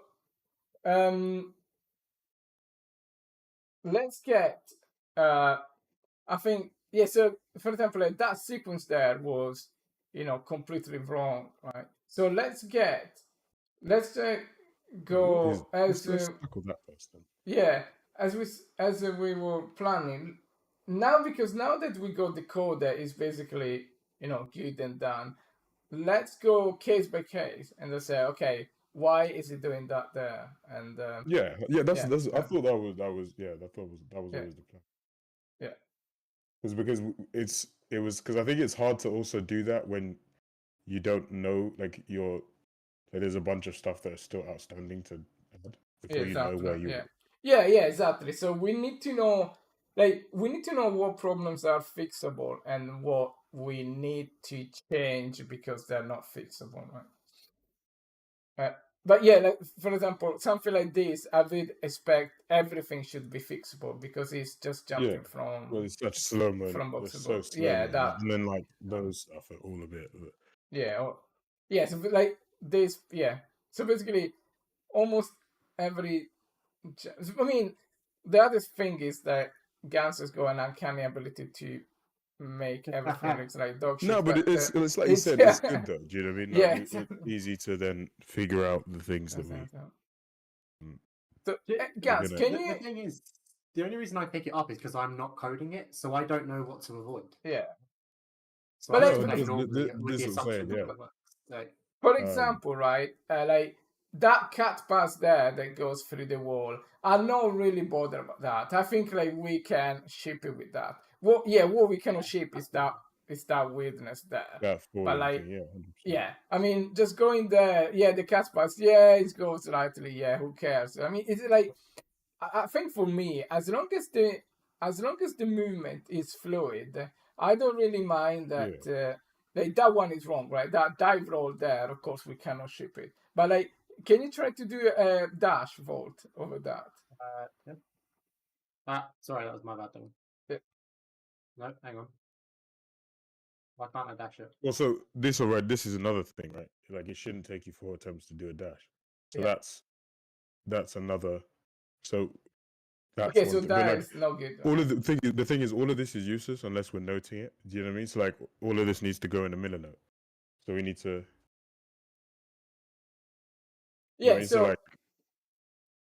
let's get I think, yeah, so for example, like, that sequence there was, completely wrong, right? So let's go Let's tackle that first then. Yeah, as we were planning. Now, because now that we got the code that is basically, good and done, let's go case by case and let's say, okay, why is it doing that there? And that's I thought that was always the plan. Yeah. Because it was because I think it's hard to also do that when you don't know, like, there's a bunch of stuff that is still outstanding to add before you know where you. Yeah, exactly. So we need to know, what problems are fixable and what we need to change because they're not fixable, right? But yeah, like, for example, something like this, I would expect everything should be fixable because it's just jumping from. Well, it's such slow mo. It's so slow. And then, like, those stuff are all a bit. So like this, So basically, almost every. I mean, the other thing is that Gans has got an uncanny ability to make everything looks like dog shit. No, but it's like you said, it's good though. Do you know what I mean? Like, it's easy to then figure out the things that we. So, Gans, can the thing is, the only reason I pick it up is because I'm not coding it, so I don't know what to avoid. Yeah. So But I like, just for play this- normally with this the is what I'm saying, assumption that yeah. it works. Like, For example, right, like that cat pass there that goes through the wall, I'm not really bothered about that. I think like we can ship it with that. What we cannot ship is that weirdness there. That But falling like, thing, yeah, 100%. yeah, I mean, just going there, yeah, the cat pass, yeah, it goes slightly, yeah, who cares? I mean, it's like, I think for me, as long as the movement is fluid, I don't really mind that. Like that one is wrong, right? That dive roll there, of course, we cannot ship it. But like, can you try to do a dash vault over that? yeah. Sorry, that was my bad thing. Yeah. No, hang on. Why can't I dash it? Well, so this is another thing, right? Like it shouldn't take you 4 attempts to do a dash. So Yeah. that's another. So that's Okay, one so thing. that But like is not good. all of the thing is all of this is useless unless we're noting it. Do you know what I mean? So like all of this needs to go in a miller note. So we need to. You know what I Yeah, mean? so like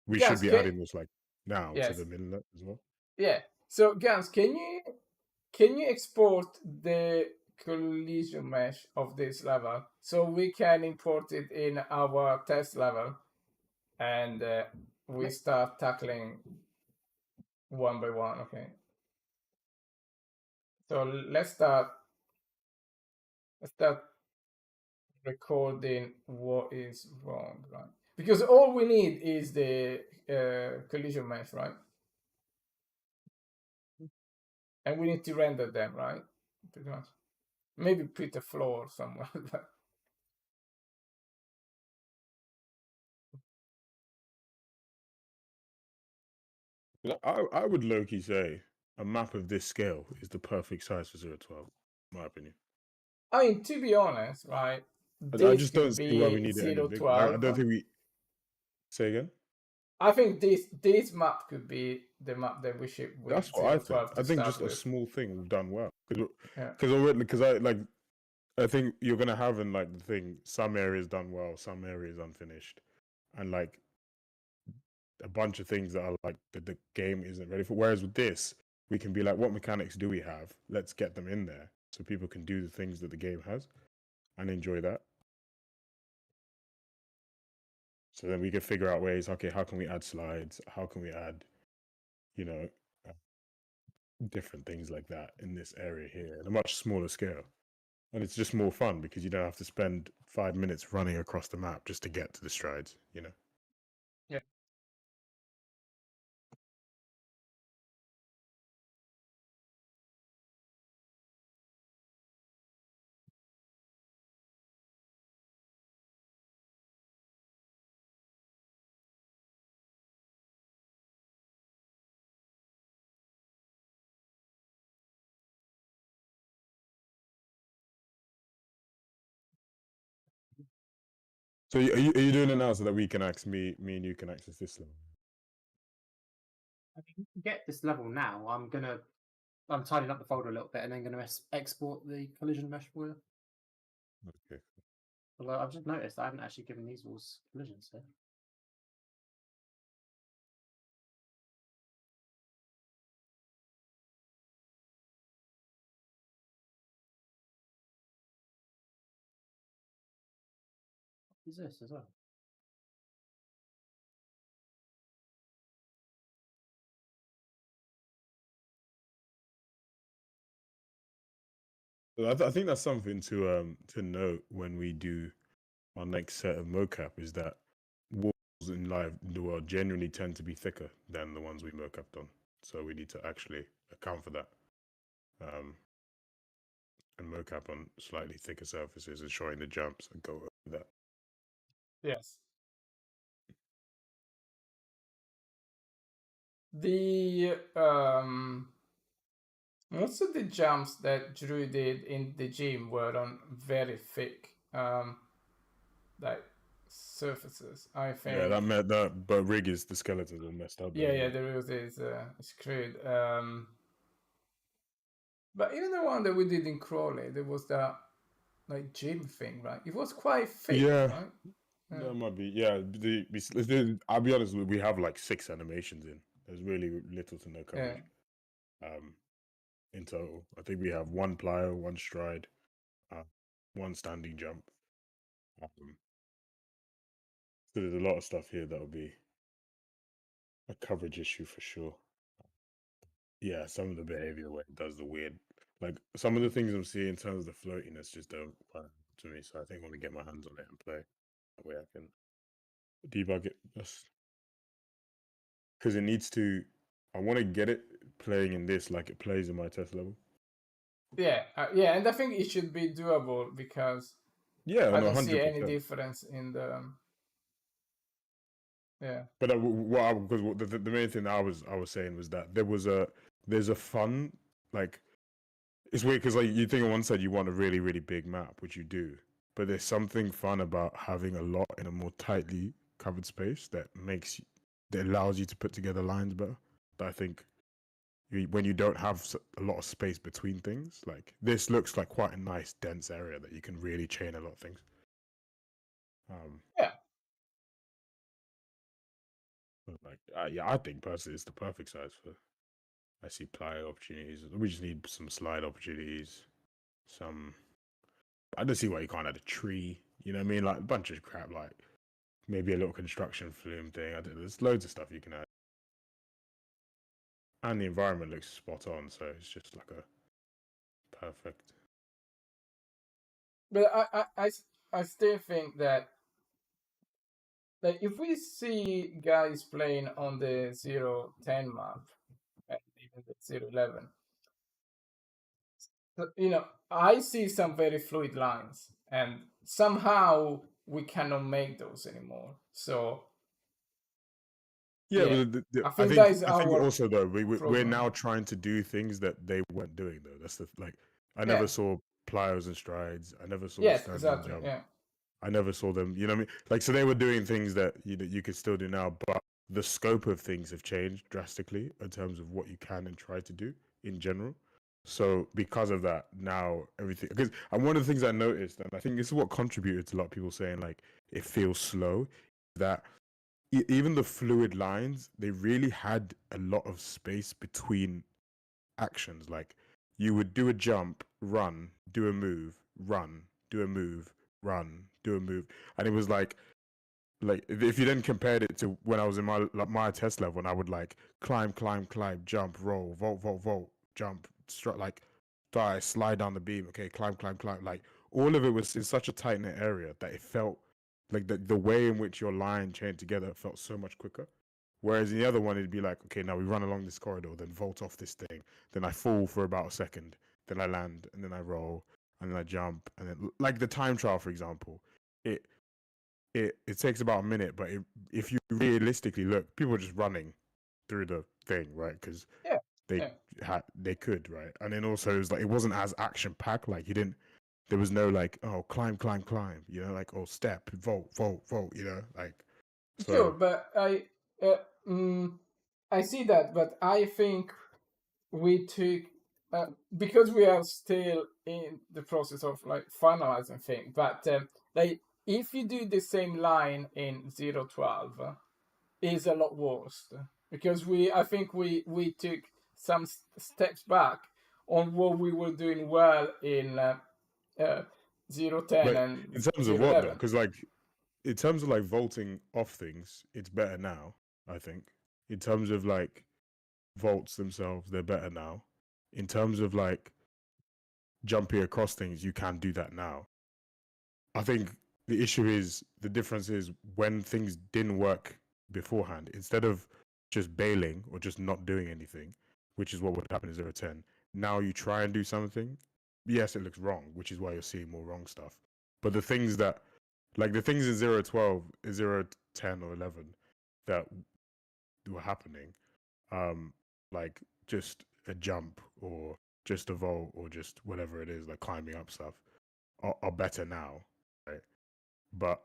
we Gans, should be adding this like now to yes, the miller note as well. yeah. So Gans, can you export the collision mesh of this level so we can import it in our test level and we start tackling one by one? Okay, so let's start recording what is wrong, right? Because all we need is the collision mesh, right? And we need to render them, right? Pretty much. Maybe put a floor somewhere. I would low-key say a map of this scale is the perfect size for 012, in my opinion. I mean, to be honest, right? I This just don't could see why we be need it any bigger. 012. I don't think we. Say again. I think this map could be the map that we ship with That's what I think. 012 to I think start just with. a small thing we've done well Yeah. because I think you're gonna have in like the thing some areas done well, some areas unfinished, and like a bunch of things that are like the game isn't ready for. Whereas with this, we can be like, what mechanics do we have? Let's get them in there so people can do the things that the game has and enjoy that. So then we can figure out ways. Okay, how can we add slides? How can we add, you know, different things like that in this area here at a much smaller scale? And it's just more fun because you don't have to spend 5 minutes running across the map just to get to the strides, you know? Yeah. So are you doing it now so that we can access me and you can access this level? I mean, you can get this level now. I'm tidying up the folder a little bit and then gonna export the collision mesh for you. Okay. Although I've just noticed I haven't actually given these walls collisions here. What is this as well? I think that's something to note when we do our next set of mocap is that walls in the world generally tend to be thicker than the ones we mocapped on. So we need to actually account for that. And mocap on slightly thicker surfaces and showing the jumps and go over that. Yes. The most of the jumps that Drew did in the gym were on very thick like surfaces. I think. Yeah, but rig is the skeletons all messed up. Yeah, the roof is screwed. But even the one that we did in Crawley, there was that like gym thing, right? It was quite thick, Yeah. right? Yeah. That might be. Yeah, I'll be honest. We have like 6 animations in There's really little to no coverage. In total, I think we have one plyo, one stride, one standing jump. So there's a lot of stuff here that'll be a coverage issue for sure. Yeah, some of the behavior where it does the weird, like some of the things I'm seeing in terms of the floatiness just don't work to me. So I think when we get my hands on it and play, that way I can debug it. Because it needs to. I want to get it playing in this like it plays in my test level. Yeah, and I think it should be doable because yeah, I no, don't 100%. see any difference in the. Yeah, but because the main thing that I was saying was that there's a fun, like, it's weird because like you think on one side you want a really really big map, which you do, but there's something fun about having a lot in a more tightly covered space that allows you to put together lines better. That I think when you don't have a lot of space between things, like this looks like quite a nice dense area that you can really chain a lot of things. Yeah. Like, I think personally it's the perfect size for. I see plyo opportunities. We just need some slide opportunities. I don't see why you can't add a tree. You know what I mean? Like a bunch of crap, like maybe a little construction flume thing. There's loads of stuff you can add. And the environment looks spot on, so it's just like a perfect. But I still think that, like, if we see guys playing on the 0-10 map and even the 0-11, you know, I see some very fluid lines, and somehow we cannot make those anymore. So Yeah, yeah, but I think that is I think our also though we're problem. now trying to do things that they weren't doing though. That's I never saw plyos and strides. I never saw Yes, standing exactly. jump. Yeah. I never saw them. You know what I mean? Like, so they were doing things that you could still do now, but the scope of things have changed drastically in terms of what you can and try to do in general. So because of that, now everything. Because and one of the things I noticed, and I think this is what contributed to a lot of people saying like it feels slow, that even the fluid lines, they really had a lot of space between actions. Like you would do a jump, run, do a move, run, do a move, run, do a move, and it was like if you then compared it to when I was in my test level, and I would like climb, jump, roll, vault, jump, like die, slide down the beam, okay, climb, like all of it was in such a tight knit area that it felt like the way in which your line chained together felt so much quicker. Whereas in the other one, it'd be like, okay, now we run along this corridor, then vault off this thing, then I fall for about a second, then I land, and then I roll, and then I jump, and then like the time trial, for example, it takes about a minute, but if you realistically look, people are just running through the thing, right? Because they could, right? And then also it was like it wasn't as action packed. Like there was no like, oh, climb, you know, like, oh, step, vault, you know, like. So, sure, but I see that, but I think we took because we are still in the process of like finalizing things. But like if you do the same line in 0-12, is a lot worse because I think we took some steps back on what we were doing well in 0-10 and in terms of what though? 0-11. Because like in terms of like vaulting off things, it's better now. I think in terms of like vaults themselves, they're better now. In terms of like jumping across things, you can do that now. I think the difference is when things didn't work beforehand, instead of just bailing or just not doing anything, which is what would happen in 0-10, now you try and do something. Yes, it looks wrong, which is why you're seeing more wrong stuff. But the things that, like the things in 0-12, 0-10 or 11 that were happening, like just a jump or just a vault or just whatever it is, like climbing up stuff, are better now, right? But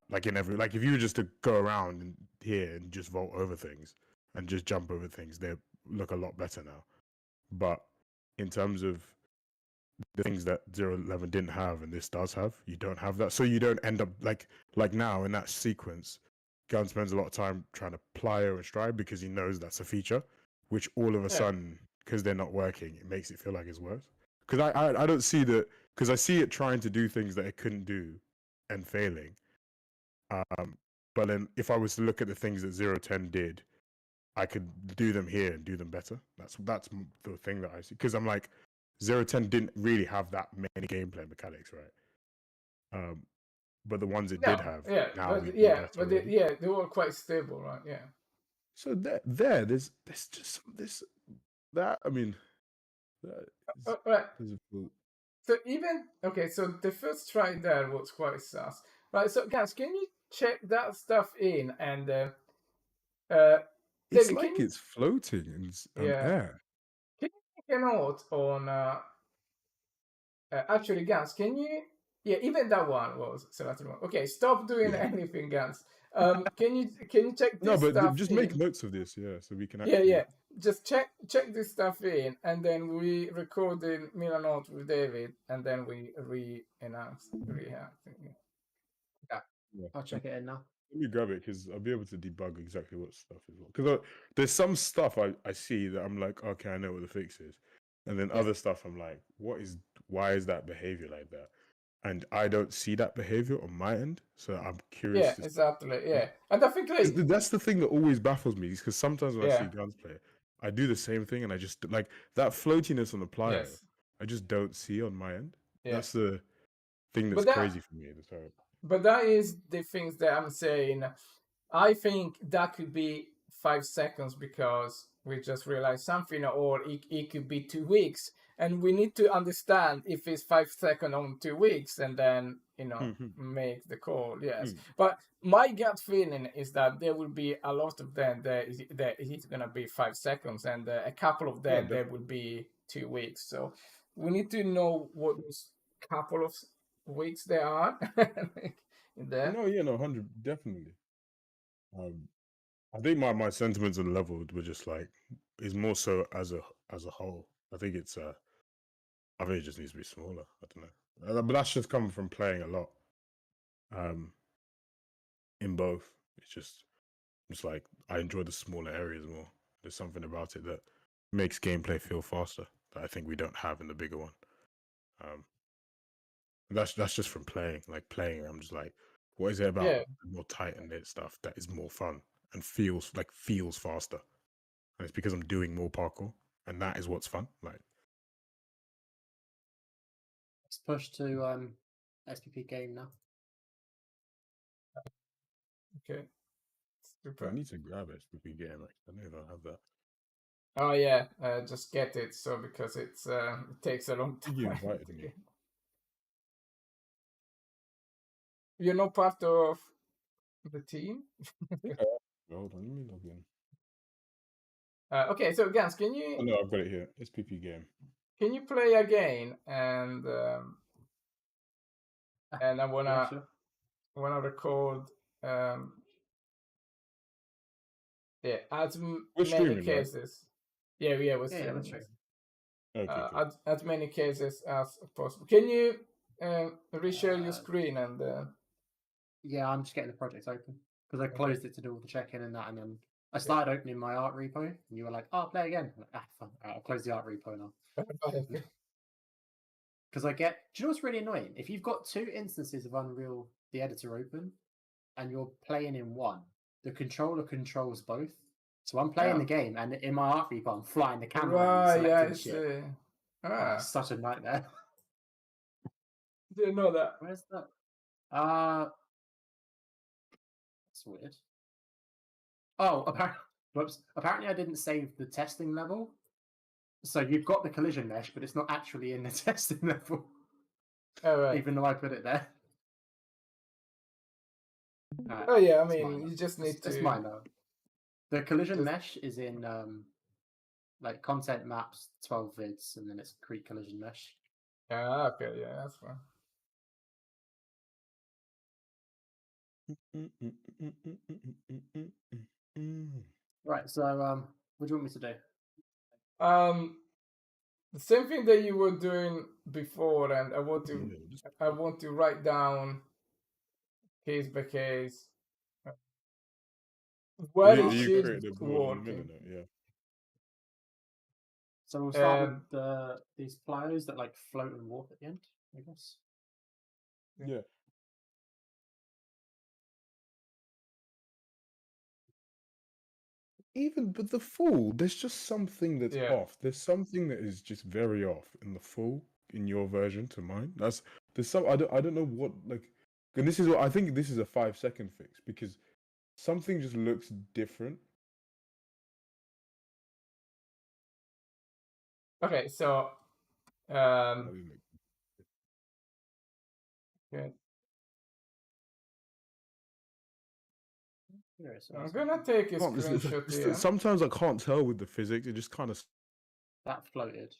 like if you were just to go around here and just vault over things and just jump over things, they look a lot better now. But in terms of the things that 0-11 didn't have and this does have, you don't have that, so you don't end up like now in that sequence. Gun spends a lot of time trying to plyo and stride because he knows that's a feature, which all of a sudden, because they're not working, it makes it feel like it's worse. Because I don't see that, because I see it trying to do things that it couldn't do and failing. But then if I was to look at the things that 010 did, I could do them here and do them better. That's the thing that I see. Because I'm like, 010 didn't really have that many gameplay mechanics, right? But the ones it did have, now we do better already. They were quite stable, right? Yeah. So there's just this that I mean, Right. there's a fool. So so the first try there was quite sus. Right, so guys, can you check that stuff in and It's David, like it's floating in air. Can you make a note on actually, Gans, can you even that one was selected one. Okay, stop doing anything, Gans. Can you check this No, but stuff just in? make notes of this, so we can actually. Yeah. Just check this stuff in, and then we record the Milan note with David, and then we re-enhance. Yeah, I'll check it in now. Let me grab it because I'll be able to debug exactly what stuff is what. Because there's some stuff I see that I'm like, okay, I know what the fix is, and then other stuff I'm like, why is that behavior like that? And I don't see that behavior on my end, so I'm curious. Yeah, exactly. Yeah, and I think that's the thing that always baffles me, is because sometimes when I see guns play, I do the same thing, and I just like that floatiness on the plyo. Yes. I just don't see on my end. Yeah. That's the thing that's crazy for me. But that is the things that I'm saying. I think that could be 5 seconds because we just realized something, or it could be 2 weeks, and we need to understand if it's 5 seconds on 2 weeks, and then make the call. Yes, but my gut feeling is that there will be a lot of them that it's gonna be 5 seconds, and a couple of them there will be 2 weeks. So we need to know what those couple of weeks there are in there. No, 100 definitely. I think my sentiments on the level were just like is more so as a whole. I think it just needs to be smaller. I don't know, but that's just coming from playing a lot. In both, it's just like I enjoy the smaller areas more. There's something about it that makes gameplay feel faster that I think we don't have in the bigger one. That's just from playing. Like playing, I'm just like, what is it about the more tight and knit stuff that is more fun and feels faster? And it's because I'm doing more parkour, and that is what's fun. Like, let's push to SPP game now. Okay. I need to grab SPP game. I don't know if I have that. Oh yeah, just get it. So because it takes a long time. You invited me. You're not part of the team. Hold on, let me log in. Okay, so Gans, can you? Oh no, I've got it here. SPP game. Can you play again? And I wanna record. As many cases. Right? Yeah, we're streaming. Okay, as many cases as possible. Can you reshare your screen and? Yeah, I'm just getting the project open because I closed it to do all the check-in and that, and then I started opening my art repo, and you were like, "Oh, play again." I'm like, fun. I'll close the art repo now. Because do you know what's really annoying? If you've got 2 instances of Unreal, the editor open, and you're playing in one, the controller controls both. So I'm playing the game, and in my art repo, I'm flying the camera and selecting shit. It's such a nightmare. Didn't know that. Where's that? That's weird. Oh, apparently I didn't save the testing level. So you've got the collision mesh, but it's not actually in the testing level. Oh, right. Even though I put it there. Oh yeah, I mean, you just need to. It's minor. The collision mesh is in like content maps 12 vids, and then it's Create collision mesh. Okay, yeah, that's fine. Right, so what do you want me to do? The same thing that you were doing before, and I want to write down case by case. where You, is you shit created a board on the middle working? note, yeah. So we'll start And with these flyers that like float and warp at the end, I guess. Yeah. Even but the full, there's just something that's yeah, off. There's something that is just very off in the full in your version to mine. There's some I don't know what like, and this is what I think this is a 5-second fix because something just looks different. okay, so I um, mean, like, okay. Here, so I'm that's gonna take a can't- screenshot it's here. sometimes I can't tell with the physics. It just kind of that floated.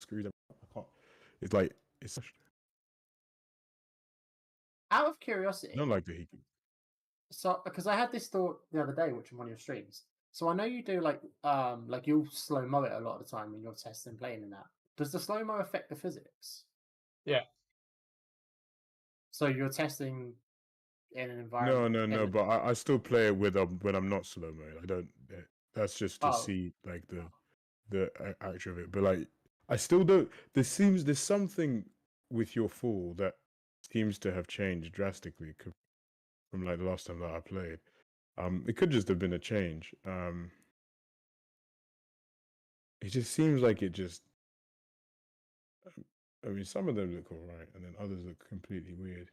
screwed up. I can't. It's like it's. Out of I curiosity, don't like the heat. so because I had this thought the other day watching one of your streams. So I know you do like you'll slow mo it a lot of the time when you're testing playing in that. Does the slow mo affect the physics? Yeah. So you're testing in an No, environment. no, but I still play it with when I'm not slow mo. I don't. That's just to Oh. see like the action of it. But like, I still don't. There's something with your fall that seems to have changed drastically from like the last time that I played. It could just have been a change. It just seems like it just. I mean, some of them look alright, and then others look completely weird.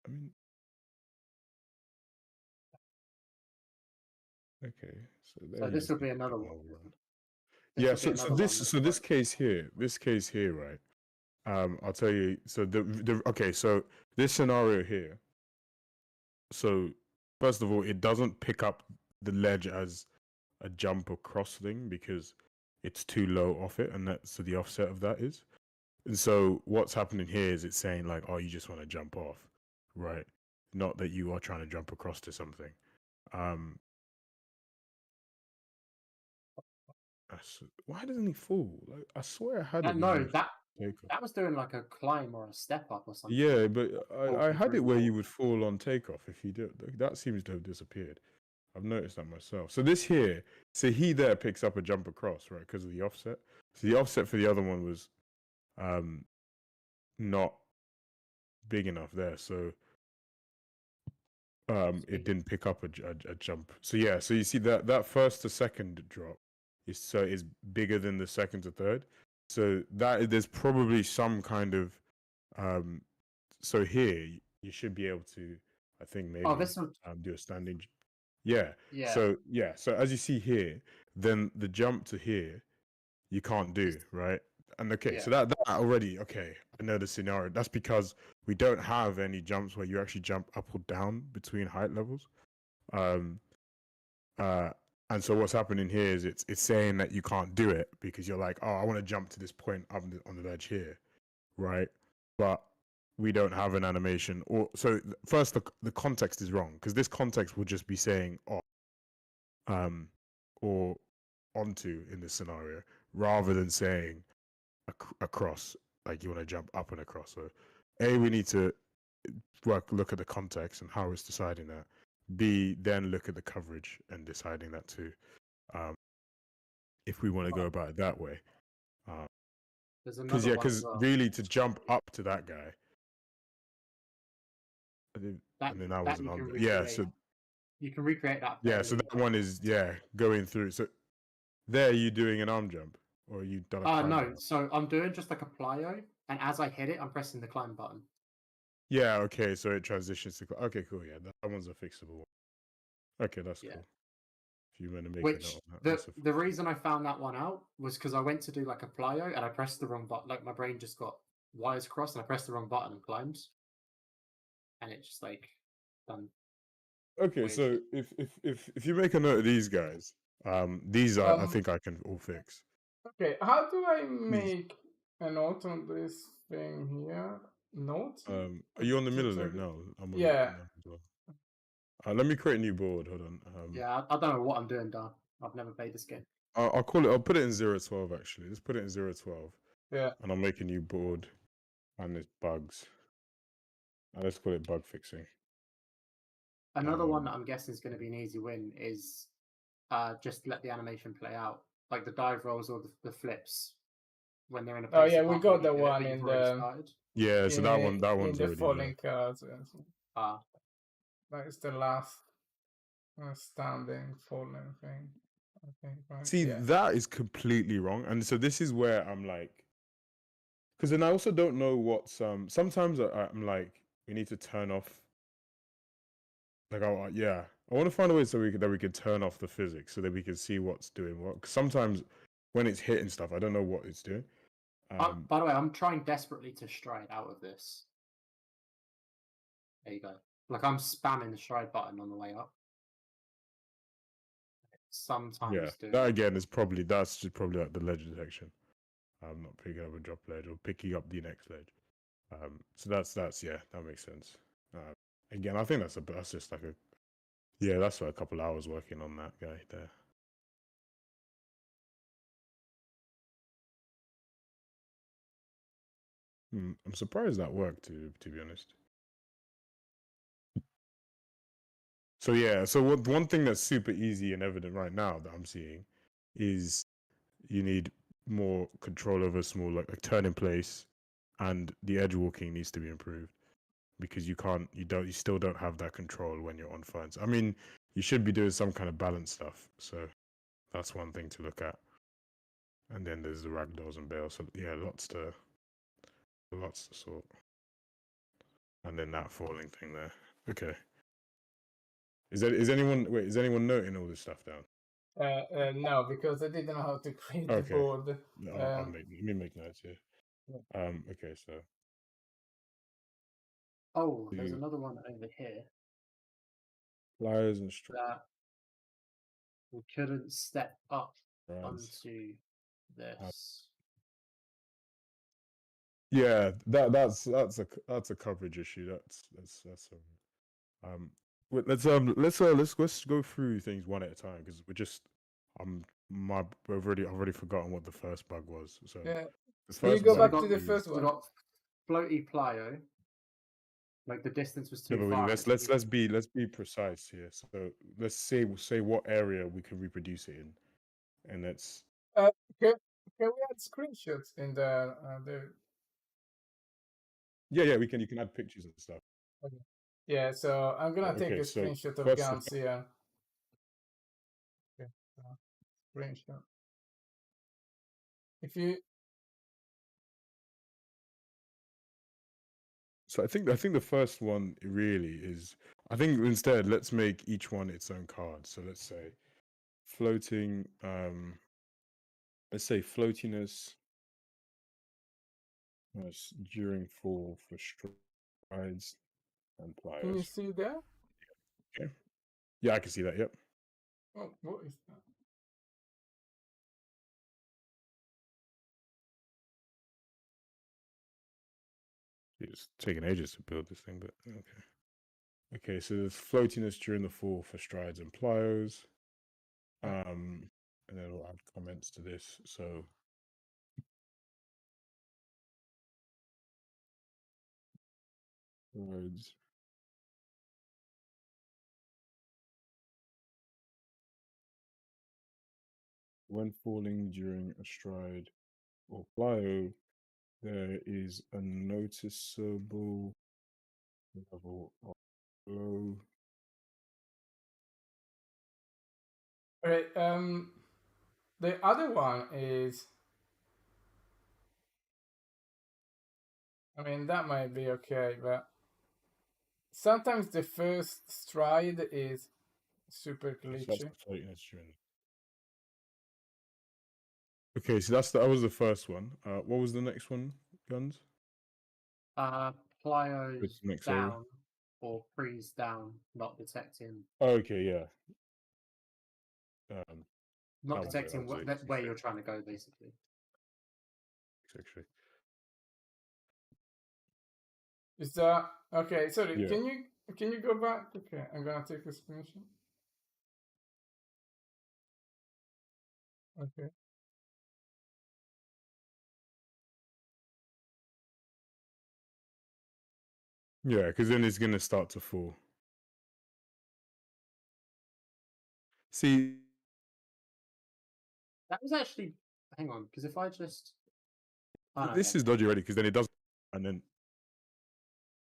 I mean, okay, so there So you this just will be get a another bit one. more run. This Yeah, will be so another one this that's so this like- case here, right? I'll tell you. So okay, so this scenario here. So first of all, it doesn't pick up the ledge as a jump across thing because it's too low off it, and that's so the offset of that is. And so what's happening here is it's saying like, oh, you just want to jump off, right? Not that you are trying to jump across to something. Why doesn't he fall? Like, I swear I had it. no, Where that take off. that was doing like a climb or a step up or something. Yeah, but I Walking had through it where the you wall. would fall on takeoff if you did. That seems to have disappeared. I've noticed that myself. So this here, so he there picks up a jump across, right, because of the offset. So the offset for the other one was not big enough there, so it didn't pick up a jump. So yeah, so you see that first to second drop is bigger than the second to third. So there's probably some kind of so here you should be able to, I think maybe this one. do a standing. Yeah. Yeah. So yeah. So as you see here, then the jump to here you can't do, right? And okay, so that already okay. I know the scenario. That's because we don't have any jumps where you actually jump up or down between height levels. And so what's happening here is it's saying that you can't do it because you're like, oh, I want to jump to this point up on the ledge here, right? But we don't have an animation. Or so first the context is wrong because this context would just be saying or onto in this scenario rather than saying across, like you want to jump up and across. So we need to look at the context and how it's deciding that. B, then look at the coverage and deciding that too. If we want to go about it that way. There's another one. Because really to jump up to that guy, and then I wasn't on. Yeah, so you can recreate that. Yeah, so that one is going through. So there, you doing an arm jump, or you done a climb no. jump? So I'm doing just like a plyo, and as I hit it, I'm pressing the climb button. Yeah. Okay. So it transitions to. Okay. Cool. Yeah. That one's a fixable one. Okay, that's cool. If you want to make a note on that. The reason I found that one out was because I went to do like a plyo and I pressed the wrong button. Like my brain just got wires crossed, and I pressed the wrong button and climbs, and it just like done. Okay, so if you make a note of these guys, these I think I can all fix. Okay, how do I make a note on this thing here? Note? Are you on the middle note now? I'm on yeah. Let me create a new board. Hold on. Yeah, I don't know what I'm doing, Dan. I've never played this game. I'll call it. I'll put it in 012 actually. Let's put it in 012. Yeah. And I'll make a new board, and there's bugs. And let's call it bug fixing. Another one that I'm guessing is going to be an easy win is just let the animation play out, like the dive rolls or the flips when they're in a Oh place. yeah, you we can't got really the do it, one but in you've already the started. Yeah, so that one's in already the there. falling cards. Yes. Ah, That's the last standing falling thing. I think. Right? See, Yeah. that is completely wrong. And so this is where I'm like, because then I also don't know what's sometimes I'm like, we need to turn off. Like, yeah, I want to find a way so we could turn off the physics so that we can see what's doing what. 'Cause sometimes when it's hitting stuff, I don't know what it's doing. by the way, I'm trying desperately to stride out of this. There you go. Like I'm spamming the stride button on the way up. Sometimes Yeah, doing that it. again is probably probably like the ledge detection. I'm not picking up a drop ledge or picking up the next ledge. So that's yeah, that makes sense. Again, I think that's just like that's a couple hours working on that guy there. I'm surprised that worked to be honest. So yeah, so one thing that's super easy and evident right now that I'm seeing is you need more control over small like turn in place, and the edge walking needs to be improved because you still don't have that control when you're on ferns. I mean, you should be doing some kind of balance stuff, so that's one thing to look at. And then there's the ragdolls and bales. So yeah, lots to sort. And then that falling thing there. Okay. Is anyone noting all this stuff down? No, because I didn't know how to create the Okay. board. Let me make notes here. Okay, so. Oh, there's another one over here. Pliers and that we couldn't step up strands. onto this. Yeah, that's a coverage issue. That's let's go through things one at a time because we're just I've already forgotten what the first bug was. So Yeah. the Can you first go bug back to the is- first We one? got floaty plyo. Like the distance was No, too but far. let's be precise here. So let's say what area we can reproduce it in, and let's Can we add screenshots in the yeah we can you can add pictures and stuff. Okay. Yeah, so I'm gonna take Okay, a so screenshot of first guns here. Okay, screenshot. If you So I think the first one really is. I think instead let's make each one its own card. So let's say floating. Let's say floatiness during fall for strides and can you pliers. see there? Okay. Yeah, I can see that. Yep. Oh, what is that? It's taking ages to build this thing, but okay. Okay, so there's floatiness during the fall for strides and pliers. And then we'll add comments to this. So strides. When falling during a stride or plyo, there is a noticeable level of flow. All right. The other one is. I mean, that might be okay, but sometimes the first stride is super So that's glitchy. the floatiness during. Okay, so that was the first one. What was the next one, Guns? Plyos Next down area. or freeze down, not detecting. Oh, okay, yeah. Not that detecting was where you're trying to go, basically. actually. Is that okay? Sorry, Yeah. can you go back? Okay, I'm gonna take a screenshot. Okay. Yeah, because then it's gonna start to fall. See, That was actually. Hang on, because if I just. Oh, no, this yeah. is dodgy already because then it does, and then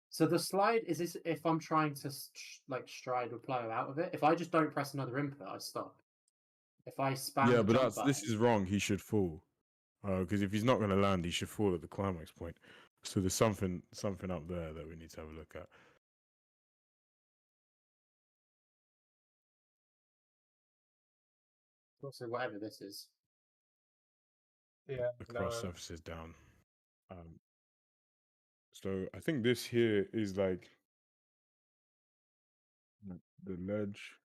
So the slide is this if I'm trying to like stride or plow out of it. If I just don't press another input, I stop. If I spam yeah, the but jump this button, is wrong. He should fall. Because if he's not gonna land, he should fall at the climax point. So there's something up there that we need to have a look at. also whatever this is. Yeah. The cross surfaces down. So I think this here is like the ledge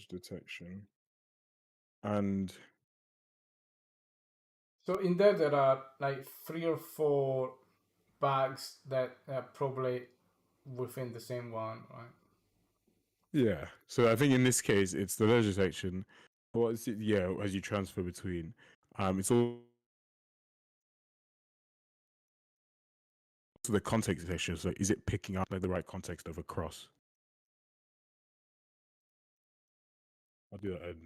detection, and So in there are like 3 or 4 bags that are probably within the same one, right? yeah. So I think in this case it's the ledge detection. Well, yeah, as you transfer between, it's also the context detection. So is it picking up like the right context of a cross? I'll do that, Ed.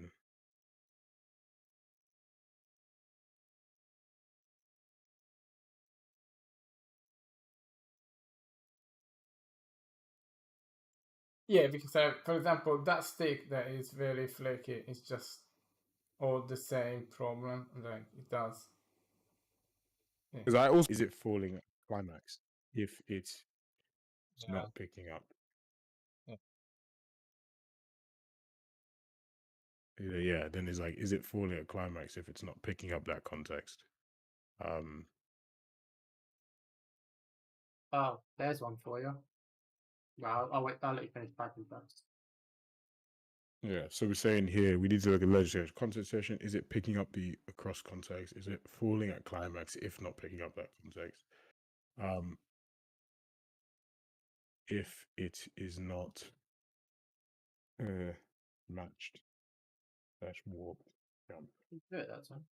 Yeah, because for example, that stick that is very flaky is just all the same problem. Like it does. Yeah. Because I also is it falling at climax if it's Yeah. not picking up. Yeah. Yeah, then it's like, is it falling at climax if it's not picking up that context? Oh, there's one for you. Well, I'll wait. I'll let you finish packing first. Yeah, so we're saying here we need to look at legislative context session. Is it picking up the across context? Is it falling at climax if not picking up that context? If it is not matched / warped jump. You can do it that time.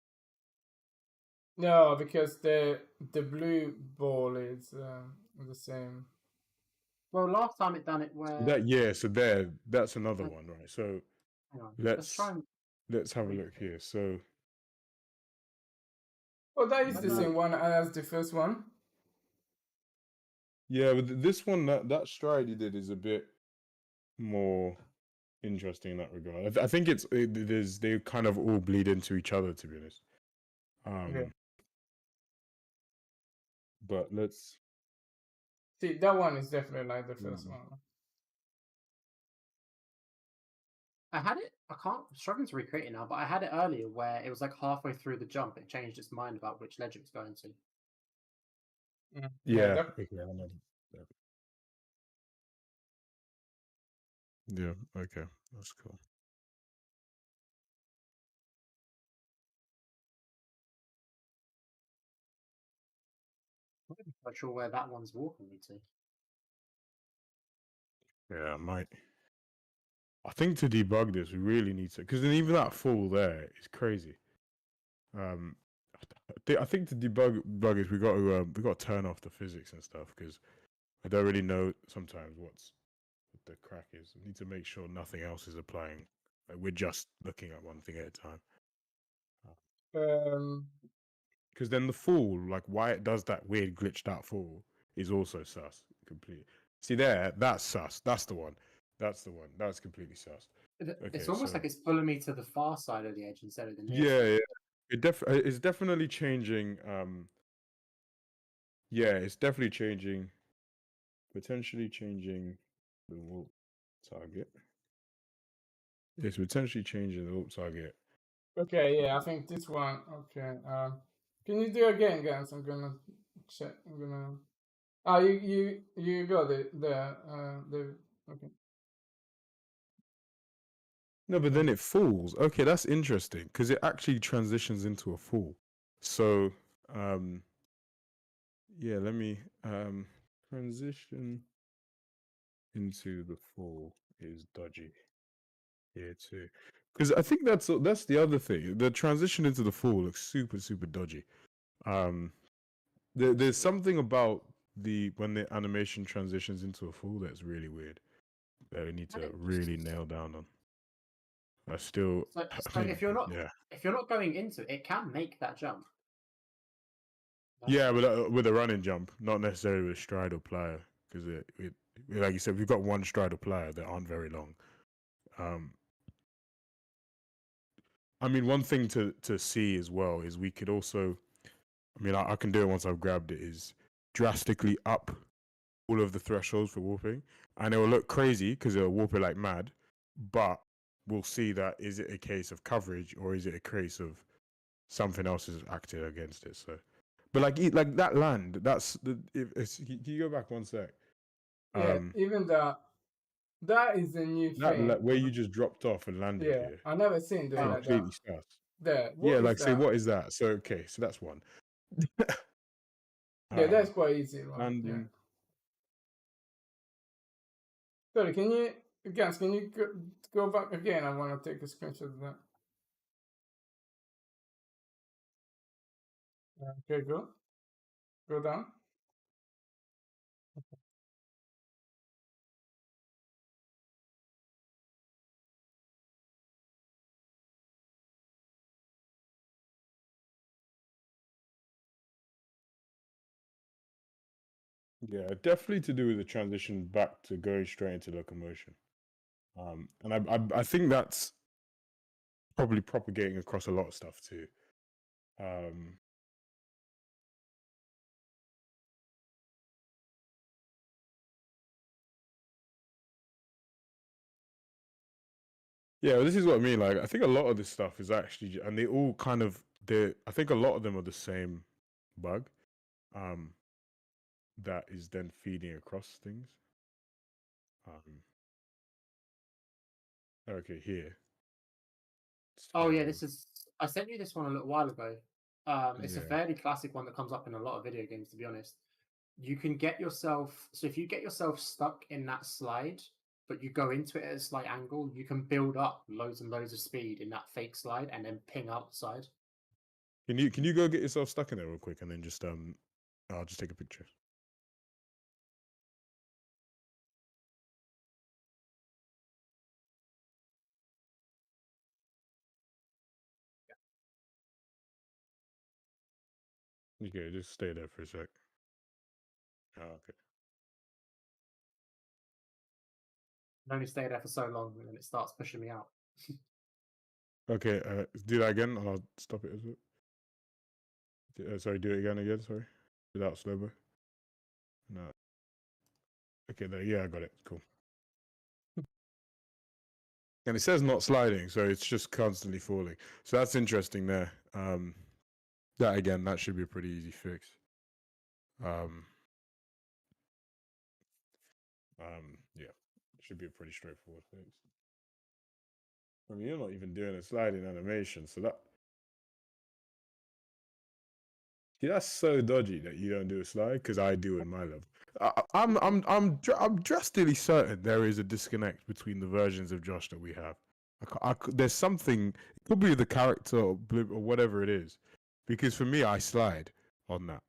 No, because the blue ball is the same. Well, last time it done it where. So that's another one, right? So Hang on. let's try and. let's have a look here. So Oh, that is the No. same one as the first one. yeah, but this one that stride you did is a bit more interesting in that regard. I think they kind of all bleed into each other, to be honest. Okay. But let's See, that one is definitely like the first one. I had it. I'm struggling to recreate it now, but I had it earlier where it was like halfway through the jump, it changed its mind about which ledge it was going to. yeah, that, okay, I know. Yeah, okay, that's cool. I'm not quite sure where that one's walking me to. Yeah, I might. I think to debug this, we really need to, because then even that fall there is crazy. I think to debug this, we got to turn off the physics and stuff because I don't really know sometimes what the crack is. We need to make sure nothing else is applying. Like we're just looking at one thing at a time. Because then the fall, like why it does that weird glitched out fall, is also sus completely. See there, that's sus. That's the one. That's the one. That's completely sus. It's almost like it's pulling me to the far side of the edge instead of the near Yeah, side. yeah. It's definitely changing. Yeah, it's definitely changing. Potentially changing the warp target. It's potentially changing the warp target. Okay, yeah, I think this one. Okay. Can you do again, guys? I'm gonna check. I'm gonna. Ah, you got it there. Okay. No, but then it falls. Okay, that's interesting because it actually transitions into a fall. So, yeah, let me transition into the fall is dodgy here too. Because I think that's the other thing. The transition into the fall looks super dodgy. There's something about when the animation transitions into a fall, that's really weird. That we need to really nail down on. I still. So if you're not yeah. if you're not going into it, it can make that jump. Yeah, with a running jump, not necessarily with stride or plier, because like you said, we've got one stride or plier that aren't very long. I mean, one thing to see as well is we could also, I mean, I can do it once I've grabbed it, is drastically up all of the thresholds for warping, and it will look crazy because it'll warp it like mad, but we'll see that is it a case of coverage or is it a case of something else is acting against it. So, but like that land, that's the. Can you go back one sec? Yeah, even that is a new thing. Like, where you just dropped off and landed Yeah, here. I never seen doing like that. Completely sus. There. Yeah, What like is say that? what is that? So okay, so that's one. Yeah, that's quite easy, right? And Yeah. Sorry, can you go back again? I want to take a screenshot of that. Okay, go down. yeah, definitely to do with the transition back to going straight into locomotion. And I think that's probably propagating across a lot of stuff too. Yeah, well, this is what I mean. Like, I think a lot of this stuff is actually, and they all kind of, I think a lot of them are the same bug, that is then feeding across things. Okay, here. Oh yeah, I sent you this one a little while ago. It's a Yeah. fairly classic one that comes up in a lot of video games, to be honest. You can get yourself, so if you get yourself stuck in that slide, but you go into it at a slight angle, you can build up loads and loads of speed in that fake slide and then ping outside. Can you go get yourself stuck in there real quick and then just I'll just take a picture. Okay, just stay there for a sec. Oh, okay. I only stay there for so long and then it starts pushing me out. Okay, do that again and I'll stop it as well. Sorry, do it again, sorry. Without slow-mo. No. Okay, there, yeah, I got it. Cool. And it says not sliding, so it's just constantly falling. So that's interesting there. That again, that should be a pretty easy fix. Yeah, should be a pretty straightforward fix. I mean, you're not even doing a sliding animation, so that. See, that's so dodgy that you don't do a slide because I do in my level. I'm drastically certain there is a disconnect between the versions of Josh that we have. There's something. It could be the character or whatever it is, because for me, I slide on that,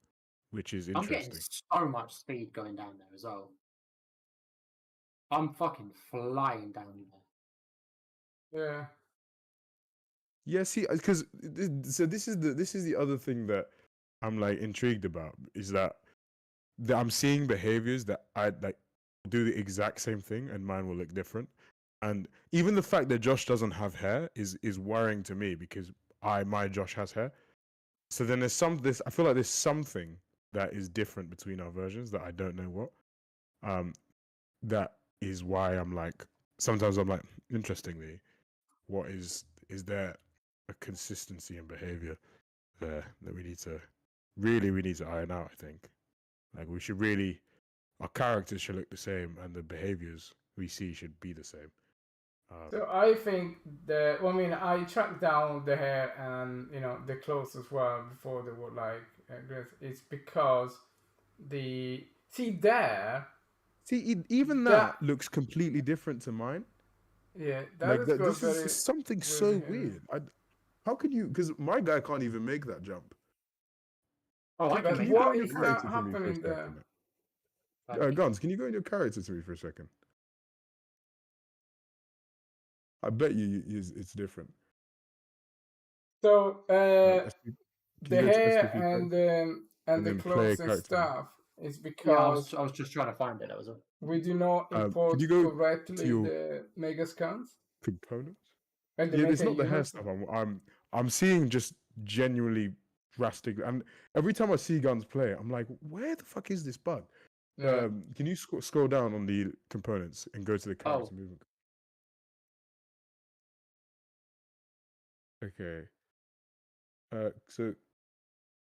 which is I'm getting interesting. so much speed going down there as well. I'm fucking flying down there. Yeah. Yeah, see, because so this is the other thing that I'm like intrigued about is that I'm seeing behaviors that I like do the exact same thing and mine will look different, and even the fact that Josh doesn't have hair is worrying to me because my Josh has hair. So then there's this. I feel like there's something that is different between our versions that I don't know what. That is why I'm like sometimes I'm like interestingly, what is there a consistency in behavior there that we need to iron out. I think like we should really, our characters should look the same and the behaviors we see should be the same. So I think that, well, I mean, I tracked down the hair and the clothes as well before they were like it's because even that looks completely different to mine. Yeah, this is something so weird. How can you? Because my guy can't even make that jump. Oh, I can make what that. is that happening there? Guns, can you go in your character to me for a second? I bet you it's different. So Can the you go to hair SPP and character? and the then player clothes and character. stuff is Yeah, because I was just trying to find it. That was all. we do not Could import you go to correctly your the mega scans components? and the Yeah, it's mega not the hair units. stuff. I'm seeing just genuinely drastic, and every time I see Guns play, I'm like, where the fuck is this bug? Yeah. Can you scroll down on the components and go to the character movement? Okay. So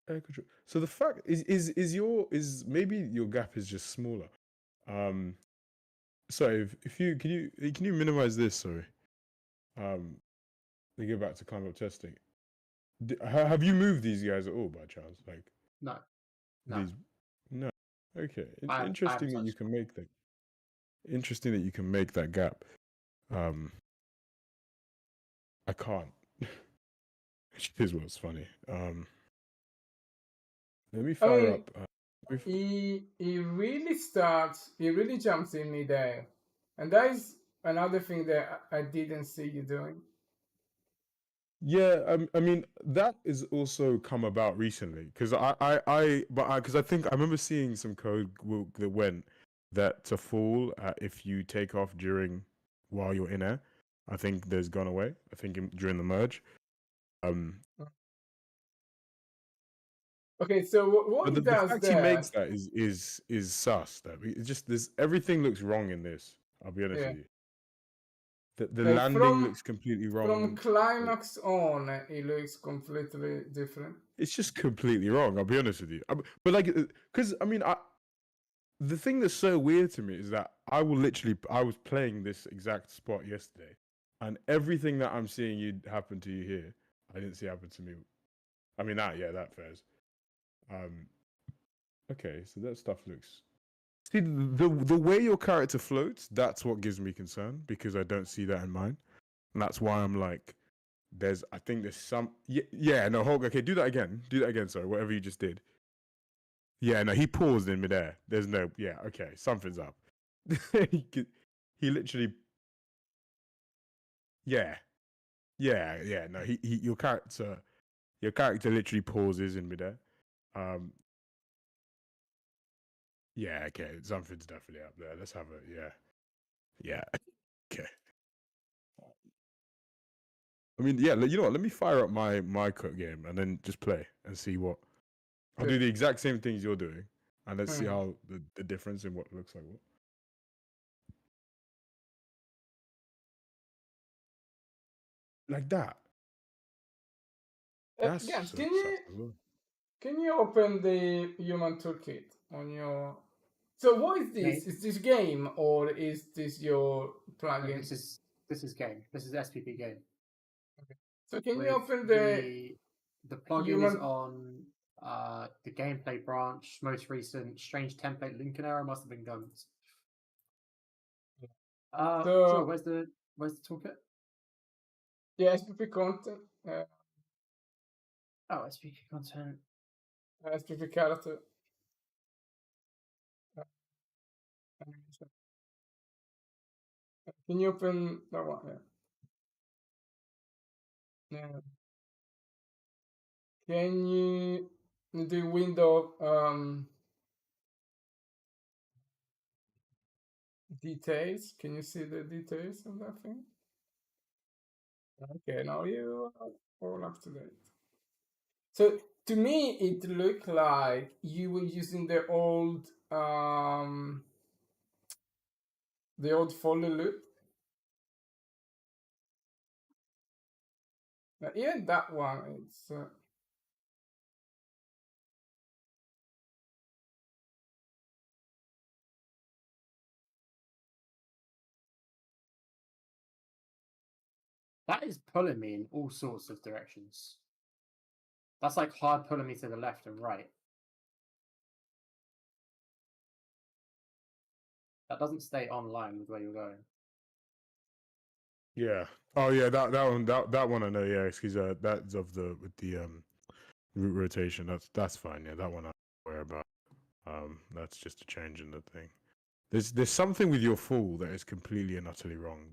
air control. So the fact is maybe your gap is just smaller. So if you can you minimize this? Sorry. We go back to climb up testing. Have you moved these guys at all by chance? Like No. these? No. Okay. I Interesting haven't that you touched can make that. Interesting that you can make that gap. I can't. Which is what's funny. Let me fire up. He really jumps in midair, and that is another thing that I didn't see you doing. Yeah, I mean that is also come about recently because because I think I remember seeing some code that went that to fall if you take off while you're in air. I think there's gone away. I think during the merge. Okay, so what But he the does fact there, he makes that is sus. That it's just everything looks wrong in this. I'll be honest with you. The like landing looks completely from wrong. climax on, it looks completely different. It's just completely wrong. I'll be honest with you. But like, because I mean, the thing that's so weird to me is that I was playing this exact spot yesterday, and everything that I'm seeing happen to you here, I didn't see happen to me. I mean, that fairs. Okay, so that stuff looks. See, the way your character floats, that's what gives me concern because I don't see that in mine, and that's why I'm like, I think there's some. Yeah, no, Hulk. Okay, do that again. Do that again. Sorry, whatever you just did. Yeah, no, he paused in midair. There's no. Yeah, okay, something's up. he literally. Yeah, yeah. No, your character literally pauses in midair. Yeah, okay, something's definitely up there. Let's have it. Yeah, okay. I mean, yeah, you know what? Let me fire up my cut game and then just play and see what. I'll do the exact same things you're doing, and let's see how the difference in what looks like what. Like that. That's Yeah, so can you open the human toolkit on your? So what is this? Okay. Is this game or is this your plugin? This is game. This is SPP game. Okay. So can you open the plugin human... is on the gameplay branch. Most recent strange template Lincoln error must have been guns. So where's the toolkit? Yeah, SPP content. SPP content. SPP character. Can you open that one? Yeah. Can you do window details? Can you see the details of that thing? Okay, now you are all up to date. So to me, it looked like you were using the old folder loop. Now, even that one, it's that is pulling me in all sorts of directions. That's like hard pulling me to the left and right. That doesn't stay online with where you're going. Yeah. Oh yeah, that one I know. Yeah, excuse that's with the root rotation. That's fine. Yeah, that one I'm aware about. That's just a change in the thing. There's something with your fall that is completely and utterly wrong.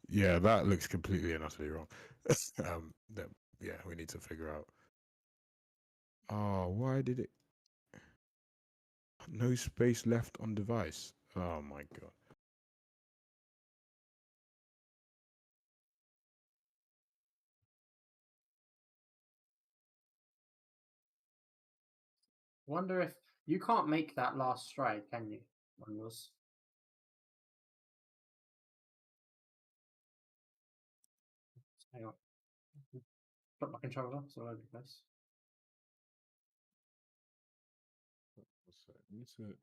Yeah, that looks completely and utterly wrong. That we need to figure out. Oh, why did it? No space left on device. Oh my god. Wonder if you can't make that last stride, can you? On yours. Hang on. Put my controller, it's all over the place. What's that? What's it?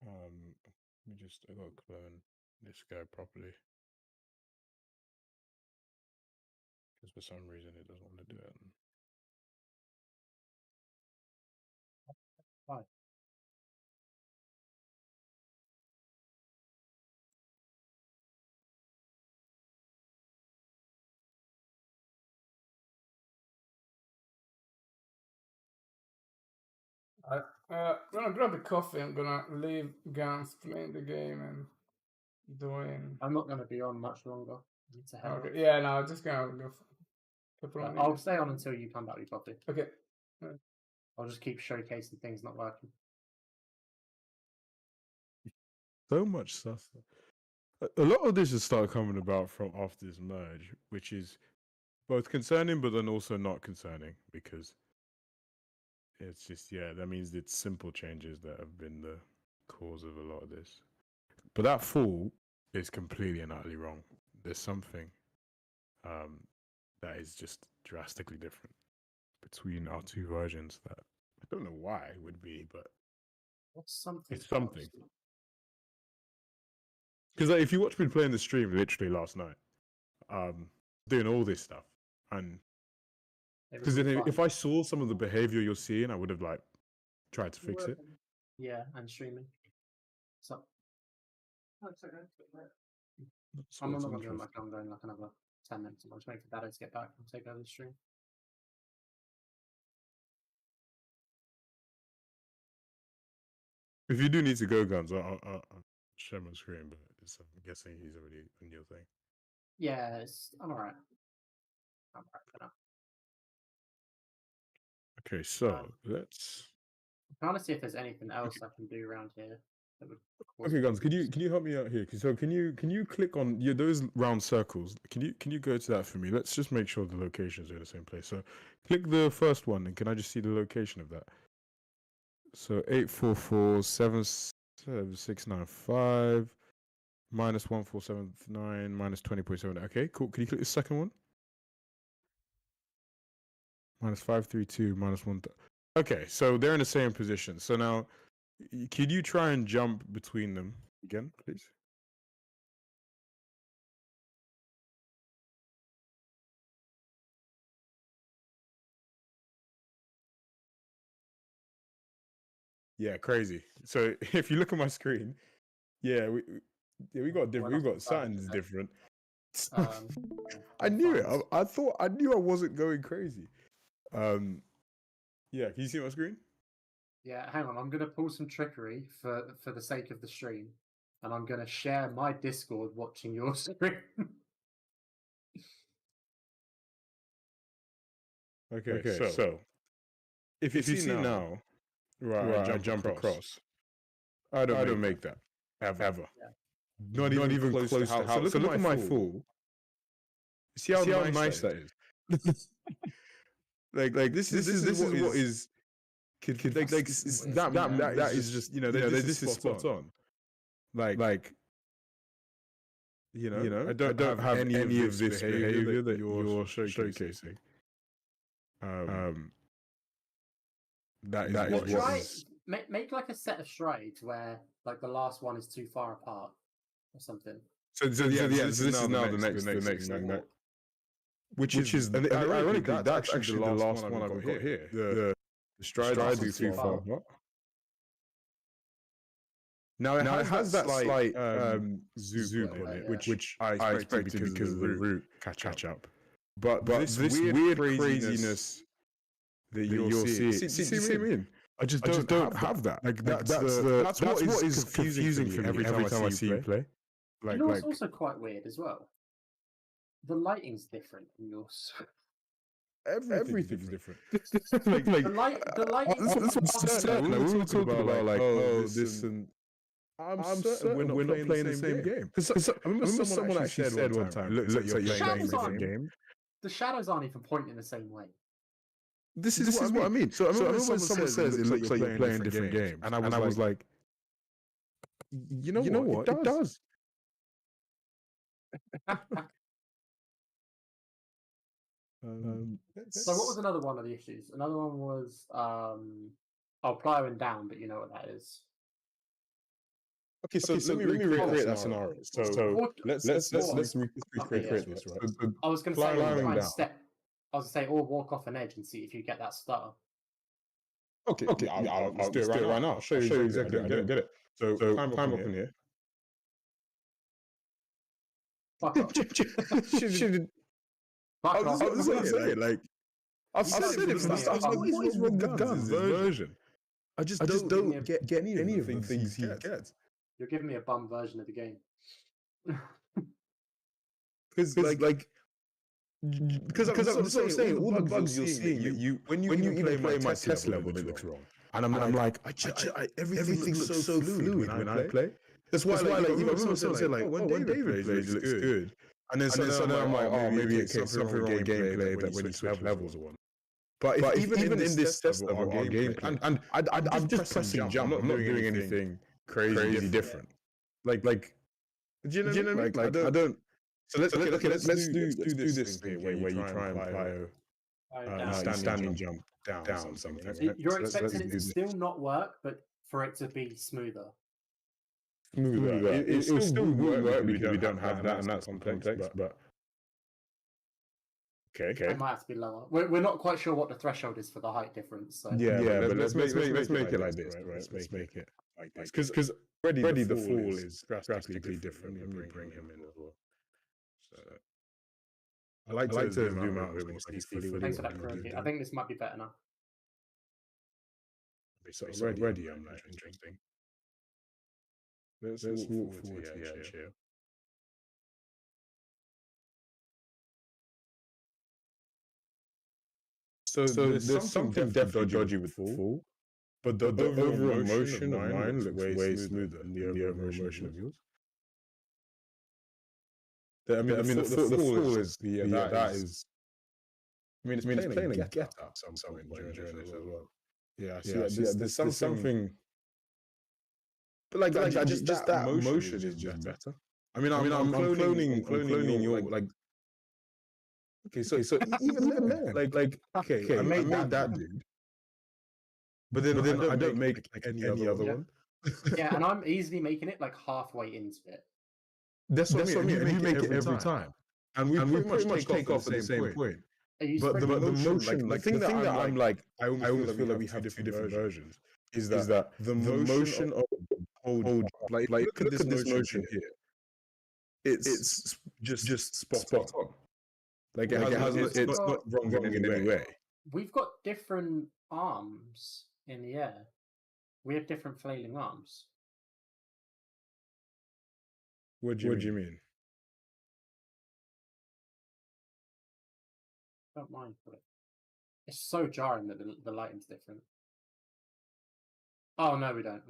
Let me just. I gotta clone this guy properly. Because for some reason it doesn't want to do it. Why? I'm gonna grab a coffee. I'm gonna leave Gans playing the game and doing. I'm not going to be on much longer. I need to head off. Okay, yeah, no, I'm just gonna go for a couple of I'll minutes. stay on until you come back with coffee. Okay. I'll just keep showcasing things not working. So much stuff. A lot of this has started coming about from after this merge, which is both concerning but then also not concerning because it's just that means it's simple changes that have been the cause of a lot of this. But that fall is completely and utterly wrong. There's something that is just drastically different between our two versions that I don't know why it would be, but What's something? it's something. Because if you watch me playing the stream literally last night, doing all this stuff, and because if I saw some of the behavior you're seeing, I would have like tried to fix it. Yeah, and streaming. So I'm not going to do much longer in like another 10 minutes. I'll just wait for Dada to get back and take over the stream. If you do need to go, Guns, I'll share my screen, but I'm guessing he's already in your thing. Yeah, I'm alright. I'm alright for now. Okay, so let's. I'm trying to see if there's anything else I can do around here. That would Okay, Guns, can you help me out here? So can you click on those round circles? Can you go to that for me? Let's just make sure the locations are in the same place. So click the first one, and can I just see the location of that? So 8447695 minus 1479 minus 20.7. Okay, cool. Can you click the second one? Minus 532 minus 1. Okay, so they're in the same position. So now, could you try and jump between them again, please? Yeah, crazy. So if you look at my screen, we got different. We've got something's different. I knew it. I thought I knew I wasn't going crazy. Yeah, can you see my screen? Yeah, hang on. I'm going to pull some trickery for the sake of the stream, and I'm going to share my Discord watching your screen. Okay, so if you see now, right, I jump across. I don't make that ever. Yeah. Not even close to how. So look at my fall. See how nice that is. like this is what is. That is just this is spot on. Like I don't have any of this behavior that you're showcasing. That is what is. Make like a set of strides where like the last one is too far apart or something. So this is now the next thing. Which is ironically that's actually the last one I've got here. The strides are too far apart. Now it has that slight zoop on it, which I expected because of the root catch up. But this weird craziness that you'll see. See what I mean? I just don't have that. Like that's what is confusing for me every time I see you play. You know, it's also quite weird as well. The lighting's different in yours. Everything's different. The lighting. That's what I'm saying. We were talking about like, oh, this and I'm certain we're not playing the same game. Because I remember someone actually said one time, looks like you're playing a different game. The shadows aren't even pointing the same way. This is what I mean. So I remember when someone says it looks like you're playing a different game, and I was like, you know what? It does. So what was another one of the issues? Another one was plowing down, but you know what that is. Okay, so let me recreate that scenario. So let's recreate this, right? So I was going to say try and step. I was going to say, or walk off an edge and see if you get that star. Okay. I'll do it right now. I'll show you exactly. I don't get it. So climb up in here. Fuck off. I was going to say, like, I've said it. What is wrong with Guns' version? I just don't get any of the things he gets. You're giving me a bum version of the game. Because I'm saying all the bugs you're seeing, when you even play my test level, it looks wrong. And I'm like, everything looks so fluid when I play. That's why, like, you know, someone said, like, when David plays, it looks good. And then I'm like, oh, maybe it's something wrong with gameplay that when you switch levels or one. But even in this test level, our gameplay, and I'm just pressing jump. I'm not doing anything crazy different. Like, do you know what I mean? Like, I don't. So let's do this thing here where you try and apply a standing jump down something. You're expecting it to still not work, but for it to be smoother. It still work because we don't have that in that context, but okay. It might have to be lower. We're not quite sure what the threshold is for the height difference. So. Yeah, but let's make it like this, right? Let's make it like this because already the fall is drastically different. Let me bring him in as well. So I like to zoom out a bit more. Thanks for that, Kuroki. I think this might be better now. So already I'm like interesting. Let's walk forward to the edge here. So there's something definitely dodgy with fall, but the overall motion of mine looks way smoother than the overall motion of yours. I mean, the fall is that is. I mean, it's playing a get up some point during this as well. Yeah, there's something. But like just that motion is just better. I mean, I'm cloning your like. Okay, so even then, like okay, I made that dude, but then I don't make like any other one. Yeah, and I'm easily making it like halfway into it. That's what I mean. And you make it every time, and we pretty much take off at the same point. But the motion, like the thing that I'm like, I almost feel like we have two different versions. Is that the motion of hold, like look at this motion here. It's just spot on. Like it's not wrong in any way. We've got different arms in the air. We have different flailing arms. What do you mean? Don't mind, but it's so jarring that the lighting's different. Oh no, we don't.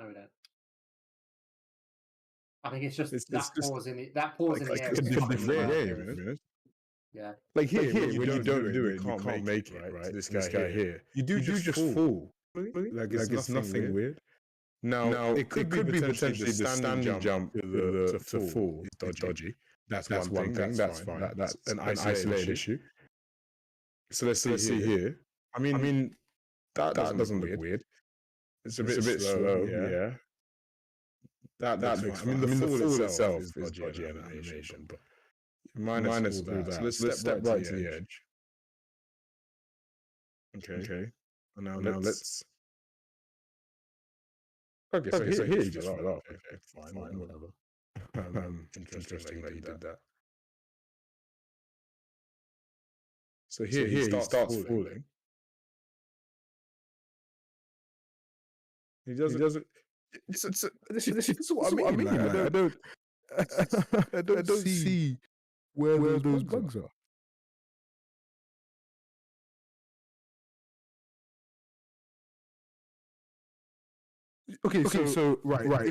I think it's just pause in the air. Yeah. Like here when you don't do it, you can't make it, right? This guy here. You do just fall. Like it's nothing weird. Now it could be potentially the standing jump to fall is dodgy. That's one thing. That's fine. That's an isolated issue. So let's see here. I mean that doesn't look weird. It's a bit slow. Yeah. That looks fine. I mean the fall itself is dodgy animation, but minus all that. So let's step right to the edge. Okay. And now let's. Okay, so here you just fell off. Okay, fine, whatever. Interesting that you did that. So here he starts falling. He doesn't. This is what I mean. Like, I don't see where those bugs are. Okay, so right.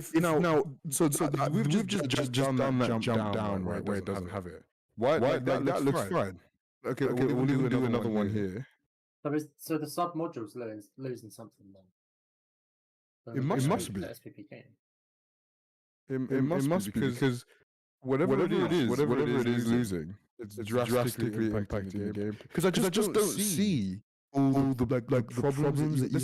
We've just done that jump down, right, where it doesn't have it. Why? That looks fine. Okay, we'll do another one here. So the sub module's losing something then. It must be. The SPP game. It must be because whatever it is losing, it's drastically impacting the game. Because I just don't see all the like the problems that you.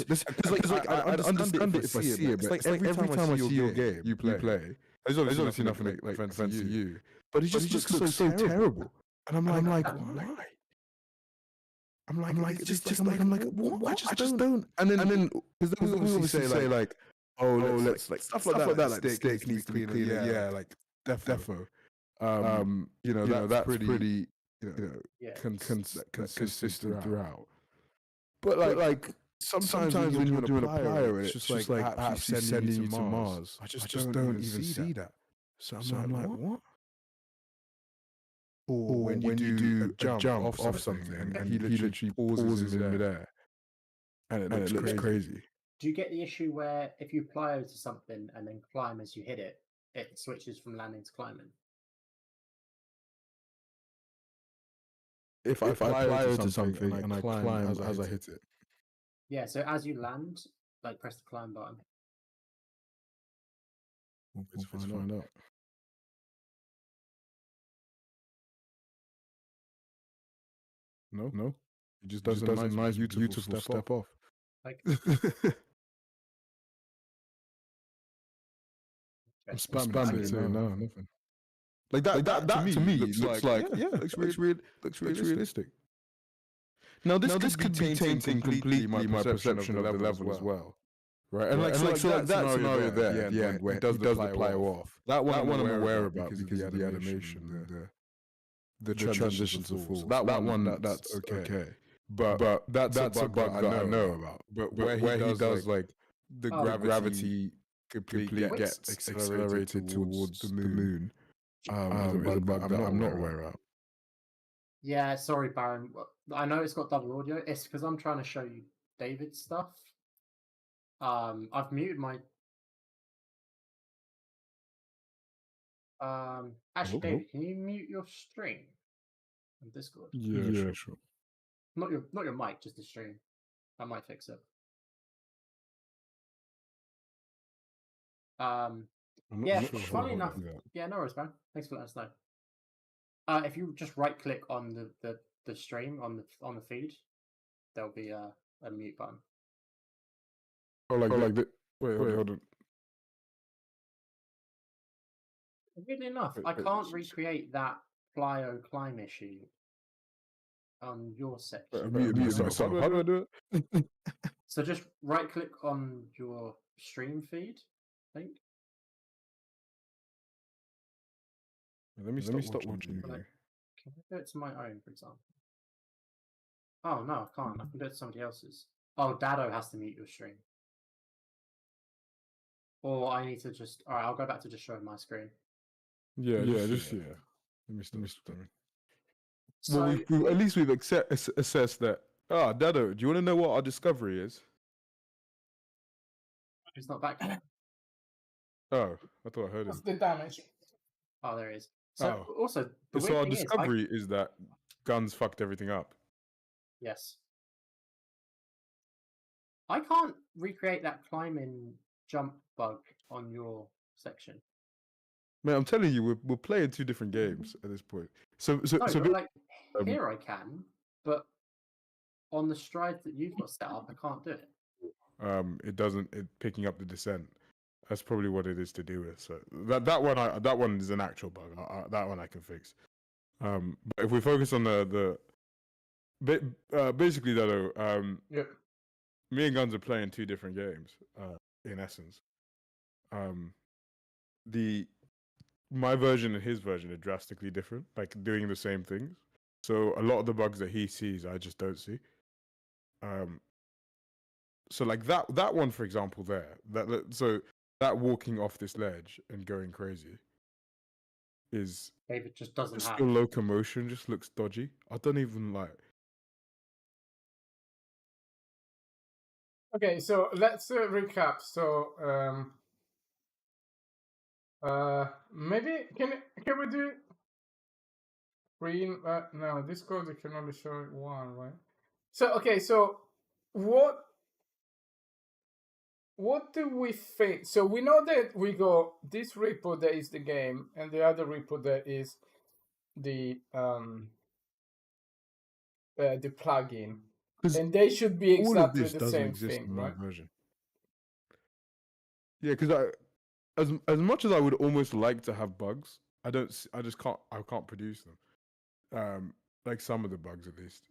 I understand it if I see it, but it's like every time I see your game, you play. There's obviously nothing like offense to you, but it just looks so terrible. And I'm like, why? I'm like, it's just like, I'm like, what? I just don't. And then, because we obviously say like, oh, let's like stuff like that, like the stick needs to be cleaner. Yeah, like defo. That's pretty, consistent throughout. But like sometimes when you're doing a PARKOUR, it's just like actually sending you to Mars. I just don't even see that. So I'm like, what? Or when you do a jump off something and he literally pauses in midair, and it looks crazy. Do you get the issue where if you plyo to something and then climb as you hit it, it switches from landing to climbing? If I plyo to something and I climb as I hit it. Yeah, so as you land, like press the climb button. Let's find out. No. It just does a nice beautiful step off. Like I'm spamming it. No, nothing. Like that to me looks like looks realistic. Now this could be tainting completely my perception of the level as well. Right, and like that scenario there, yeah, where he does the plyo off. That one I'm aware about because of the animation, the transition to full. So that one that's okay. But that's a bug that I know about. But where he does like the gravity completely gets accelerated towards the moon, is a bug that I'm not aware of. Yeah, sorry, Baron. I know it's got double audio. It's because I'm trying to show you David's stuff. I've muted my. Actually, David, can you mute your stream on Discord? Yeah, sure. Not your mic, just the stream. I might fix it. Yeah, funny enough. Yeah, no worries, man. Thanks for letting us know. If you just right click on the stream on the feed, there'll be a mute button. Like the wait, hold on. Weirdly enough, I can't recreate that plyo climb issue on your section. Mute myself. How do I do it? So just right click on your stream feed, I think. Let me stop watching. Can I do it to my own, for example? Oh no, I can't. I can do it to somebody else's. Oh, Dado has to mute your stream. Or I need to just. All right, I'll go back to just showing my screen. Yeah. Let me stop. So, well, at least we've assessed that. Dado, do you want to know what our discovery is? It's not back yet. Oh, I thought I heard What's it. the damage? Oh, there is. So also, so our discovery is that guns fucked everything up. Yes. I can't recreate that climbing jump bug on your section. Man, I'm telling you, we're playing two different games at this point. So like here I can, but on the strides that you've got set up, I can't do it. It doesn't. Picking up the descent. That's probably what it is to do with. So that one is an actual bug. That one I can fix. But if we focus on basically though, Yep. Me and Guns are playing two different games. In essence, my version and his version are drastically different. Like doing the same things. So a lot of the bugs that he sees, I just don't see. So like that one, for example, so that walking off this ledge and going crazy is David just doesn't just have. your locomotion just looks dodgy. I don't even like. Okay, so let's recap. So maybe can we do screen? No, Discord you can only show one, right? So okay, so what do we think? So we know that we got this repo that is the game, and the other repo that is the plugin, and they should be All of exactly this the doesn't same exist thing, in my right? version. Yeah, because as much as I would almost like to have bugs, I just can't produce them. Like some of the bugs at least.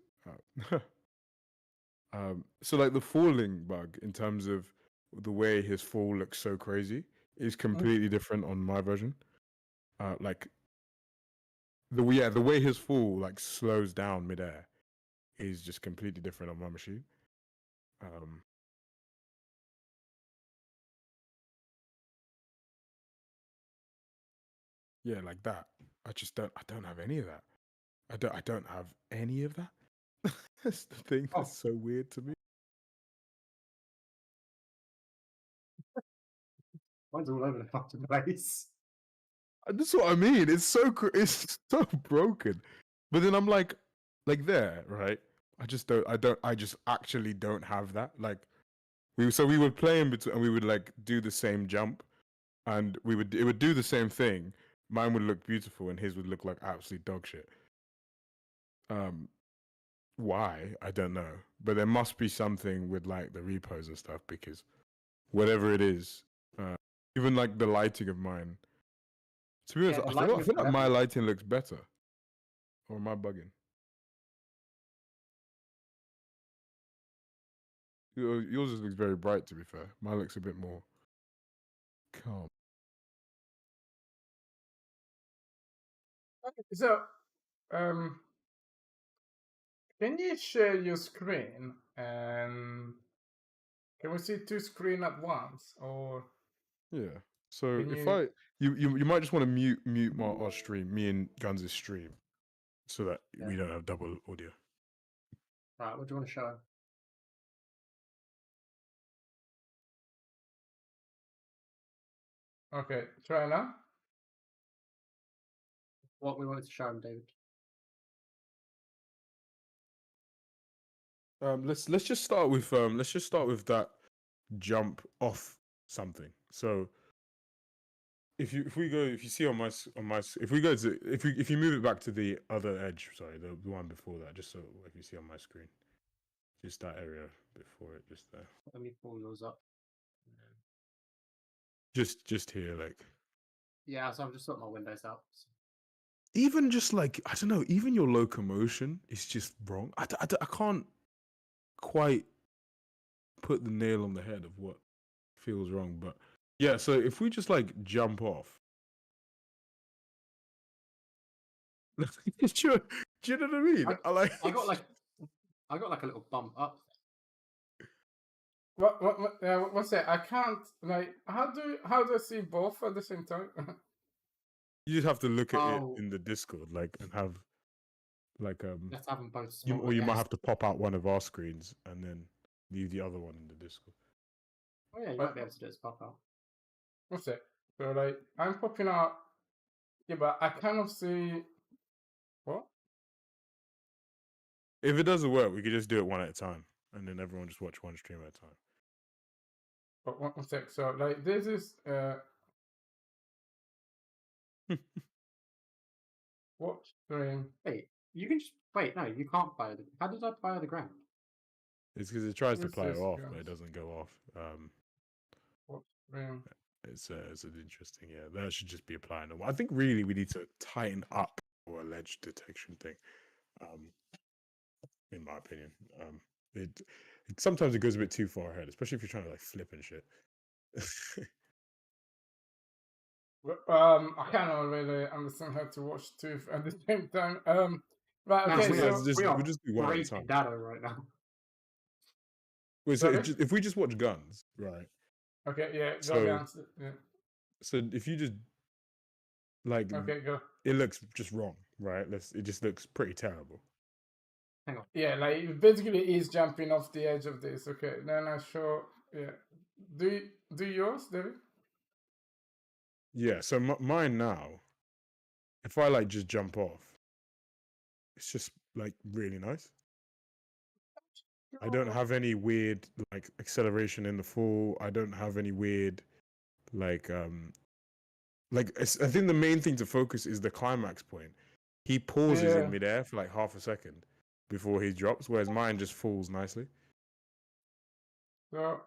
So like the falling bug in terms of the way his fall looks so crazy is completely different on my version. Like the way his fall like slows down midair is just completely different on my machine. Yeah, like that. I don't have any of that. I don't have any of that. That's the thing that's so weird to me. Mine's all over the fucking place. That's what I mean. It's so broken. But then I'm like there, right? I just actually don't have that. Like we would play in between and we would like do the same jump and it would do the same thing. Mine would look beautiful and his would look like absolute dog shit. Why? I don't know. But there must be something with like the repos and stuff because whatever it is, even like the lighting of mine. To be honest, Yeah, I feel like my lighting looks better. Or am I bugging? Yours just looks very bright, to be fair. Mine looks a bit more calm. So, can you share your screen and can we see two screens at once, or? Yeah. So Can if you- you might just want to mute our stream, me and Guns' stream, so that we don't have double audio. Right, what do you want to show? Okay, try now. What we wanted to show him, David. Let's just start with that jump off something. So if you see on my if you move it back to the other edge, sorry, the one before that, just so if you see on my screen, just that area before it, just there. Let me pull yours up. Just here, like. Yeah, so I've just got my windows out. So. Even just like I don't know, even your locomotion is just wrong. I can't quite put the nail on the head of what feels wrong, but yeah. So if we just like jump off, do you know what I mean? I got like a little bump up. What's that? I can't like. How do I see both at the same time? You just have to look at it in the Discord, like, and have like Let's have them both small. or you might have to pop out one of our screens and then leave the other one in the Discord. Oh yeah, you might be able to do it as pop out. What's that? So like, I'm popping out. Yeah, but I kind of see. What? If it doesn't work, we could just do it one at a time, and then everyone just watch one stream at a time. But one sec. So like, this is watch stream. Wait, you can just wait. No, you can't fire the. How did I fire the ground? It's because it tries to This play it is off, ground. but it doesn't go off. Watch stream. It's an interesting. Yeah, that should just be applying. I think really we need to tighten up our ledge detection thing. In my opinion, it sometimes it goes a bit too far ahead, especially if you're trying to like flip and shit. I cannot really understand how to watch two at the same time. Right. Man, Okay. we So are, we'll we just are do one at a breaking time. data right now. Wait, so Sorry? if we just watch guns, right? Okay. Yeah. Go So down. Yeah. so if you just like Okay. Go. it looks just wrong, right? It just looks pretty terrible. Hang on. Yeah. Like it basically is jumping off the edge of this. Okay. Then I show. Yeah. Do yours, David? Yeah, so mine now, if I like just jump off, it's just like really nice. I don't have any weird like acceleration in the fall. I don't have any weird like I think the main thing to focus is the climax point. He pauses in Yeah. midair for like half a second before he drops, whereas mine just falls nicely. So.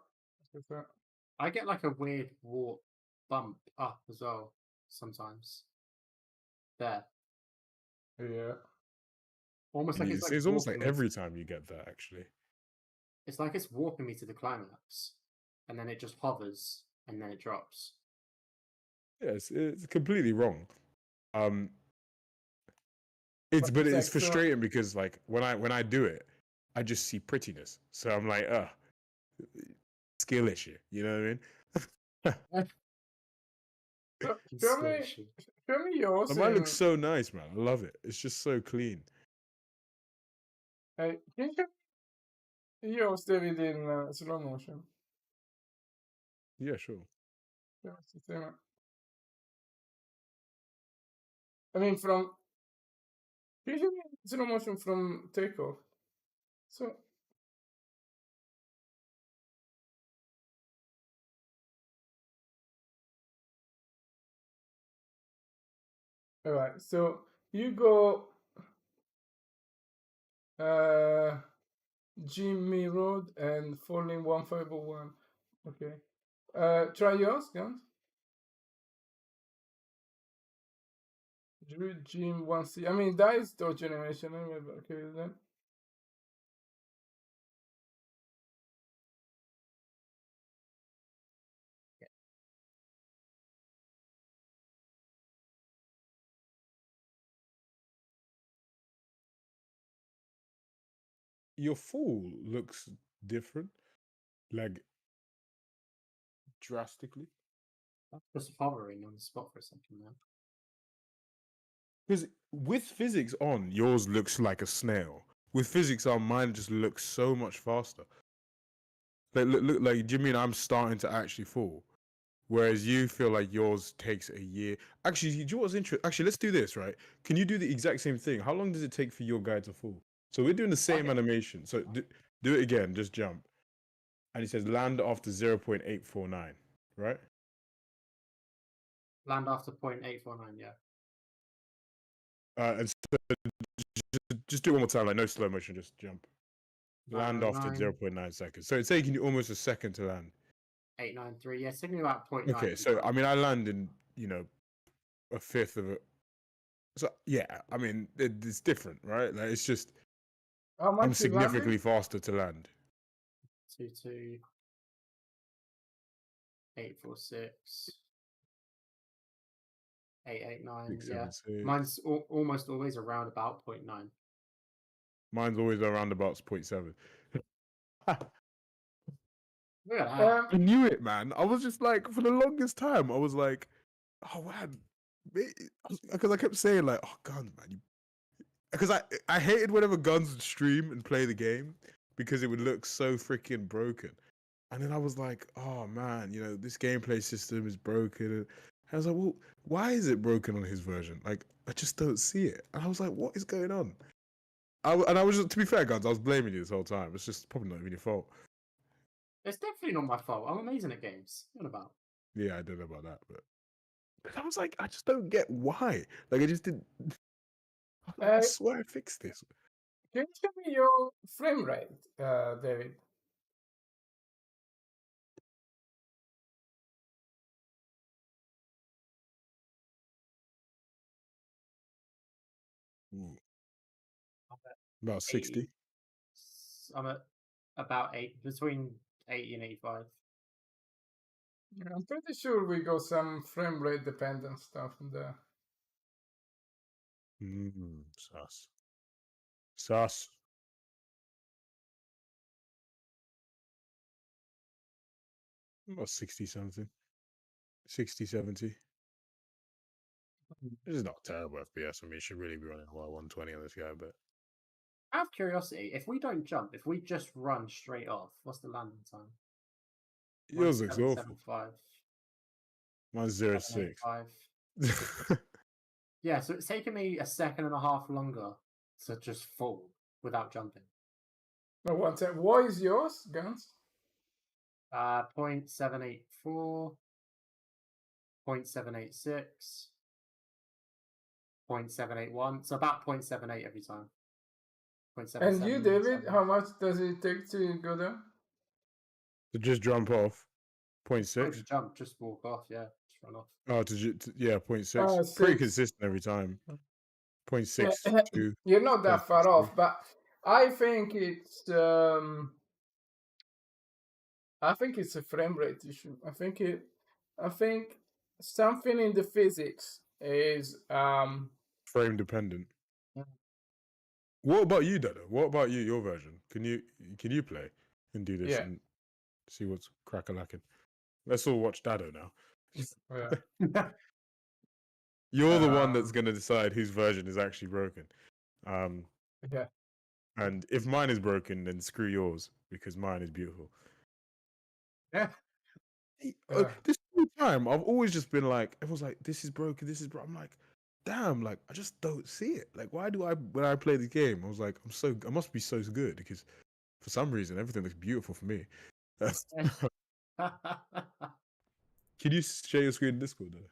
I get like a weird warp bump up as well sometimes. There. Yeah. Almost like it's like It's almost like warping me every time you get that actually. It's like it's warping me to the climax, and then it just hovers, and then it drops. Yeah, it's completely wrong. But it's like, so- frustrating because like when I do it, I just see prettiness. So I'm like, skill issue. You know what I mean? So, It's show still me, issue. show me yours. But mine looks so nice, man. I love it. It's just so clean. Can you show me yours, David, in slow motion? Yeah, sure. Yeah, it's the same. I mean, from. Can you show me slow motion from takeoff? So. All right. So you go. Jimmy Road and Falling 151. Okay. Try yours, guys. Drew Jim 1C. I mean, that is third generation anyway, but okay then. Your fall looks different, like drastically. Just hovering on the spot for a second now. Because with physics on, yours looks like a snail. With physics on, mine just looks so much faster. Like look like, do you mean I'm starting to actually fall? Whereas you feel like yours takes a year. Actually, do you know what's interesting? Actually, let's do this, right? Can you do the exact same thing? How long does it take for your guy to fall? So we're doing the same animation. So do it again, just jump. And it says land after 0.849, right? Land after 0.849, yeah. And so just do it one more time, like no slow motion, just jump. Land after 909. 0.9 seconds. So it's taking you almost a second to land. 893, yeah, it's taking me about 0.9. Okay, so I mean, I land in, a fifth of it. So yeah, I mean, it's different, right? Like it's just How much I'm is significantly landing? faster to land. 22, 846, 889, yeah. 676. Mine's almost always around about 0.9. Mine's always around about 0.7. Look at that. I knew it, man. I was just like, for the longest time, I was like, oh man, because I kept saying like, oh guns, man, because I hated whenever guns would stream and play the game because it would look so freaking broken. And then I was like, oh man, this gameplay system is broken. And I was like, well, why is it broken on his version? Like, I just don't see it. And I was like, what is going on? And I was just, to be fair, guns, I was blaming you this whole time. It's just probably not even your fault. It's definitely not my fault. I'm amazing at games. What about? Yeah, I don't know about that, but I was like, I just don't get why. Like, I just didn't. I swear I fixed this. Can you show me your frame rate, David? About 60. I'm at about between 80 and 85. I'm pretty sure we got some frame rate dependent stuff in there. Sus. Sus. About 60 something. 60, 70. This is not terrible FPS. I mean, it should really be running about 120 on this guy, but Out of curiosity, if we don't jump, if we just run straight off, what's the landing time? yours looks awful. 1775. Mine's 0.6. 785. Yeah, so it's taken me a second and a half longer to just fall without jumping. What is yours, Guns? 0.784, 0.786, 0.781. So about 0.78 every time. 0.77, And you, David, 0.7. how much does it take to go there? To just jump off. Not 0.6. to jump, just walk off, yeah. Just run off. Oh, yeah, 0.6. Pretty 6. consistent every time. 0.6. Yeah, 2. you're not that far 0.63. off, but I think it's a frame rate issue. I think something in the physics is Frame dependent. Yeah. What about you, Dada? What about you? Your version? Can you play and do this and see what's crack-a-lacking? Let's all watch Dado now. yeah. You're the one that's gonna decide whose version is actually broken. Yeah. And if mine is broken, then screw yours because mine is beautiful. Yeah. This whole time, I've always just been like, everyone's like, "This is broken. This is broken." I'm like, damn, like I just don't see it. Like, why do I? When I play the game, I was like, I must be so good because for some reason everything looks beautiful for me. Can you share your screen in Discord though?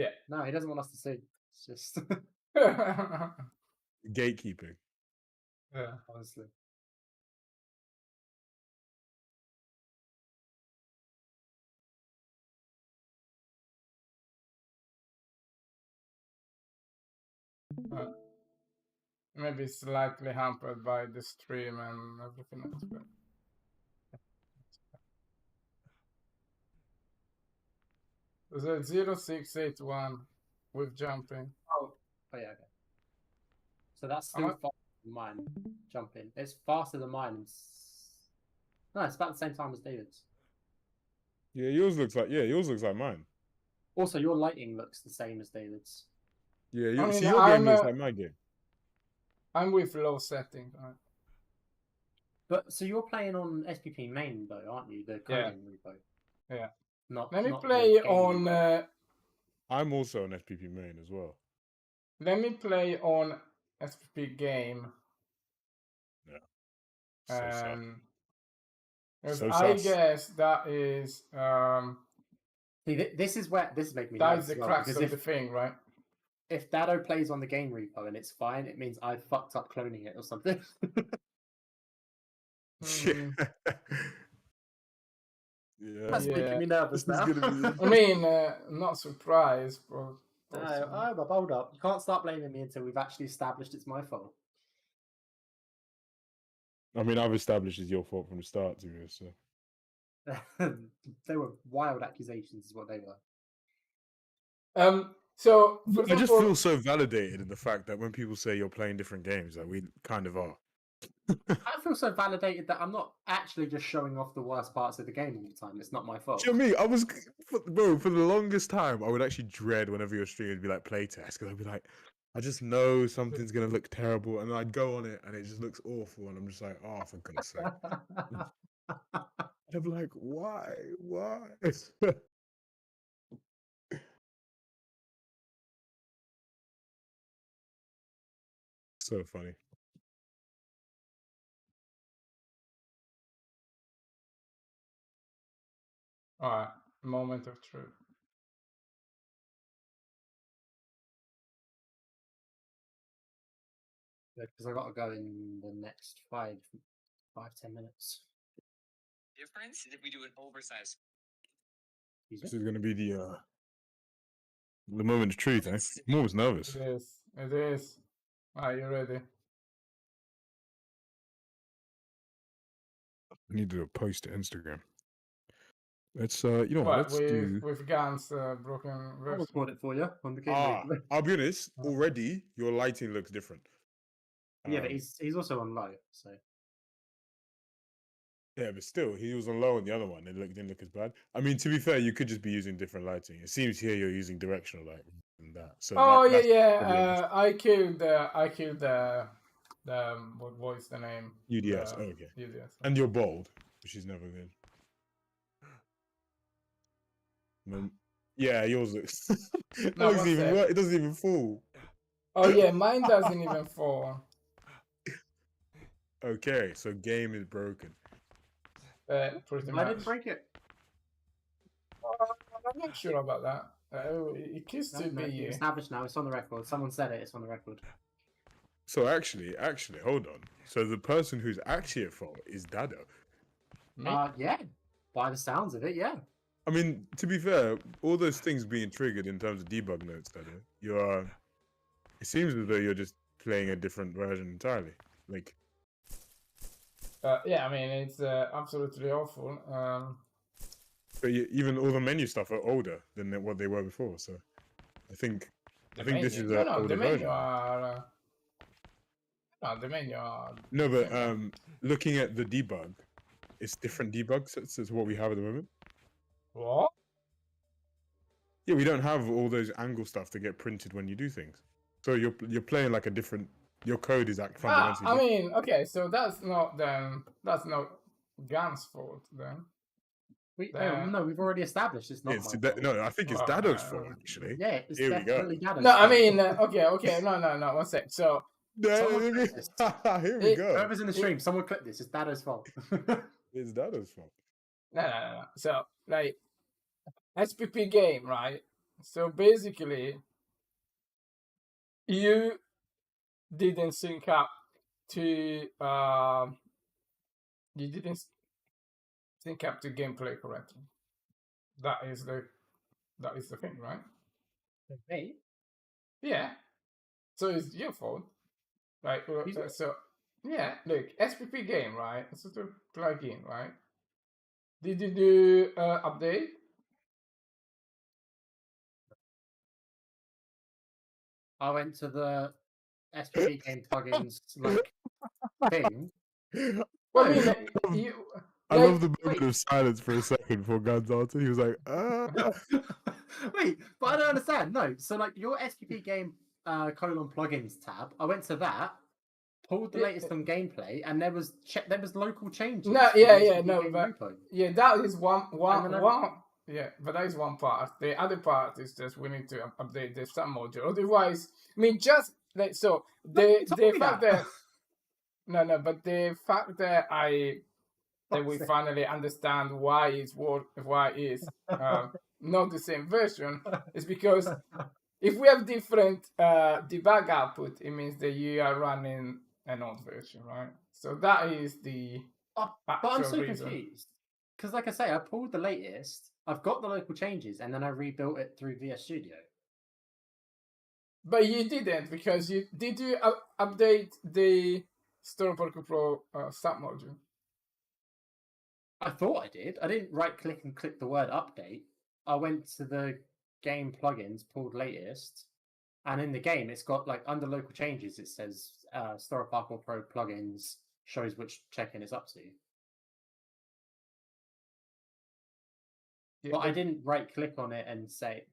Yeah. No, he doesn't want us to see. It's just Gatekeeping. Yeah. honestly. Maybe slightly hampered by the stream and everything else. But... There's a 0681 with jumping. Oh yeah, okay. So that's still faster than mine. Jumping. It's faster than mine. No, it's about the same time as David's. Yeah, yours looks like mine. Also, your lighting looks the same as David's. Yeah, I mean, your game looks like my game. I'm with low setting. But so you're playing on SPP main though, aren't you? The coding repo. Yeah. Let me play on. I'm also on SPP main as well. Let me play on SPP game. Yeah. I guess that is. See, this is making me. That is the crux of the thing, right? If Dado plays on the game repo and it's fine, it means I fucked up cloning it or something. Yeah. That's making me nervous now. I mean, not surprised, but. No, hold up. You can't start blaming me until we've actually established it's my fault. I mean, I've established it's your fault from the start, to be so. They were wild accusations, is what they were. So I just feel so validated in the fact that when people say you're playing different games, that we kind of are. I feel so validated that I'm not actually just showing off the worst parts of the game all the time. It's not my fault. Do you know what I mean? Bro, for the longest time, I would actually dread whenever your stream would be like playtest, because I'd be like, I just know something's going to look terrible, and I'd go on it, and it just looks awful, and I'm just like, oh, for God's sake. I'd be like, why? So funny. All right, moment of truth. Because I got to go in the next 5-10 minutes. Difference is if we do an oversized. This is going to be the moment of truth, eh? I'm always nervous. It is. Are you ready? I need to do a post to Instagram. Let's you know what? Let's do with Guns broken version. I'll record it for you on the game. I'll be honest. Already, your lighting looks different. Yeah, but he's also on low, so Yeah, but still, he was on low on the other one. It didn't look as bad. I mean, to be fair, you could just be using different lighting. It seems here you're using directional light and that. So Oh that's yeah, probably a yeah. I killed the what is the name? UDS. The Oh, okay. UDS. And you're bold, which is never good. Yeah, yours looks. It No, looks one even sec. worse. It doesn't even fall. Oh yeah, mine doesn't even fall. Okay, so game is broken. Pretty I much. didn't break it. I'm not sure about that. It used to be It's you. established now. It's on the record. Someone said it. It's on the record. So actually, hold on. So the person who's actually at fault is Dado. Me? Yeah. By the sounds of it, yeah. I mean, to be fair, all those things being triggered in terms of debug notes, Dado, you are. It seems as though you're just playing a different version entirely. Like, Yeah, I mean it's absolutely awful. but even all the menu stuff are older than what they were before. So, I think this is an older the menu version. are. No, the menu are. No, but similar. looking at the debug, it's different debug sets as what we have at the moment. What? Yeah, we don't have all those angle stuff to get printed when you do things. So you're playing like a different. Your code is fundamentally. I mean, okay, so that's not Gun's fault then. No, we've already established it's not my fault. No, I think it's Oh, Dado's fault actually. Yeah, it's Here we go. definitely Dado's No, I fault. mean, okay, no, 1 sec. So Someone clip this. Here we go. Whoever's in the stream, someone clip this. It's Dado's fault. It's Dado's fault. no. So like SPP game, right? So basically, you didn't sync up to you didn't sync up to gameplay correctly. That is the thing, right? Me? Yeah. So it's your fault. Like so yeah, look, SPP game, right? It's just a plugin, right? Did you do update? I went to the SPP game plugins like thing. Well, I mean, you. I Like, love the moment of silence for a second for Guns answer. He was like, Wait, but I don't understand. No, so like your SPP game :plugins tab, I went to that, pulled the latest on gameplay, and there was local changes. No, to yeah, the yeah, SPP no, game but repo. yeah, that is one. then Yeah, but that is one part. The other part is just we need to update the sub module. Otherwise, I mean, just like so the fact that no, but the fact that we finally understand why it's not the same version is because if we have different debug output, it means that you are running an old version, right? So that is the but I'm so reason. confused because, like I say, I pulled the latest. I've got the local changes, and then I rebuilt it through VS Studio. But you didn't because you update the STORROR PARKOUR Pro sub module. I thought I did. I didn't right click and click the word update. I went to the game plugins, pulled latest, and in the game it's got like under local changes it says STORROR PARKOUR Pro plugins shows which check-in it's up to. Yeah, but I didn't right click on it and say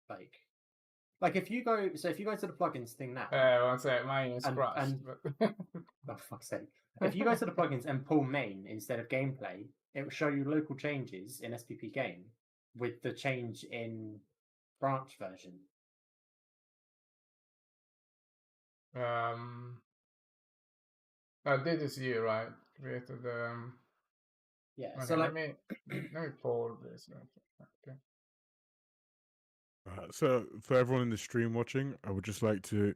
like if you go to the plugins thing now. One sec, mine is crashed. Oh fuck's sake. If you go to the plugins and pull main instead of gameplay, it will show you local changes in SPP game with the change in branch version. This is you, right? Created yeah. Okay, So like, let me pull this. Okay. So for everyone in the stream watching, I would just like to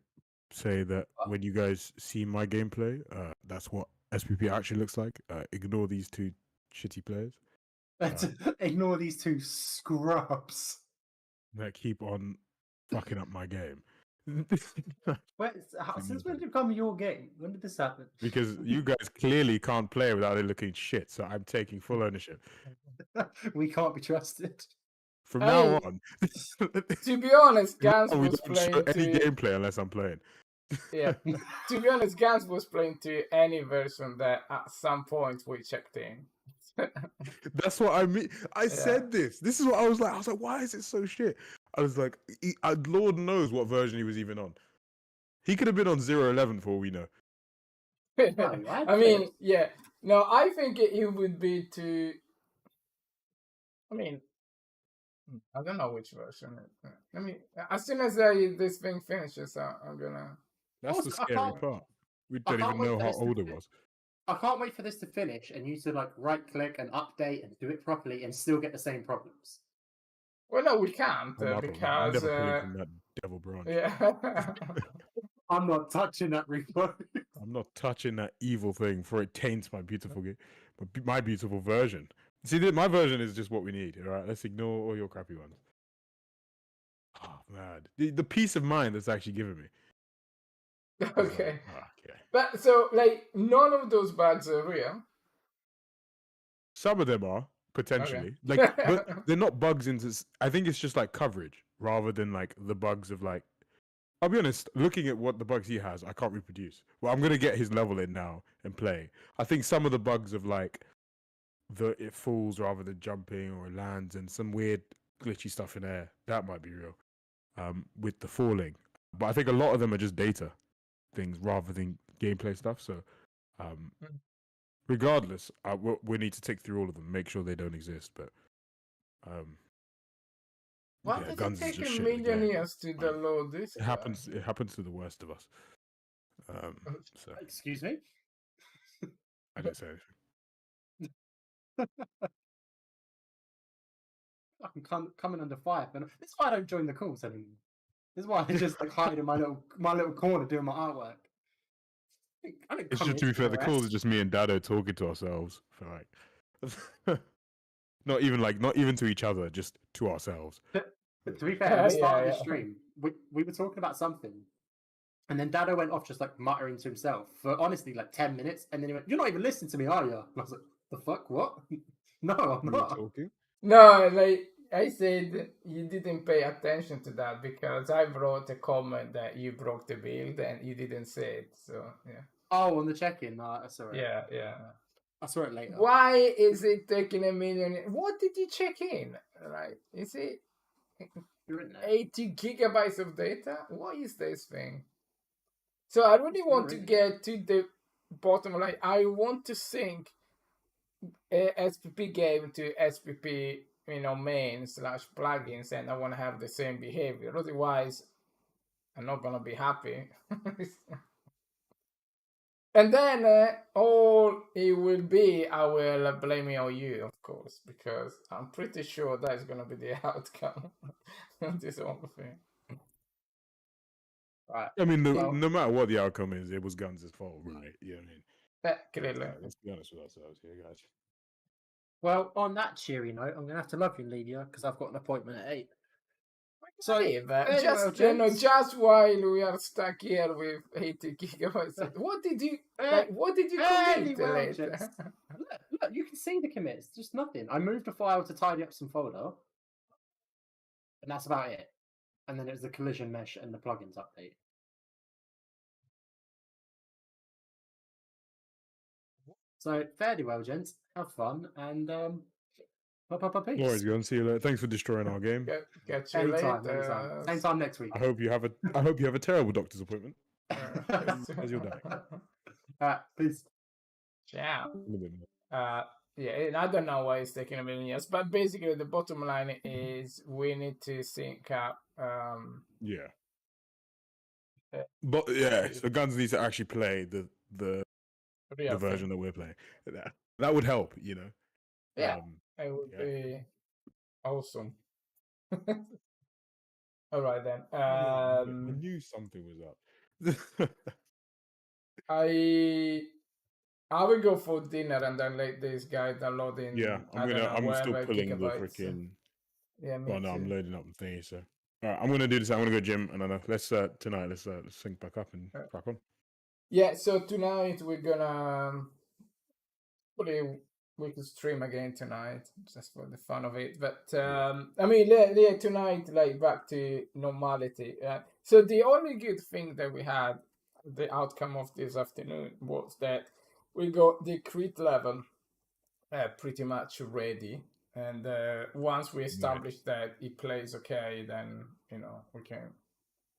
say that when you guys see my gameplay, that's what SPP actually looks like. Ignore these two shitty players. Ignore these two scrubs that keep on fucking up my game. Since when did it become your game? When did this happen? Because you guys clearly can't play without it looking shit, so I'm taking full ownership. We can't be trusted. From now on, to be honest, Gans we was don't show playing any gameplay unless I'm playing. Yeah. To be honest, Gans was playing to any version that at some point we checked in. That's what I mean. I Yeah. said this. This is what I was like. I was like, why is it so shit? I was like, Lord knows what version he was even on. He could have been on 011 for all we know. I mean, yeah. No, I think it would be to. I mean, I don't know which version. I mean, as soon as this thing finishes, I'm gonna. That's the Also, I scary can't- part. We I don't can't even wait know for how this to old it fi- was. I can't wait for this to finish and you to like right click and update and do it properly and still get the same problems. Well, no, we can't I'm because. never pulling from that devil branch. Yeah. I'm not touching that replay. I'm not touching that evil thing, for it taints my beautiful game, my beautiful version. See, my version is just what we need. All right, let's ignore all your crappy ones. Oh man, the peace of mind that's actually given me. Okay. Okay. But so, like, none of those bugs are real. Some of them are potentially like, but they're not bugs into. I think it's just like coverage rather than like the bugs of like. I'll be honest. Looking at what the bugs he has, I can't reproduce. Well, I'm gonna get his level in now and play. I think some of the bugs of like it falls rather than jumping or lands and some weird glitchy stuff in air that might be real. With the falling, but I think a lot of them are just data things rather than gameplay stuff. So, regardless, we need to tick through all of them, make sure they don't exist. But, Why yeah, does guns it is take just a shit in the million game. years to download this? It happens. It happens to the worst of us. So Excuse me? I didn't say anything. I'm coming under fire, but this is why I don't join the calls anymore. This is why I just like hide in my little corner doing my artwork. I don't It's come just, here to be fair, the calls are rest. just me and Dado talking to ourselves for like, not even to each other, just to ourselves. But to be fair, at the start of the Yeah. stream, we were talking about something, and then Dado went off just like muttering to himself for honestly like 10 minutes, and then he went, "You're not even listening to me, are you?" And I was like, "The fuck? What? No, I'm We were not." talking. No, like I said, you didn't pay attention to that because I wrote a comment that you broke the build and you didn't say it. So yeah. Oh, on the check-in, I saw it. Yeah. I saw it later. Why is it taking a million? What did you check in? Right? Is it You're in there. 80 gigabytes of data? What is this thing? So I really want to get to the bottom line. I want to sync a SPP game to SPP, main / plugins, and I want to have the same behavior. Otherwise, I'm not gonna be happy. And then all it will be, I will blame it on you, of course, because I'm pretty sure that's gonna be the outcome of this whole thing. Right. I mean, Well- no matter what the outcome is, it was Guns' fault, right? You know what I mean? Clearly. Let's be honest with ourselves here, guys. Well, on that cheery note, I'm gonna have to love you, Lydia, because I've got an appointment at 8. So Anyway, well, just while we are stuck here with 80 gigabytes, what did you commit later? gents. Look, you can see the commits. Just nothing. I moved a file to tidy up some folder, and that's about it. And then it was the collision mesh and the plugins update. So fairly well, gents. Have fun and peace. No worries, Gun. See you later. Thanks for destroying our game. Catch you Anytime. later. Same time next week. I hope you have a terrible doctor's appointment. As you'll die. Alright, peace. Ciao. In a bit more. Yeah, and I don't know why it's taking a million years, but basically the bottom line is we need to sync up. Yeah. But yeah, so Guns needs to actually play the real version thing. that we're playing. That would help, you know. Yeah, it would be awesome. All right then. I knew something was up. I will go for dinner and then let this guy downloading. Yeah, I'm still pulling the freaking. Yeah, me Well, no, too. I'm loading up the thingy. So, all right, I'm gonna do this. I'm gonna go gym, and then let's tonight. Let's sync back up and crack on. Yeah, so tonight we're gonna we could stream again tonight just for the fun of it. But I mean, tonight, like back to normality. So the only good thing that we had the outcome of this afternoon was that we got the crit level pretty much ready, and once we establish that it plays okay, then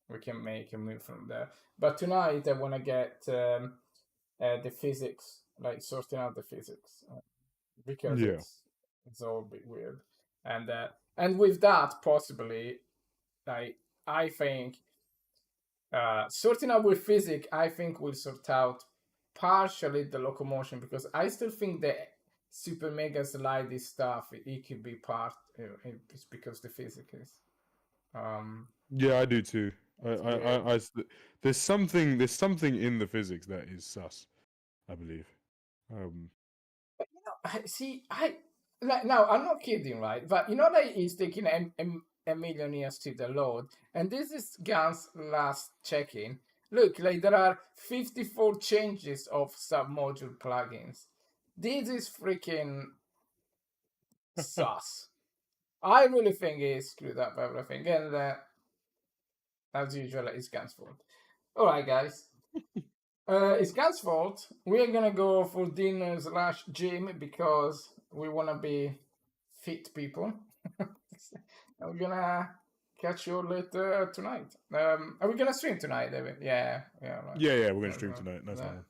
we can make a move from there. But tonight I want to get the physics, like sorting out the physics, because it's all a bit weird, and with that possibly, I think sorting out with physics, I think will sort out partially the locomotion, because I still think the super mega slidey stuff, it could be part. It's because the physics is. Yeah, I do too. There's something in the physics that is sus, I believe. But now I'm not kidding, right? But that it's taking a million years to download, and this is Gun's last check-in. Look, like there are 54 changes of submodule plugins. This is freaking sus. I really think he screwed up everything, and as usual, it's Gun's fault. Alright, guys. It's Gun's fault. We're gonna go for dinner / gym because we wanna be fit people. We're gonna catch you later tonight. Are we gonna stream tonight, David? Yeah. Right. Yeah, we're gonna stream tonight. Nice one.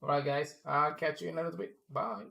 Alright, guys. I'll catch you in a little bit. Bye.